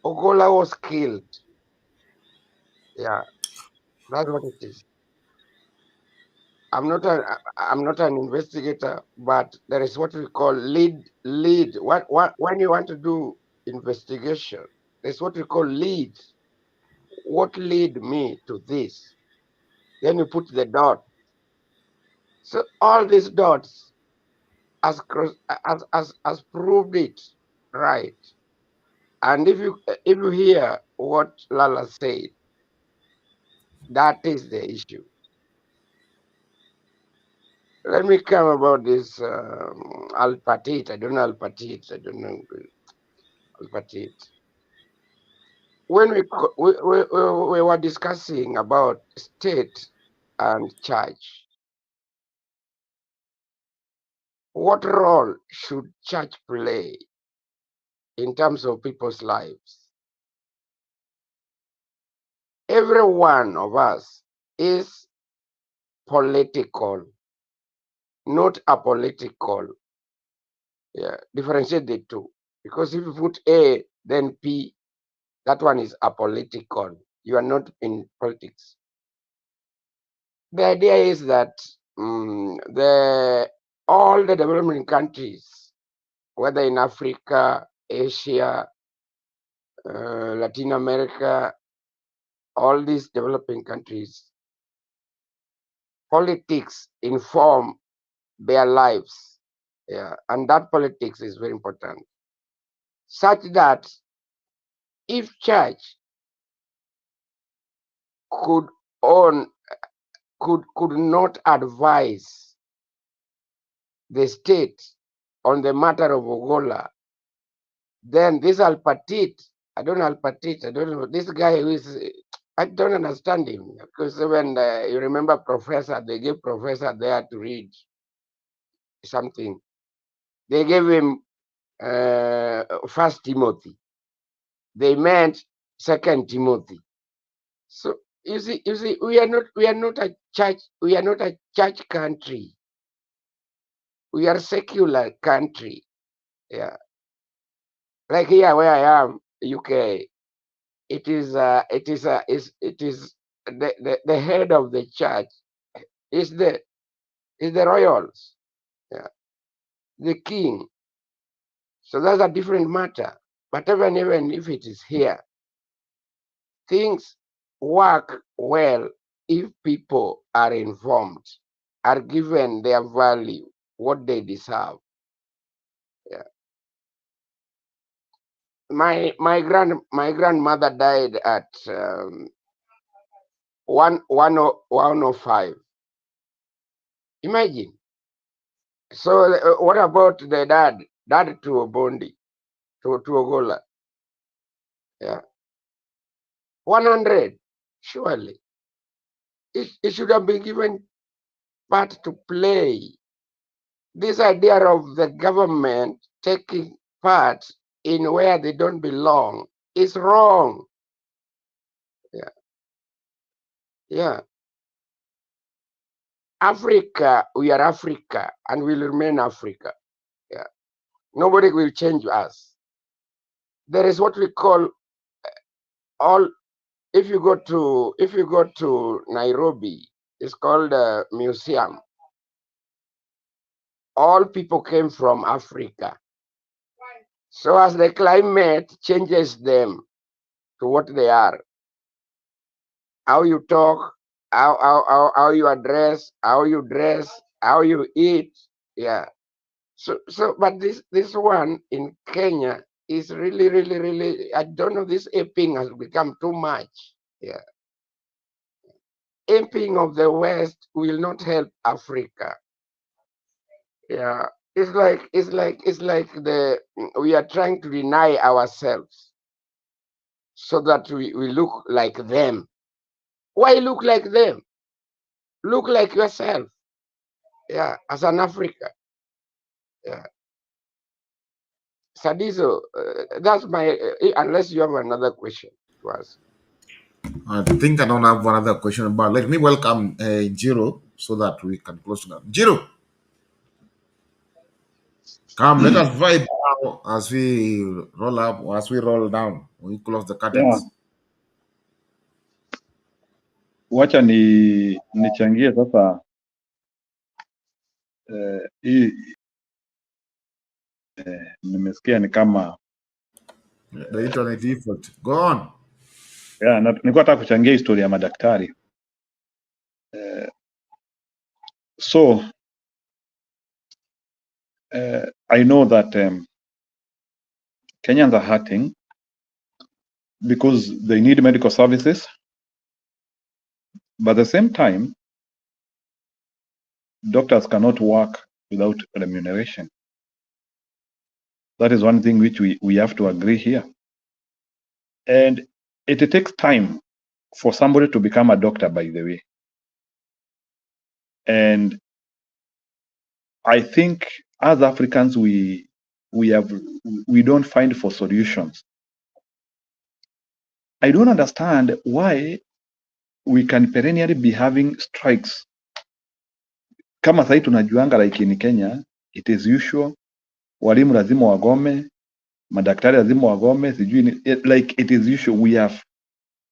[SPEAKER 15] Ogolla was killed. Yeah, that's what it is. I'm not an investigator, but there is what we call lead. When you want to do investigation, there's what we call lead. What lead me to this? Then you put the dot. So all these dots has proved it right. And if you hear what Lala said, that is the issue. Let me come about this Al-Patit. I don't know Al-Patit. I don't know Al-Patit. When we were discussing about state and church, what role should church play in terms of people's lives? Every one of us is political, not apolitical. Yeah, differentiate the two. Because if you put A, then P, that one is apolitical. You are not in politics. The idea is that all the developing countries, whether in Africa, Asia, Latin America, all these developing countries, politics inform their lives. Yeah, and that politics is very important. Such that if church could not advise the state on the matter of Ogolla, then this Al-Patit, I don't know, this guy who is, I don't understand him, because when you remember professor, they gave professor there to read something. They gave him First Timothy. They meant Second Timothy. So you see, we are not a church. We are not a church country. We are a secular country. Yeah, like here where I am, UK. It is the head of the church is the royals. Yeah, the king. So that's a different matter. But even if it is here, things work well if people are informed, are given their value, what they deserve. Yeah. My grandmother died at 105. Imagine. So what about the dad to Obondi, to Ogolla? Yeah. 100. Surely. It should have been given part to play. This idea of the government taking part in where they don't belong is wrong. Yeah. Yeah. Africa, we are Africa and will remain Africa. Yeah. Nobody will change us. There is what we call all, if you go to Nairobi, it's called a museum. All people came from Africa. So as the climate changes them to what they are, how you talk, how you address, how you dress, how you eat, yeah. So but this one in Kenya is really, I don't know, this aping has become too much. Yeah. Aping of the West will not help Africa. Yeah. It's like we are trying to deny ourselves so that we look like them. Why look like them? Look like yourself. Yeah, as an Africa. Yeah. Sadiso, that's my, unless you have another question to ask.
[SPEAKER 17] I think I don't have another question, but let me welcome Jiro so that we can close to that. Jiro, come, let us vibe now as we roll up, as we roll down, we close the
[SPEAKER 9] Yeah.
[SPEAKER 17] curtains.
[SPEAKER 9] Wacha nichangie sasa hii nimesikia ni kama
[SPEAKER 17] The internet default. Go on.
[SPEAKER 9] yeah, nilikuwa nataka kuchangia historia ya madaktari. So I know that Kenyans are hurting because they need medical services, but at the same time, doctors cannot work without remuneration. That is one thing which we have to agree here. And it takes time for somebody to become a doctor, by the way. And I think as Africans, we don't find for solutions. I don't understand why we can perennially be having strikes. Kama sahii tunajuanga like in Kenya, it is usual, walimu lazima wagome, madaktari lazima wagome, sijui like it is usual. We have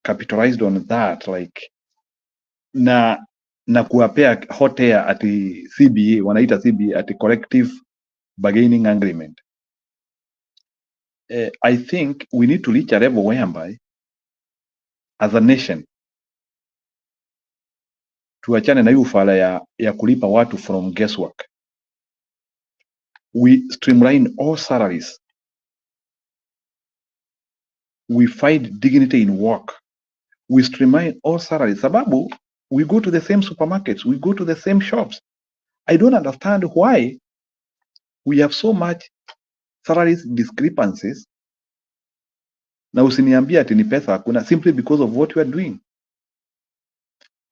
[SPEAKER 9] capitalized on that, like na kuwapea hot air ati CBA, wanaita CBA ati collective bargaining agreement. I think we need to reach a level whereby as a nation tuachane na hiyo ufala ya kulipa watu from guesswork. We streamline all salaries. We find dignity in work. We streamline all salaries. Sababu, we go to the same supermarkets, we go to the same shops. I don't understand why we have so much salaries discrepancies. Na usiniambia ati ni pesa hakuna, simply because of what we are doing.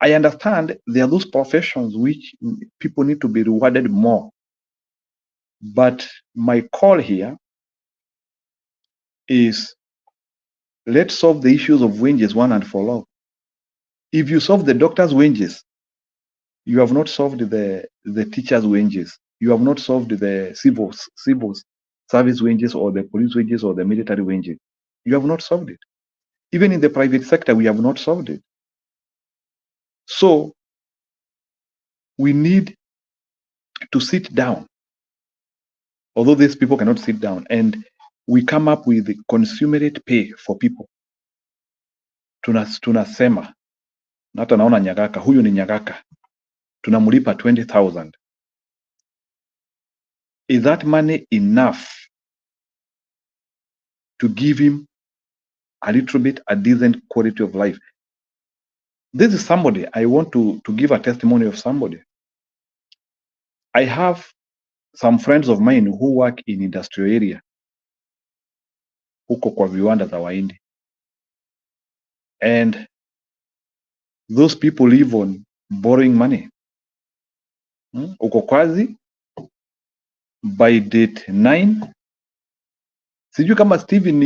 [SPEAKER 9] I understand there are those professions which people need to be rewarded more. But my call here is, let's solve the issues of wages one and for all. If you solve the doctor's wages, you have not solved the teacher's wages. You have not solved the civil service wages or the police wages or the military wages. You have not solved it. Even in the private sector, we have not solved it. So we need to sit down, although these people cannot sit down, and we come up with the consumerate pay for people. Tunasema, na hata naona Nyagaka, huyu ni Nyagaka, tunamlipa 20,000. Is that money enough to give him a little bit a decent quality of life? This is somebody, I want to give a testimony of somebody. I have some friends of mine who work in industrial area, huko kwa viwanda za Wahindi. and those people live on borrowing money. Uko kazi by date 9. Sijui kama Stephen,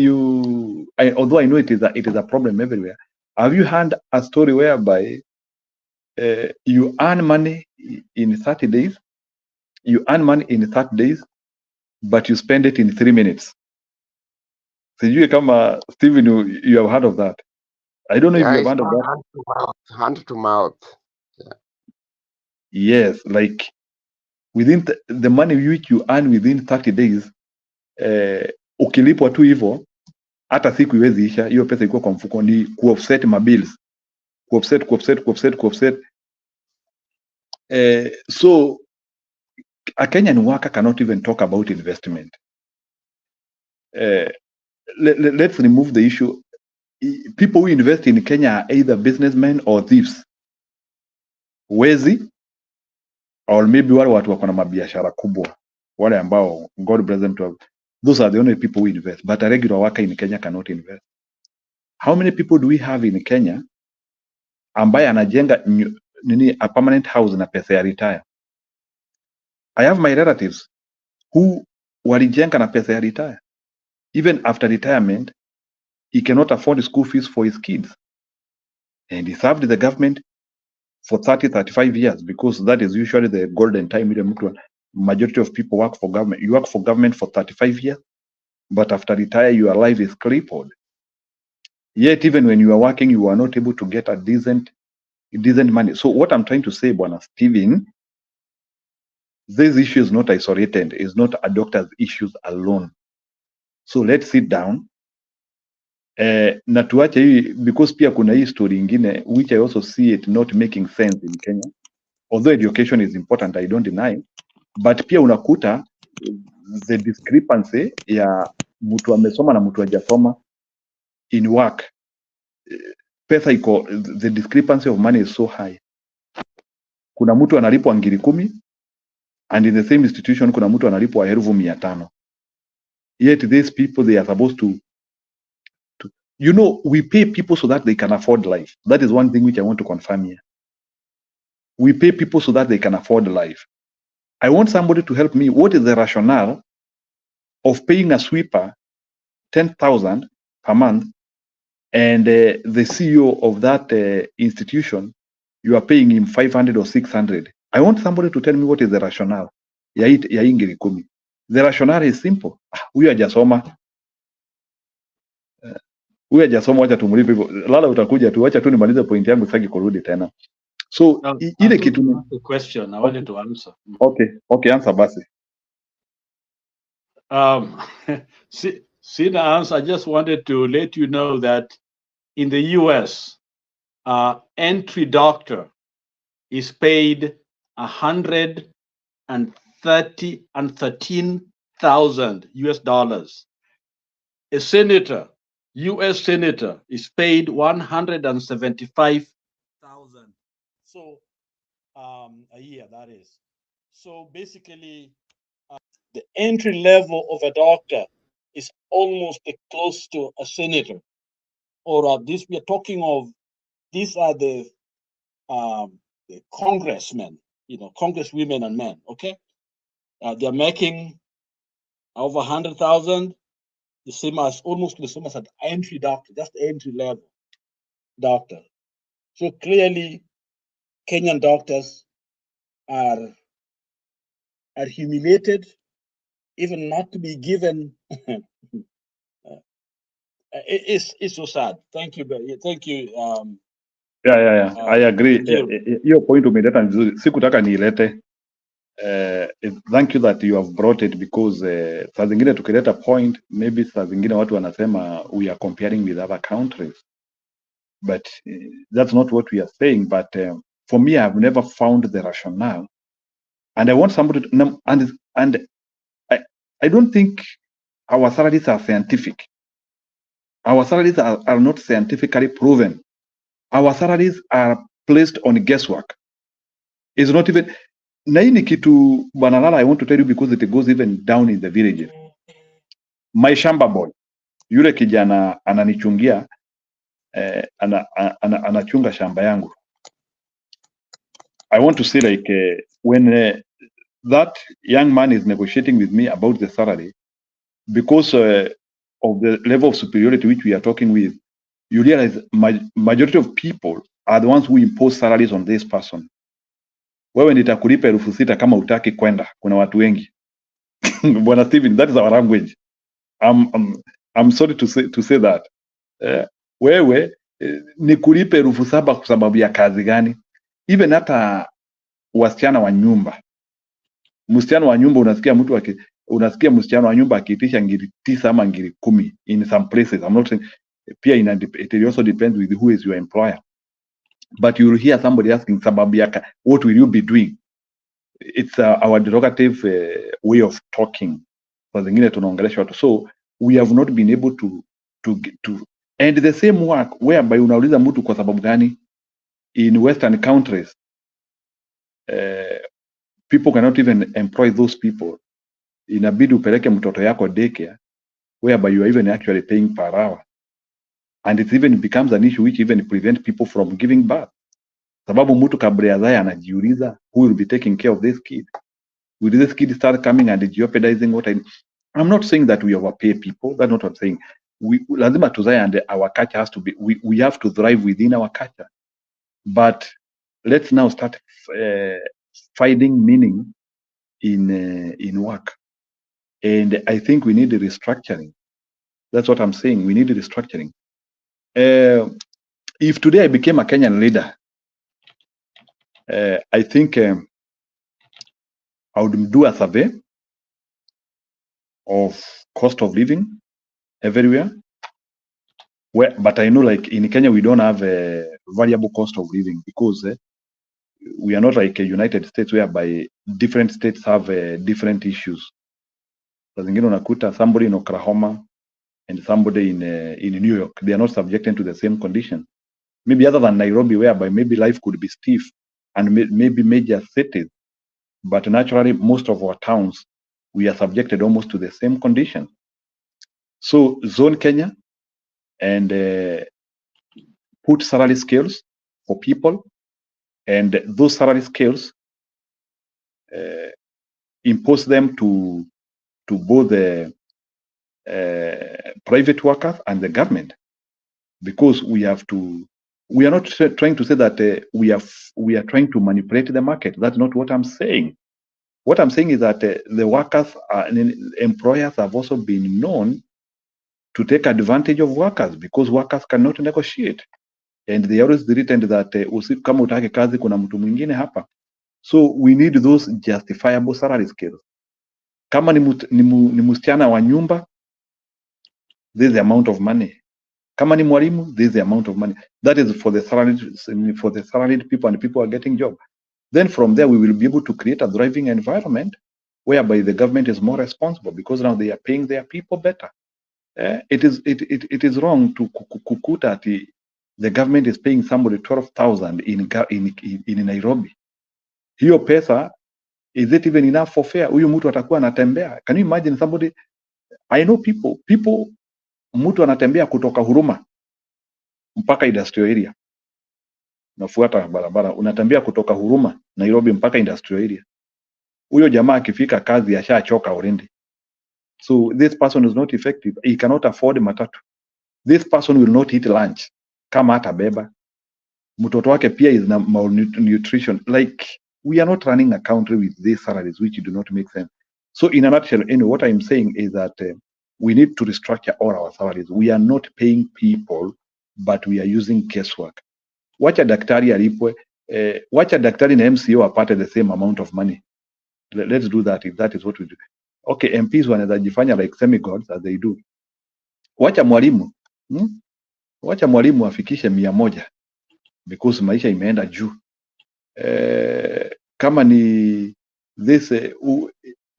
[SPEAKER 9] although I know it is a problem everywhere. Have you heard a story whereby you earn money in 30 days? You earn money in 30 days, but you spend it in 3 minutes. Sijui kama Stephen, you have heard of that. I don't know if
[SPEAKER 15] Yeah,
[SPEAKER 9] you have
[SPEAKER 15] it's
[SPEAKER 9] heard of
[SPEAKER 15] called
[SPEAKER 9] that.
[SPEAKER 15] hand to mouth. Hand to mouth. Yeah.
[SPEAKER 9] Yes, like within the money which you earn within 30 days, ukilipwa tu hivyo, hata siku iwezi isha, hiyo pesa iko kwa mfuko, ni kuoffset mabills, kuoffset. So a Kenyan worker cannot even talk about investment. Let's remove the issue. People who invest in Kenya are either businessmen or thieves, wezi, or maybe wale watu wako na mabiashara kubwa, wale ambao God bless them to have. Those are the only people who invest, but a regular worker in Kenya cannot invest. How many people do we have in Kenya ambaye anajenga a permanent house na pesa ya retire? I have my relatives who walijenga na pesa ya retire. Even after retirement, he cannot afford school fees for his kids. And he served the government for 30, 35 years, because that is usually the golden time. Majority of people work for government. You work for government for 35 years, but after retire, your life is crippled. Yet, even when you are working, you are not able to get a decent money. So what I'm trying to say, Bwana Stephen, this issue is not isolated. It's not a doctor's issues alone. So let's sit down. Na tuache hii, because pia kuna hii story ingine which I also see it not making sense in Kenya. Although education is important, I don't deny, but pia unakuta the discrepancy ya mtu amesoma na mtu hajasoma in work. Pesa iko, the discrepancy of money is so high. Kuna mtu analipwa ngiri 10 and in the same institution kuna mtu analipwa 1500. Yet these people, they are supposed to, we pay people so that they can afford life. That is one thing which I want to confirm here. We pay people so that they can afford life. I want somebody to help me. What is the rationale of paying a sweeper 10,000 per month, and the CEO of that institution, you are paying him 500 or 600? I want somebody to tell me what is the rationale. Ya ingiri 10. The rationale is simple. Huyu hajasoma. Huyu hajasoma, wacha tumlipe hivyo. Lala utakuja tu, wacha tu nimalize point yangu sasa kurudi tena. So ile kitu
[SPEAKER 18] the question I wanted to answer.
[SPEAKER 9] Okay, answer basi.
[SPEAKER 18] See the answer. I just wanted to let you know that in the US, entry doctor is paid $113,000 US. A senator, US senator, is paid $175,000. So a year, that is. So basically, the entry level of a doctor is almost close to a senator, or this we are talking of. These are the congressmen, congresswomen and men. Okay, they are making over 100,000, almost the same as an entry doctor, just entry level doctor. So clearly, Kenyan doctors are humiliated, even not to be given. It's so sad. Thank you.
[SPEAKER 9] Yeah. I agree. Hiyo point umeleta nzuri. Sikutaka niilete. Thank you that you have brought it, because saa zingine tukileta point, maybe saa zingine watu wanasema we are comparing with other countries, but that's not what we are saying. But for me, I've never found the rationale, and I want somebody to, and I don't think our salaries are scientific. Our salaries are not scientifically proven. Our salaries are placed on guesswork. It's not even, na hii ni kitu Bwana Lala, I want to tell you, because it goes even down in the villages. My shamba boy, yule kijana ananichungia, anachunga shamba yangu. I want to say like when that young man is negotiating with me about the salary, because of the level of superiority which we are talking with, you realize majority of people are the ones who impose salaries on this person. Wewe nitakulipa 6,000 kama utaki kwenda. Kuna watu wengi. Bwana Steven, that is our language. I'm sorry to say that. Wewe nikulipe 7,000 kwa sababu ya kazi gani? Even hata wasichana wa nyumba. Msichana wa nyumba unasikia msichana wa nyumba akiitisha 9,000 ama 10,000 in some places. I'm not saying pia it also depends with who is your employer. But you will hear somebody asking sababu yaka, what will you be doing? It's our derogative way of talking. Kwa zingine tunaongelesha watu. So we have not been able to and the same work whereby unauliza mtu kwa sababu gani in Western countries people cannot even employ those people. Inabidi upeleke mtoto yako daycare whereby you are even actually paying per hour, and it even becomes an issue which even prevent people from giving birth. Sababu mtu kabla ya zaya anajiuliza who will be taking care of this kid. Will this kid start coming and jeopardizing what I'm not saying that we overpay people. That's not what I'm saying. Lazima tuzae and our culture has to be, we have to thrive within our culture. But let's now start finding meaning in work. And I think we need the restructuring. That's what I'm saying. We need the restructuring. If today I became a Kenyan leader, I think I would do a survey of cost of living everywhere. But I know like in Kenya, we don't have a variable cost of living because we are not like a United States whereby different states have different issues. Zingine unakuta somebody in Oklahoma and somebody in New York, they are not subjected to the same condition. Maybe other than Nairobi, whereby maybe life could be stiff, and maybe major cities, but naturally most of our towns, we are subjected almost to the same condition. So zone Kenya and put salary scales for people, and those salary scales impose them to both the private workers and the government, because we are not trying to say that we are trying to manipulate the market. That's not what I'm saying. What I'm saying is that the workers and employers have also been known to take advantage of workers because workers cannot negotiate, and they always pretend that kama utake kazi kuna mtu mwingine hapa. So we need those justifiable salary scales. Kama ni msichana wa nyumba, this is the amount of money. Kama ni mwalimu, this is the amount of money. That is for the salaried people, and people are getting job. Then from there, we will be able to create a thriving environment whereby the government is more responsible because now they are paying their people better. It is wrong to kukuta ati the government is paying somebody 12,000 in Nairobi. Hiyo pesa, is it even enough for fare? Huyu mtu atakuwa anatembea. Can you imagine somebody? I know people mtu anatembea kutoka Huruma mpaka industrial area. Nafuata barabara, unatembea kutoka Huruma Nairobi mpaka industrial area. Huyo jamaa akifika kazi ashachoka already. So this person is not effective. He cannot afford matatu. This person will not eat lunch kama atabeba. Mtoto wake pia is malnutrition. Like, we are not running a country with these salaries which do not make sense. So in a nutshell, anyway, what I'm saying is that we need to restructure all our salaries. We are not paying people, but we are using guesswork. Wacha daktari alipwe, wacha daktari na MCO apate the same amount of money. Let's do that if that is what we do. Okay, MPs wanaweza jifanya like semi-gods as they do. Wacha mwalimu, wacha mwalimu afikishe 100 because maisha imeenda juu. Kama ni this,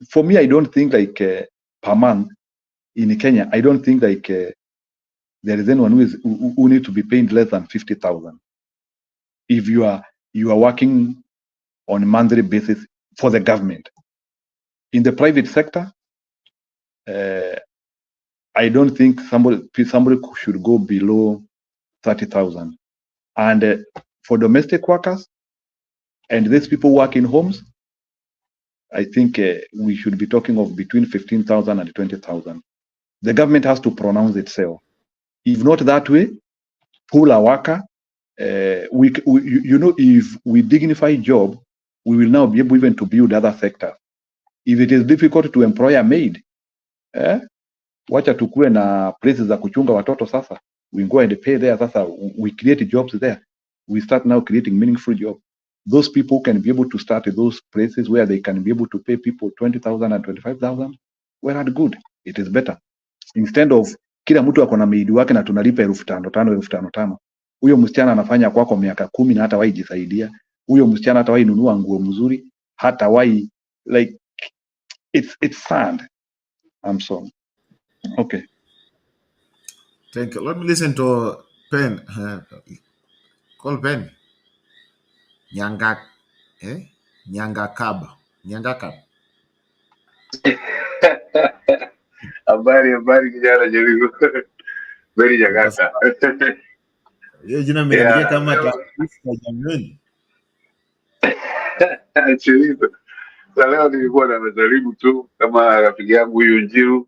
[SPEAKER 9] for me, I don't think like per month in Kenya, I don't think like there is anyone who needs to be paid less than 50,000 if you are working on a monthly basis for the government. In the private sector, I don't think somebody should go below 30,000. And for domestic workers and these people work in homes, I think we should be talking of between 15,000 and 20,000. The government has to pronounce itself. If not that way, pull a worker. If we dignify job, we will now be able even to build other sectors. If it is difficult to employ a maid, wacha tukue na places za kuchunga watoto sasa. We go and pay there sasa. We create jobs there. We start now creating meaningful jobs. Those people can be able to start at those places where they can be able to pay people 20,000 and 25,000. Well and good. It is better. Instead of kila mtu ako na maid wake na tunalipa 5,500. Huyo msichana anafanya kwako miaka 10 na hata jisaidia. Huyo msichana hata nunua nguo mzuri, hata like it's sad. I'm sorry. Okay.
[SPEAKER 17] Thank you. Let me listen to Pen. Call Pen. Nyangak. Nyangakaba. Nyangakaba.
[SPEAKER 19] Habari kijana Jericho. Beri Jakarta.
[SPEAKER 17] Hiyo jina mmeandika kama taarifa jamani.
[SPEAKER 19] Jericho. Leo nilikuwa najaribu tu kama rafiki yangu huyu Njiru.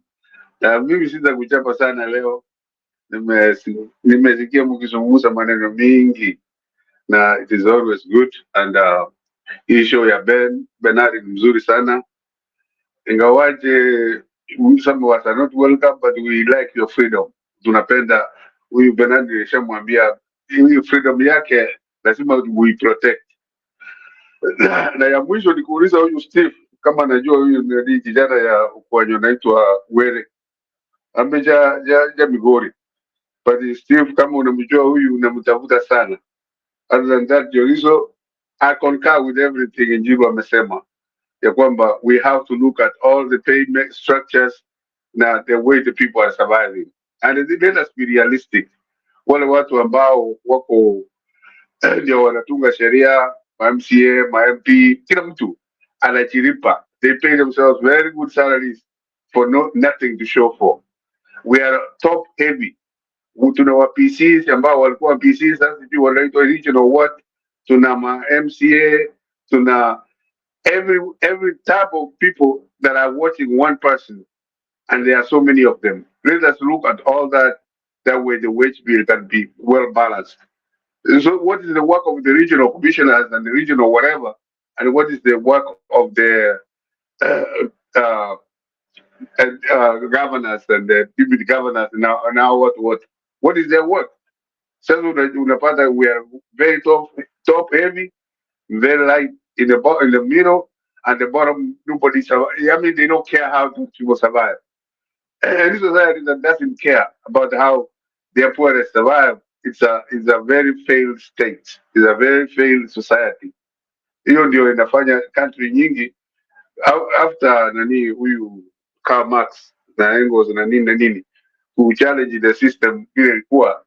[SPEAKER 19] Na mimi sita kuchapa sana leo. Nimesikia mkizungumza maneno mingi. Na it is always good and hii show ya Bernard ni mzuri sana. Ingawaje some of us are not welcome but we like your freedom. Tunapenda huyu Bernard alishamwambia huyu freedom yake lazima we protect. Na ya mwisho ni kuuliza huyu Steve kama anajua huyu ni kijana ya ukwanyo anaitwa Were. Ameja Migori. But Steve kama unamjua huyu unamtafuta sana. Other than that, Jorizo, I concur with everything Njiru amesema. Ya kwamba we have to look at all the payment structures na the way the people are surviving. And let us be realistic. Wale watu ambao wako ndio wanatunga sheria, ma MCA, ma MP, kila mtu anajilipa. They pay themselves very good salaries for nothing to show for. We are top heavy. Tuna wa PCs ambao walikuwa PCs sasa hivi wanaitwa regional what, tuna ma MCA, tuna every type of people that are watching one person, and there are so many of them. Let us look at all that. That way, the wage bill can be well balanced. So, what is the work of the regional commissioners and the regional whatever, and what is the work of the governors and the deputy governors? Now what is their work? So unapata we are very top heavy, very light in the middle, and the bottom nobody survive. I mean, they don't care how people survive. And this society that doesn't care about how their poorest survive, it's a very failed state. It's a very failed society. Hiyo ndio inafanya country nyingi after nani huyu Karl Marx na Engels na nini who challenge the system vile ilikuwa.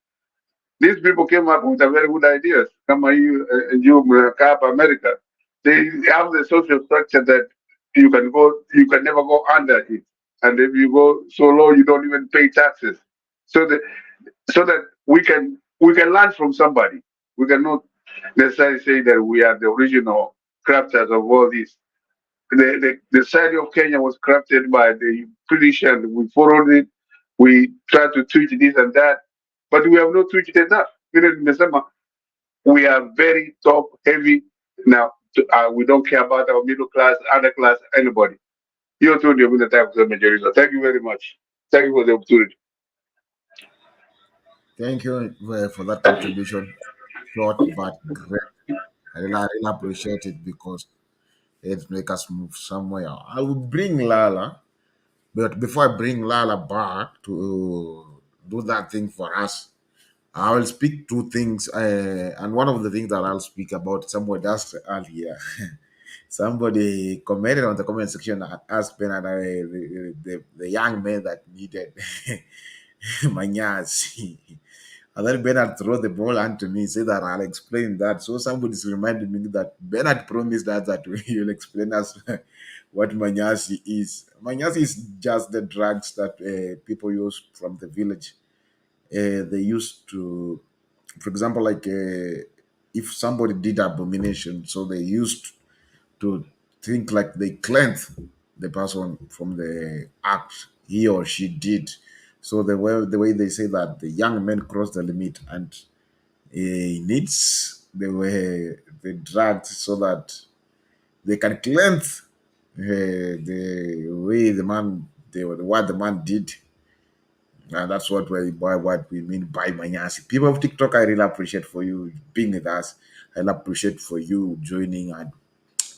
[SPEAKER 19] These people came up with a very good ideas. Kama you mnakaa America, they have the social structure that you can never go under it. And if you go so low, you don't even pay taxes. So that we can learn from somebody. We cannot necessarily say that we are the original crafters of all this. The side of Kenya was crafted by the British, and we followed it. We tried to tweak this and that, but we have not tweaked enough. We are very top heavy now. We don't care about our middle class, other class, anybody. You're too the time for the majority. Thank you very much. Thank you for the opportunity.
[SPEAKER 17] Thank you for that contribution. Short but great. I really appreciate it because it makes us move somewhere. I will bring Lala, but before I bring Lala back to do that thing for us, I will speak two things. And one of the things that I'll speak about, somebody asked earlier. Somebody commented on the comment section and asked Bernard, the young man that needed Manyasi. And then Bernard threw the ball onto me, said that I'll explain that. So somebody's reminded me that Bernard promised that he'll explain us what Manyasi is. Manyasi is just the drugs that people use from the village. They used to For example, like if somebody did abomination, so they used to think like they cleanse the person from the act he or she did. So the way they say that the young men crossed the limit and he needs the drugs so that they can cleanse the way what the man did. And that's what we mean by manyasi. People of TikTok, I really appreciate for you being with us. I really appreciate for you joining and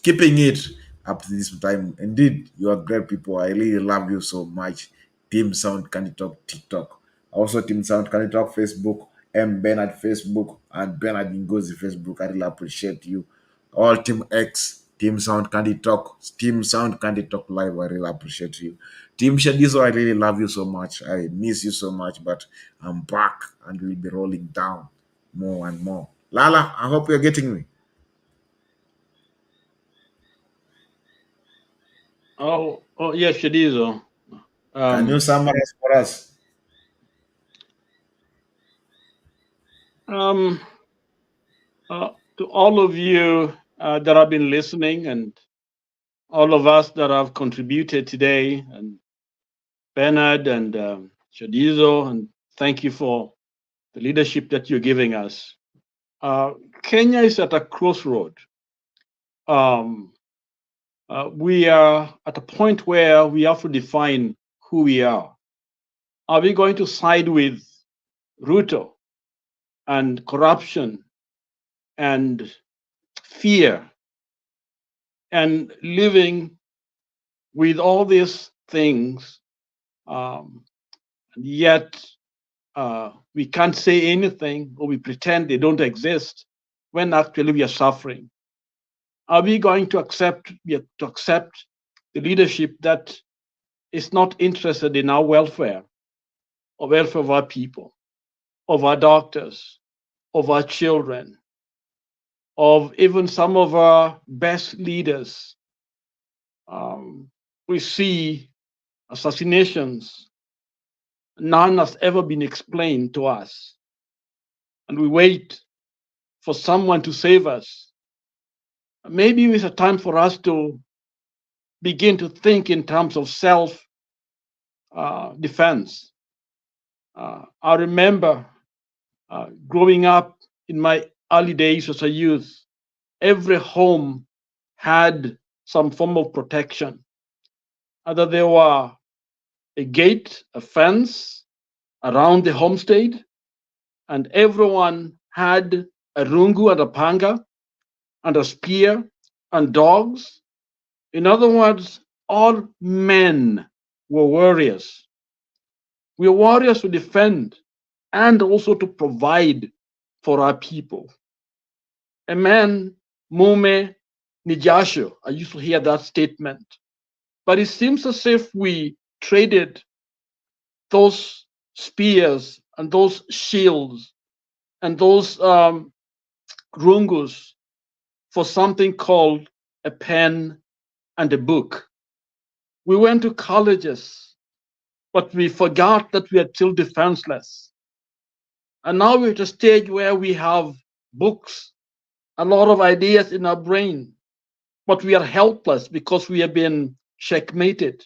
[SPEAKER 17] keeping it up to this time. Indeed, you are great people. I really love you so much. Team Sound Candy Talk TikTok. Also Team Sound Candy Talk Facebook, M Bernard Facebook, and Bernard Ngozi Facebook. I really appreciate you. All Team X, Team Sound Candy Talk, Team Sound Candy Talk Live. I really appreciate you. Team Shadizo, I really love you so much. I miss you so much, but I'm back and we'll be rolling down more and more. Lala, I hope you're getting me.
[SPEAKER 18] Oh, yes, Shadizo.
[SPEAKER 17] Can you summarize for us?
[SPEAKER 18] To all of you that have been listening, and all of us that have contributed today, and Bernard and Shadizo, and thank you for the leadership that you're giving us. Kenya is at a crossroad. We are at a point where we have to define who we are. Are we going to side with Ruto and corruption and fear and living with all these things, yet we can't say anything, or we pretend they don't exist when actually we are suffering? Are we going to accept the leadership that is not interested in our welfare, or welfare of our people, of our doctors, of our children, of even some of our best leaders? We see assassinations. None has ever been explained to us. And we wait for someone to save us. Maybe it's a time for us to begin to think in terms of self defense. I remember growing up in my early days as a youth, every home had some form of protection. Either there were a gate, a fence around the homestead, and everyone had a rungu and a panga and a spear and dogs. In other words, all men were warriors. We are warriors to defend and also to provide for our people. A man, mume ni jasho. I used to hear that statement. But it seems as if we traded those spears and those shields and those rungus for something called a pen and a book. We went to colleges, but we forgot that we are still defenseless. And now we're at a stage where we have books, a lot of ideas in our brain, but we are helpless because we have been checkmated.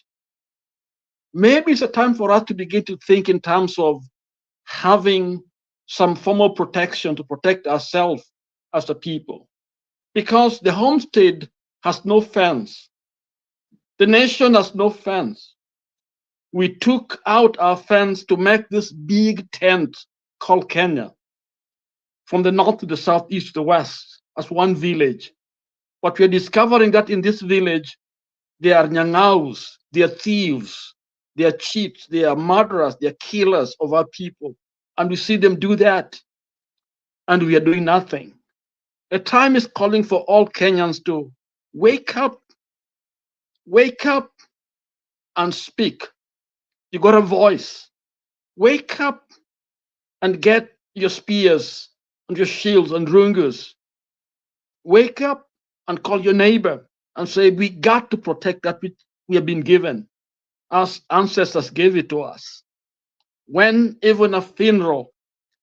[SPEAKER 18] Maybe it's a time for us to begin to think in terms of having some form of protection to protect ourselves as a people. Because the homestead has no fence. The nation has no fence. We took out our fence to make this big tent called Kenya, from the north to the south, east to the west, as one village. But we're discovering that in this village, there are nyangaus, there are thieves, there are cheats, there are murderers, there are killers of our people. And we see them do that, and we are doing nothing. A time is calling for all Kenyans to wake up and speak. You got a voice. Wake up and get your spears and your shields and rungus. Wake up and call your neighbor and say, we got to protect that which we have been given. Our ancestors gave it to us. When even a funeral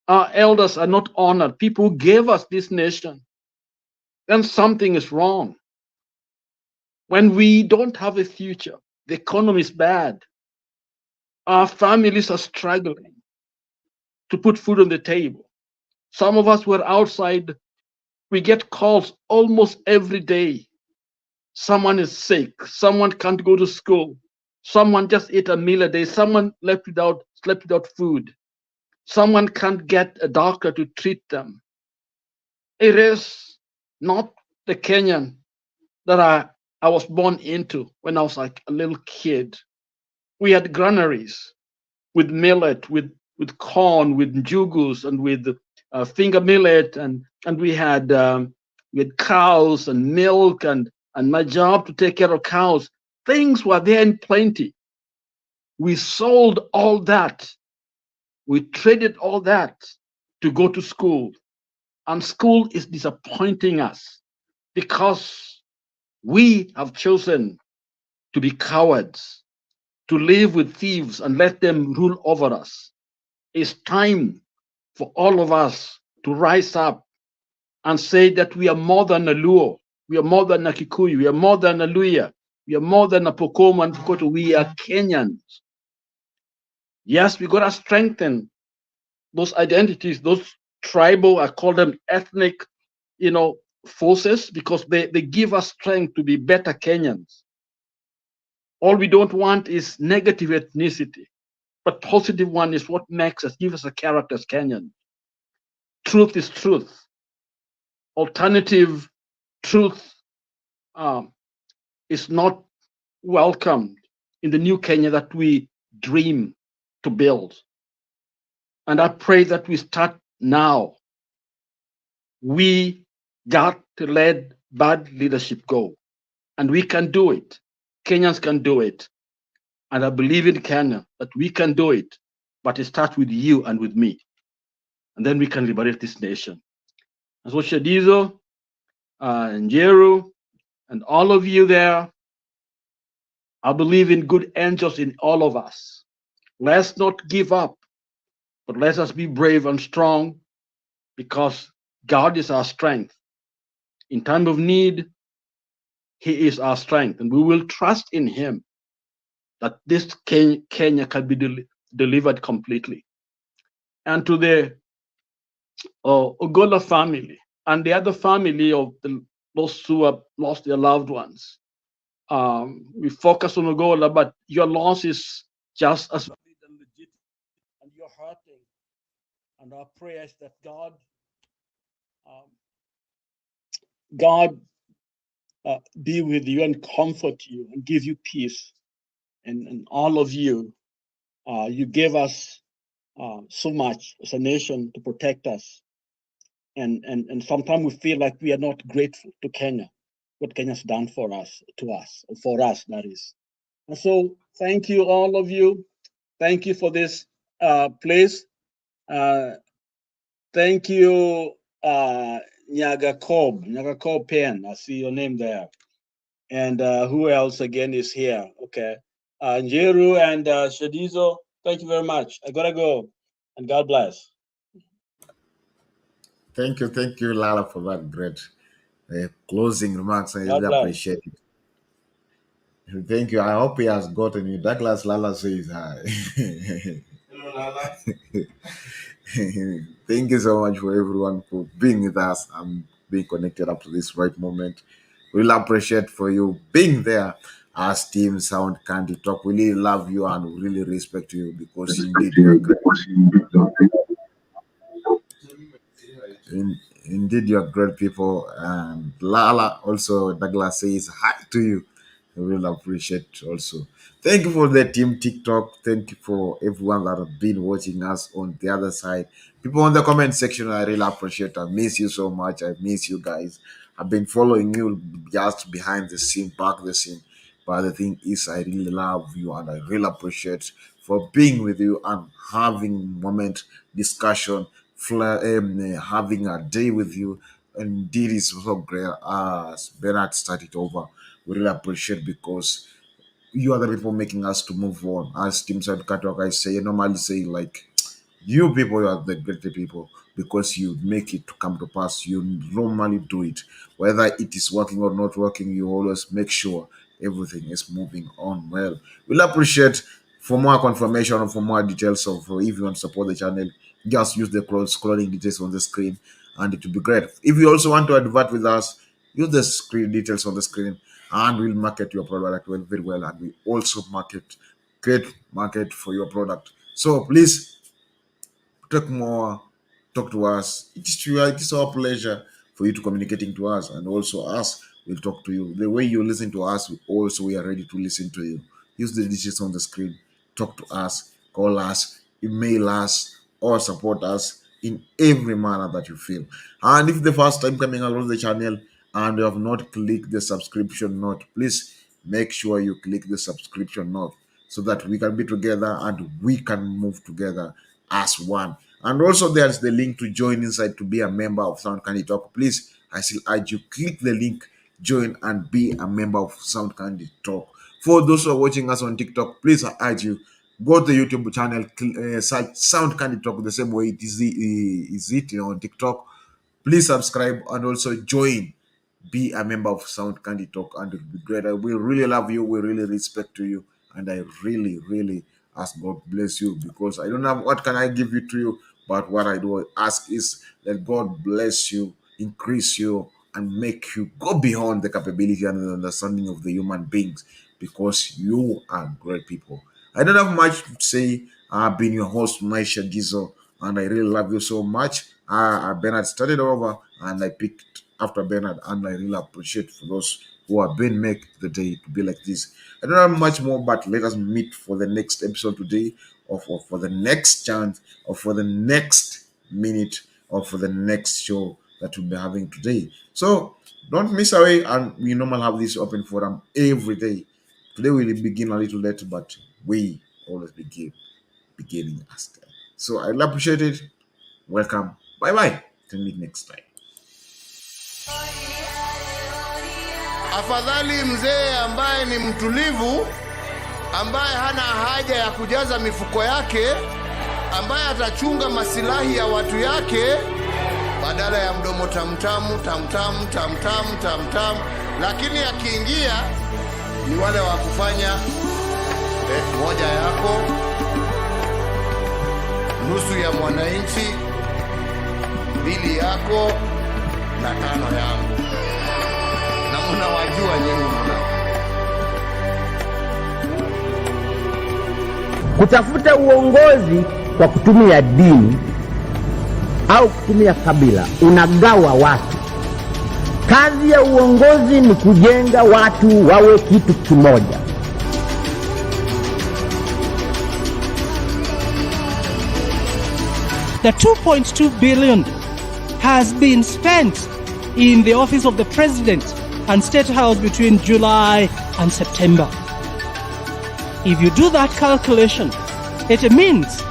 [SPEAKER 18] Our elders are not honored. People who gave us this nation. Then something is wrong. When we don't have a future, the economy is bad. Our families are struggling to put food on the table. Some of us were outside. We get calls almost every day. Someone is sick. Someone can't go to school. Someone just ate a meal a day. Someone slept without food. Someone can't get a doctor to treat them. It is not the Kenyan that I was born into when I was like a little kid. We had granaries with millet, with corn, with njugus, and with finger millet, and we had cows and milk, and my job to take care of cows. Things were there in plenty. We sold all that. We traded all that to go to school. And school is disappointing us because we have chosen to be cowards, to live with thieves and let them rule over us. It's time for all of us to rise up and say that we are more than a Luo, we are more than a Kikuyu, we are more than a Luya, we are more than a Pokoma and Pokota, we are Kenyans. Yes, we gotta strengthen those identities, those tribal, I call them ethnic, forces, because they give us strength to be better Kenyans. All we don't want is negative ethnicity, but positive one is what makes us, give us a character as Kenyan. Truth is truth. Alternative truth is not welcomed in the new Kenya that we dream to build. And I pray that we start now. We got to let bad leadership go. And we can do it. Kenyans can do it. And I believe in Kenya that we can do it. But it starts with you and with me. And then we can liberate this nation. And so Shadizo, Njeru, and all of you there, I believe in good angels in all of us. Let's not give up, but let us be brave and strong because God is our strength. In time of need, He is our strength, and we will trust in Him that this Kenya can be delivered completely. And to the Ogolla family and the other family of those who have lost their loved ones, we focus on Ogolla, but your loss is just as valid and legit, and you're hurting. And our prayer is that God be with you and comfort you and give you peace. And all of you, you gave us so much as a nation to protect us. And sometimes we feel like we are not grateful to Kenya, what Kenya's done for us, that is. And so thank you, all of you. Thank you for this place. Thank you, Nyagakob Pen. I see your name there. And who else again is here? Okay. Njeru and Shadizo, thank you very much. I gotta go. And God bless.
[SPEAKER 17] Thank you, Lala, for that great closing remarks. I
[SPEAKER 18] God
[SPEAKER 17] really
[SPEAKER 18] bless.
[SPEAKER 17] appreciate it. Thank you. I hope he has gotten you. Douglas Lala says hi.
[SPEAKER 10] Hello, Lala.
[SPEAKER 17] Thank you so much for everyone for being with us and being connected up to this right moment. Really appreciate for you being there as Team Sound Candy Talk. We really love you and we really respect you because indeed you are great. Indeed, you're great people. And Lala also, Douglas says hi to you. I really appreciate also. Thank you for the team TikTok. Thank you for everyone that have been watching us on the other side. People on the comment section, I really appreciate. I miss you so much. I miss you guys. I've been following you just behind the scene, back the scene. But the thing is, I really love you and I really appreciate for being with you and having moment discussion, having a day with you. Indeed, it's so great. As Bernard started over, we really appreciate because you are the people making us to move on. As Team Side Catwalk, I say, I normally say like You people, you are the great people because you make it to come to pass. You normally do it. Whether it is working or not working, you always make sure everything is moving on well. We'll appreciate for more confirmation or for more details of if you want to support the channel, just use the scrolling details on the screen and it will be great. If you also want to advert with us, use the screen details on the screen and we'll market your product very well, and we also create market for your product. So please talk to us. It is our pleasure for you to communicating to us, and also us will talk to you. The way you listen to us, we are ready to listen to you. Use the digits on the screen, talk to us, call us, email us, or support us in every manner that you feel. And if the first time coming across the channel and you have not clicked the subscription note, please make sure you click the subscription note so that we can be together and we can move together as one. And also there's the link to join inside to be a member of Sound Candy Talk. Please, I still urge you, click the link, join and be a member of Sound Candy Talk. For those who are watching us on TikTok, please, I urge you, go to the YouTube channel, search Sound Candy Talk the same way it is on TikTok. Please subscribe and also join, be a member of Sound Candy Talk, and it will be great. We really love you, we really respect you, and I really ask God bless you, because I don't know what can I give you to you, but what I do ask is that God bless you, increase you, and make you go beyond the capability and the understanding of the human beings, because you are great people. I don't have much to say. I've been your host, Maisha Gizo, and I really love you so much. Bernard started over, and I picked after Bernard, and I really appreciate for those who have been make the day to be like this. I don't have much more, but let us meet for the next episode today, or for the next chance, or for the next minute, or for the next show that we'll be having today. So don't miss away, and we normally have this open forum every day. Today we'll begin a little late, but we always beginning as time. So I appreciate it. Welcome. Bye. Till meet next time.
[SPEAKER 1] Afadhali mzee ambaye ni mtulivu, ambaye hana haja ya kujaza mifuko yake, ambaye atachunga masilahi ya watu yake, badala ya mdomo tamtamu, lakini akiingia ni wale wa kufanya moja yako, nusu ya mwananchi, mbili yako na tano yangu. Na mnawajua nyinyi
[SPEAKER 2] kutafuta uongozi kwa kutumia dini au kutumia kabila, unagawa watu. Kazi ya uongozi ni kujenga watu wawe kitu kimoja.
[SPEAKER 3] The 2.2 billion has been spent in the office of the president and State House between July and September. If you do that calculation, it means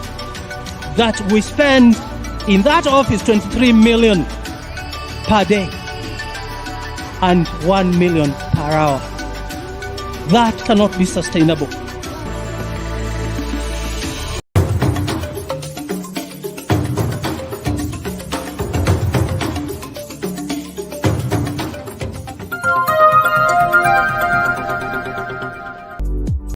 [SPEAKER 3] that we spend in that office 23 million per day and 1 million per hour. That cannot be sustainable.